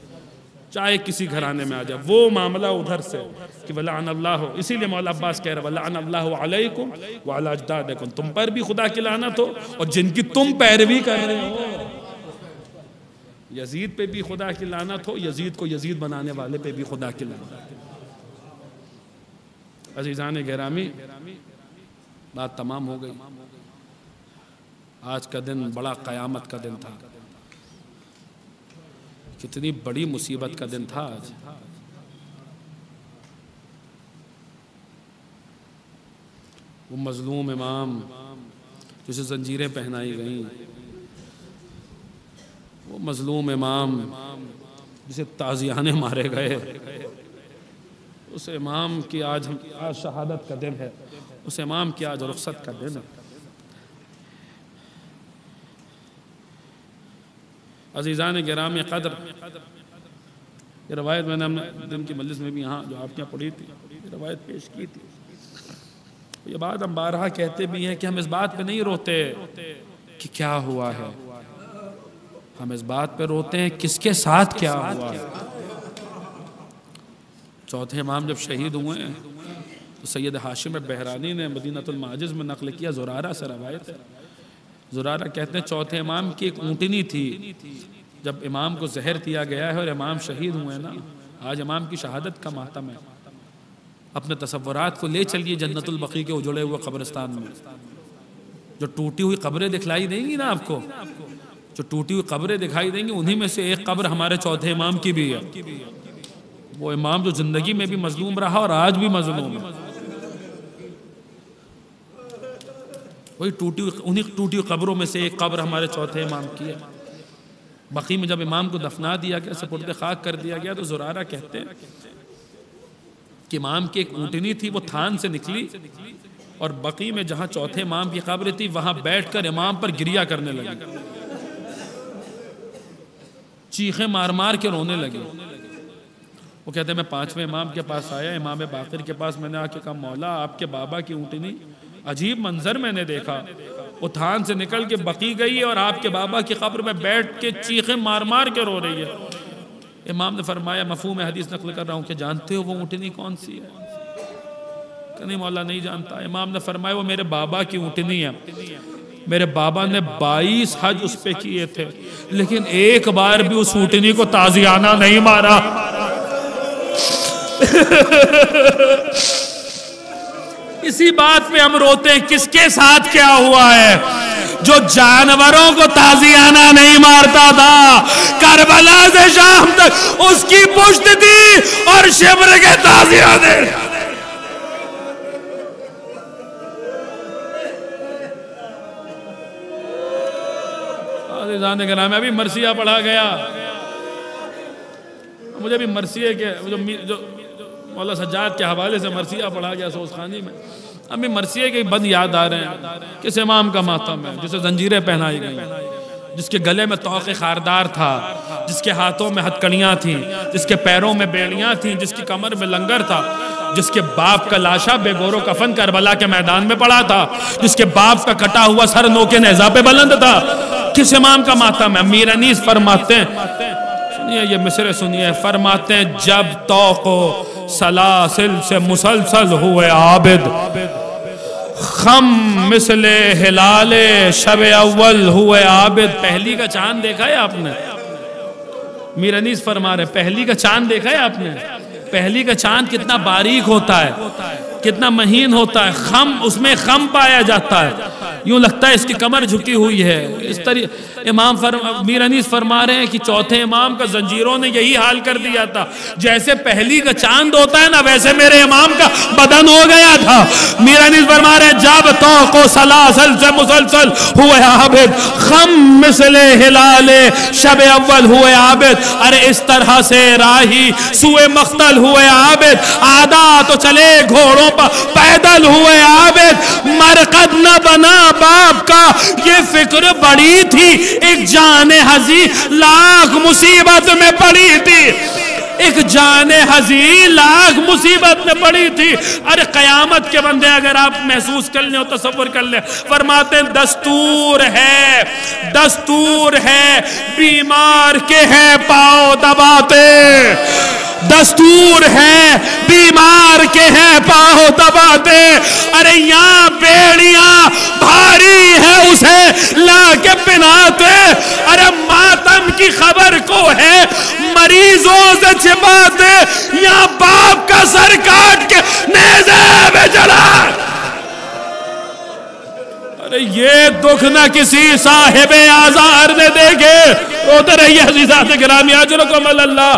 چاہے کسی گھرانے میں آ جائے۔ وہ معاملہ ادھر سے کہ وَلَعَنَ اللَّهُ، اسی لیے مولا عباس کہہ رہا ہے وَلَعَنَ اللَّهُ عَلَيْكُمْ وَعَلَى أَجْدَادِكُمْ، تم پر بھی خدا کی لعنت ہو اور جن کی تم پیروی کر رہے ہو، یزید پہ بھی خدا کی لعنت ہو، یزید کو یزید بنانے والے پہ بھی خدا کی لعنت ہو۔ عزیزان گرامی، بات تمام ہو گئی۔ آج کا دن بڑا قیامت کا دن تھا، کتنی بڑی مصیبت کا دن تھا آج۔ وہ مظلوم امام جسے زنجیریں پہنائی گئیں، وہ مظلوم امام جسے تازیانے مارے گئے، اس امام کی آج شہادت کا دن ہے، اس امام کی آج رخصت کا دن ہے۔ عزیزان گرامی قدر، یہ روایت میں نے دن کی مجلس میں بھی یہاں جو آپ کے یہاں پڑھی تھی، یہ روایت پیش کی تھی۔ یہ بات ہم بارہا کہتے بھی ہیں کہ ہم اس بات پہ نہیں روتے کہ کیا ہوا ہے، ہم اس بات پہ روتے ہیں کس کے ساتھ کیا ہوا ہے۔ چوتھے امام جب شہید ہوئے ہیں تو سید ہاشم بحرانی نے مدینۃ المعجز میں نقل کیا، زرارہ سے روایت ہے، زرارہ کہتے ہیں چوتھے امام کی ایک اونٹنی تھی، جب امام کو زہر دیا گیا ہے اور امام شہید ہوئے نا، آج امام کی شہادت کا ماتم ہے، اپنے تصورات کو لے چلیے جنت البقیع کے اجڑے ہوئے قبرستان میں، جو ٹوٹی ہوئی قبریں دکھلائی دیں گی نا آپ کو، جو ٹوٹی ہوئی قبریں دکھائی دیں گی، انہی میں سے ایک قبر ہمارے چوتھے امام کی بھی ہے، وہ امام جو زندگی میں بھی مظلوم رہا اور آج بھی مظلوم ہے، وہی انہی ٹوٹی ہوئی قبروں میں سے ایک قبر ہمارے چوتھے امام کی ہے۔ بقیع میں جب امام کو دفنا دیا گیا، سپرد خاک کر دیا گیا، تو زرارہ کہتے ہیں کہ امام کی ایک اونٹنی تھی، وہ تھان سے نکلی اور بقیع میں جہاں چوتھے امام کی قبر تھی وہاں بیٹھ کر امام پر گریہ کرنے لگی، چیخیں مار مار کے رونے لگی۔ وہ کہتے ہیں میں پانچویں امام کے پاس آیا، امام باقر کے پاس، میں نے آ کے کہا مولا آپ کے بابا کی اونٹنی، عجیب منظر میں نے دیکھا، وہ تھان سے نکل کے بقیع گئی اور آپ کے بابا کی قبر میں بیٹھ کے چیخیں مار مار کے رو رہی ہے۔ امام نے فرمایا، مفہوم حدیث نقل کر رہا ہوں، کہ جانتے ہو وہ اونٹنی کون سی ہے؟ کہ نہیں مولا نہیں جانتا۔ امام نے فرمایا وہ میرے بابا کی اونٹنی ہے، میرے بابا نے 22 حج اس پہ کیے تھے، لیکن ایک بار بھی اس اونٹنی کو تازیانہ نہیں مارا۔ اسی بات پہ ہم روتے ہیں کس کے ساتھ کیا ہوا ہے، جو جانوروں کو تازیانہ نہیں مارتا تھا، کربلا سے شام تک اس کی پشت تھی اور شبر کے تازیانے۔ عزیزان گرامی، ابھی مرثیہ پڑھا گیا، مجھے بھی مرثیہ کے جو مولا سجاد کے حوالے سے مرثیہ پڑھا گیا سوزخانی میں، ہمیں مرثیہ کے بند یاد آ رہے ہیں۔ کس امام کا ماتم ہے جسے زنجیریں پہنائی گئیں، جس کے گلے میں طوق خاردار تھا، جس کے ہاتھوں میں ہتھکڑیاں تھیں، جس کے پیروں میں بیڑیاں تھیں، جس کی کمر میں لنگر تھا، جس کے باپ کا لاشا بے گور و کفن کربلا کے میدان میں پڑا تھا، جس کے باپ کا کٹا ہوا سر نوکے نیزہ پہ بلند تھا، کس امام کا ماتم ہے؟ امیر انیس فرماتے ہیں، سنیے یہ مصرع سنیے، فرماتے ہیں جب طوق و سلاسل سے مسلسل ہوئے عابد، خم مثل ہلال شب اول ہوئے عابد. پہلی کا چاند دیکھا ہے آپ نے؟ میر انیس فرما رہے پہلی کا چاند دیکھا ہے آپ نے؟ پہلی کا چاند کتنا باریک ہوتا ہے، کتنا مہین ہوتا ہے، خم اس میں خم پایا جاتا ہے، یوں لگتا ہے اس کی کمر جھکی ہوئی ہے. اس طرح امام میر انیس فرما رہے ہیں کہ چوتھے امام کا زنجیروں نے یہی حال کر دیا تھا. جیسے پہلی کا چاند ہوتا ہے نا، ویسے میرے امام کا بدن ہو گیا تھا. میر انیس فرما رہے ہیں جب توق و سلاسل سے مسلسل ہوئے عابد، خم مثل ہلال شب اول ہوئے عابد. ارے اس طرح سے راہی سوئے مقتل ہوئے عابد، آدھا تو چلے گھوڑوں پر پیدل ہوئے عابد. مرقد نہ بنا باپ کا یہ فکر بڑی تھی، ایک جان ہزی لاکھ مصیبت میں پڑی تھی، ایک جان ہزی لاکھ مصیبت میں پڑی تھی. ارے قیامت کے بندے اگر آپ محسوس کر لیں اور تصور کر لیں، فرماتے ہیں دستور ہے، دستور ہے بیمار کے ہیں پاؤں دباتے، دستور ہے بیمار کے ہیں پاؤں دباتے. ارے یہاں بیڑیاں بھاری ہے اسے لا کے پناتے. ارے ماتم کی خبر کو ہے مریضوں سے چھپاتے، یہاں باپ کا سر کاٹ کے نیزے میں چلا. ارے یہ دکھ نہ کسی صاحب آزار نے دیکھے. روتے رہیے عزیزات گرامی اجرکم اللہ.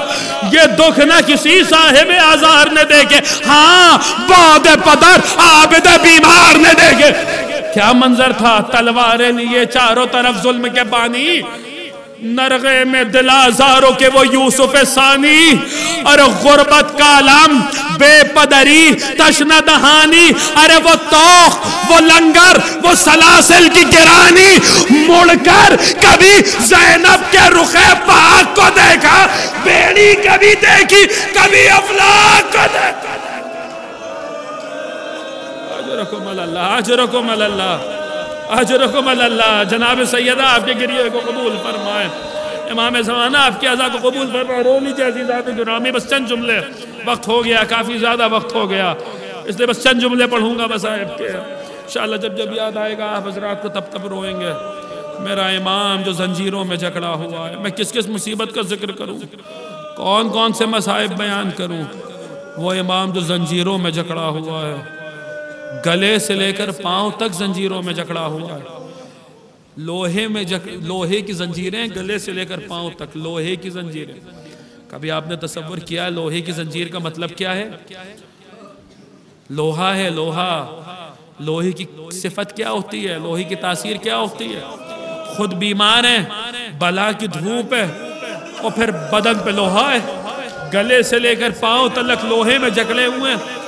یہ دکھ نہ کسی صاحب آزار نے دیکھے، ہاں بعد پدر عابد بیمار نے دیکھے. کیا منظر تھا، تلواریں لیے چاروں طرف ظلم کے بانی، نرغے میں دل آزاروں کے وہ یوسف ثانی. اور غربت کا علم، بے پدری، تشنہ دہانی، ارے وہ توخ، وہ لنگر، وہ سلاسل کی گرانی. مڑ کر کبھی زینب کے رخ پاک کو دیکھا، بیڑی کبھی دیکھی، کبھی افلاک کو دیکھا. اجرکم اللہ، اجرکم اللہ، اجرکم اللہ. جناب سیدہ آپ کے گریے کو قبول فرمائے، امام زمانہ آپ کی عزا کو قبول فرمائے. رو لیجیے عزیزات گرامی. بس چند جملے، وقت ہو گیا، کافی زیادہ وقت ہو گیا، اس لئے بس چند جملے پڑھوں گا مصائب کے. انشاءاللہ جب جب یاد آئے گا آپ حضرات کو تب تب روئیں گے. میرا امام جو زنجیروں میں جکڑا ہوا ہے، میں کس کس مصیبت کا ذکر کروں، کون کون سے مصائب بیان کروں. وہ امام جو زنجیروں میں جکڑا ہوا ہے، گلے سے لے کر پاؤں تک زنجیروں میں جکڑا ہوا ہے. لوہے کی زنجیریں گلے سے لے کر پاؤں تک، لوہے کی زنجیریں. کبھی آپ نے تصور کیا لوہے کی زنجیر کا مطلب کیا ہے؟ لوہا ہے، لوہا. لوہے کی صفت کیا ہوتی ہے، لوہے کی تاثیر کیا ہوتی ہے؟ خود بیمار ہیں، بلا کی دھوپ ہے، اور پھر بدن پہ لوہا ہے، گلے سے لے کر پاؤں تلک لوہے میں جکڑے ہوئے ہیں.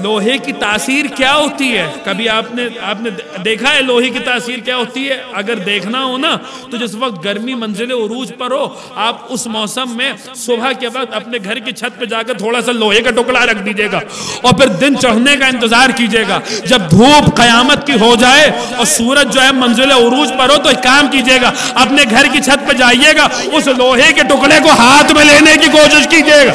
لوہے کی تاثیر کیا ہوتی ہے؟ کبھی آپ نے دیکھا ہے لوہے کی تاثیر کیا ہوتی ہے؟ اگر دیکھنا ہو نا تو جس وقت گرمی منزل عروج پر ہو، آپ اس موسم میں صبح کے وقت اپنے گھر کی چھت پہ جا کر تھوڑا سا لوہے کا ٹکڑا رکھ دیجئے گا، اور پھر دن چڑھنے کا انتظار کیجئے گا. جب دھوپ قیامت کی ہو جائے اور سورج جو ہے منزل عروج پر ہو تو ایک کام کیجئے گا، اپنے گھر کی چھت پہ جائیے گا، اس لوہے کے ٹکڑے کو ہاتھ میں لینے کی کوشش کیجئے گا.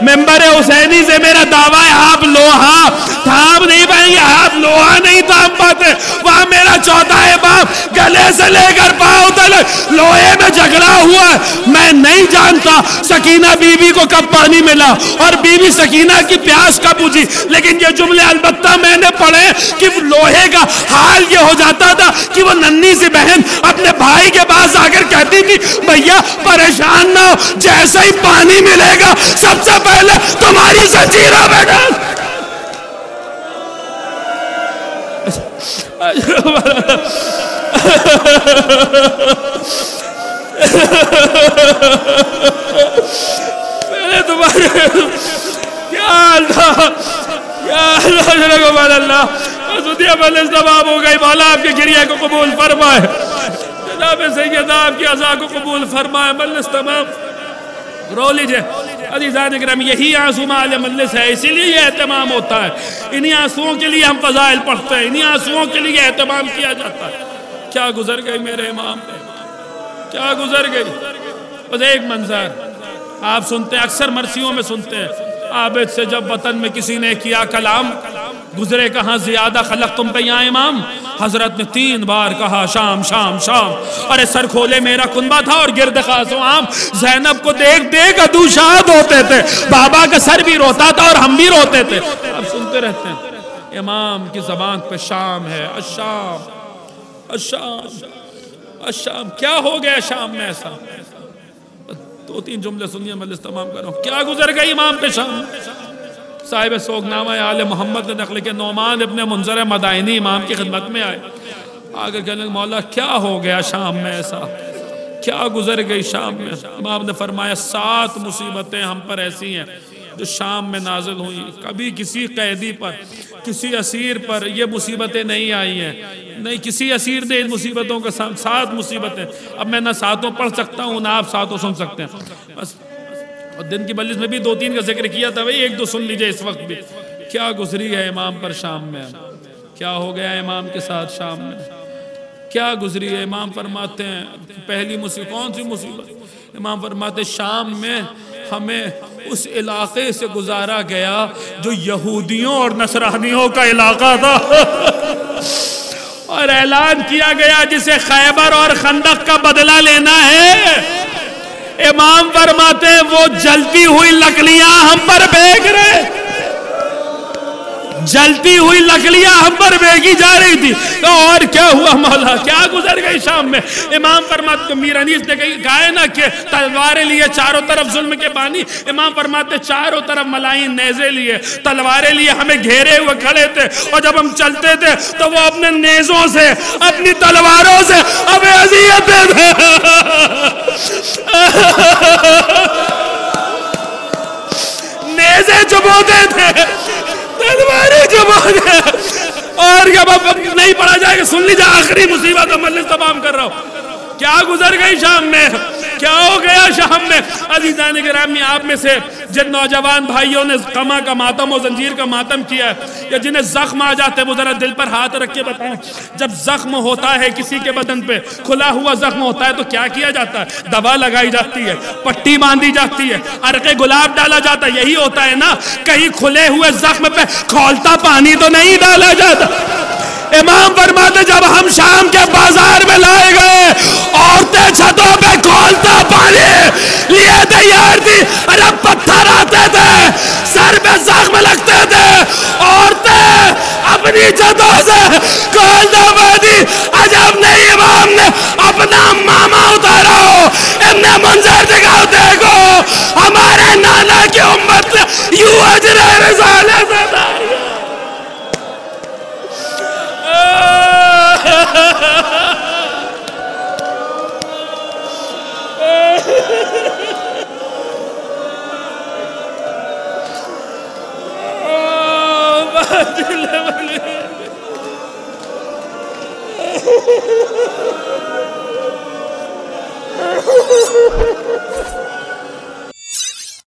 ممبر حسینی سے میرا دعویٰ ہے آپ لوہا تھام نہیں پائیں گے، آپ لوہا نہیں تھام پاتے. وہاں میرا چوتھا باپ گلے سے لے کر پاؤں تک لوہے میں جھگڑا ہوا ہے. میں نہیں جانتا سکینہ بی بی کو کب پانی ملا اور بی بی سکینہ کی پیاس کب بجھی، لیکن یہ جملے البتہ میں نے پڑھے کہ لوہے کا حال یہ ہو جاتا تھا کہ وہ ننھی سی بہن اپنے بھائی کے پاس آ کر کہتی تھی بھیا پریشان نہ ہو، جیسے ہی پانی ملے گا سب سے پہلے تمہاری زنجیروں میں ڈال. پہلے تمہارے یا اللہ یا اللہ سدیہ مجلس تمام ہو گئی. مولا آپ کے گریہ کو قبول فرمائے، جناب سیدہ آپ کی عزا کو قبول فرمائے. مجلس تمام، رو لیجئے عزیزان اکرام. یہی آنسو مال مجلس ہے، اسی لیے یہ اہتمام ہوتا ہے. انہی آنسوؤں کے لیے ہم فضائل پڑھتے ہیں، انہی آنسوؤں کے لیے اہتمام کیا جاتا ہے. کیا گزر گئی میرے امام پہ، کیا گزر گئی. بس ایک منظر آپ سنتے ہیں، اکثر مرثیوں میں سنتے ہیں، عابد سے جب وطن میں کسی نے کیا کلام، گزرے کہاں زیادہ خلق تم پہ یا امام؟ حضرت نے 3 بار کہا شام شام شام، ارے سر کھولے میرا کنبہ تھا اور گرد خاص و عام، زینب کو دیکھ دیکھ ادو شاد ہوتے تھے، بابا کا سر بھی روتا تھا اور ہم بھی روتے تھے۔ اب سنتے رہتے ہیں امام کی زبان پہ شام ہے، الشام الشام الشام، کیا ہو گیا شام میں ایسا؟ 2-3 جملے سنیے، میں لسٹ تمام کر رہا ہوں۔ کیا گزر گئی امام پہ شام؟ صاحب سوگنامہ آل محمد نے نقل کے نعمان ابن منذر مدائنی امام کی خدمت میں آئے، آگے کہنے مولا کیا ہو گیا شام میں ایسا، کیا گزر گئی شام میں؟ امام نے فرمایا 7 مصیبتیں ہم پر ایسی ہیں جو شام میں نازل ہوئی، کبھی کسی قیدی پر، کسی اسیر پر یہ مصیبتیں نہیں آئی ہیں، نہیں کسی اسیر نے ان مصیبتوں کے ساتھ 7 مصیبتیں، اب میں نہ 7 پڑھ سکتا ہوں نہ آپ 7 سن سکتے ہیں، بس اور دن کی مجلس میں بھی 2-3 کا ذکر کیا تھا، بھئی 1-2 سن لیجئے اس وقت بھی۔ کیا گزری ہے امام پر شام میں، کیا ہو گیا امام کے ساتھ شام میں، کیا گزری ہے؟ امام فرماتے ہیں پہلی مصیبت کون سی مصیبت؟ امام فرماتے ہیں شام میں ہمیں اس علاقے سے گزارا گیا جو یہودیوں اور نصرانیوں کا علاقہ تھا اور اعلان کیا گیا جسے خیبر اور خندق کا بدلہ لینا ہے۔ امام فرماتے ہیں وہ جلتی ہوئی لکڑیاں ہم پر پھینک رہے، جلتی ہوئی لکڑیاں ہم پر پھینکی جا رہی تھی، اور کیا ہوا مولا، کیا گزر گئی شام میں؟ امام فرماتے میر انیس نے کہا ہے نا کہ تلواریں لیے چاروں طرف ظلم کے بانی، امام فرماتے چاروں طرف ملائن نیزے لیے تلواریں لیے ہمیں گھیرے ہوئے کھڑے تھے، اور جب ہم چلتے تھے تو وہ اپنے نیزوں سے اپنی تلواروں سے ہمیں اذیت دیتے نیزے چبوتے تھے، تلواریں چبوتے، اور جب اب نہیں پڑھا جائے گا سن لیجیے آخری مصیبت مجلس تمام کر رہا ہوں۔ کیا گزر گئی شام میں، کیا ہو گیا شام میں؟ عزیزان گرامی آپ میں سے جن نوجوان بھائیوں نے قمع کا ماتم و زنجیر کا ماتم کیا ہے یا جنہیں زخم آ جاتے ہیں وہ ذرا دل پر ہاتھ رکھ کے بتائیں، جب زخم ہوتا ہے کسی کے بدن پہ کھلا ہوا زخم ہوتا ہے تو کیا کیا جاتا ہے؟ دوا لگائی جاتی ہے، پٹی باندھی جاتی ہے، عرق گلاب ڈالا جاتا ہے، یہی ہوتا ہے نا؟ کہیں کھلے ہوئے زخم پہ کھولتا پانی تو نہیں ڈالا جاتا۔ امام فرماتے جب ہم شام کے بازار میں لائے گئے عورتیں چھتوں پہ کھولتا پانی لیے تیار تھی، ارب پتھر آتے تھے، سر پہ زخم لگتے تھے، عورتیں اپنی چھتوں سے کھولتا پانی، عجب نہیں امام نے اپنا ماما اتارا ہو، ابن منظر دکھاؤ دیکھو ہمارے نانا کی امت یوں اجر رسالہ سے داری ہے۔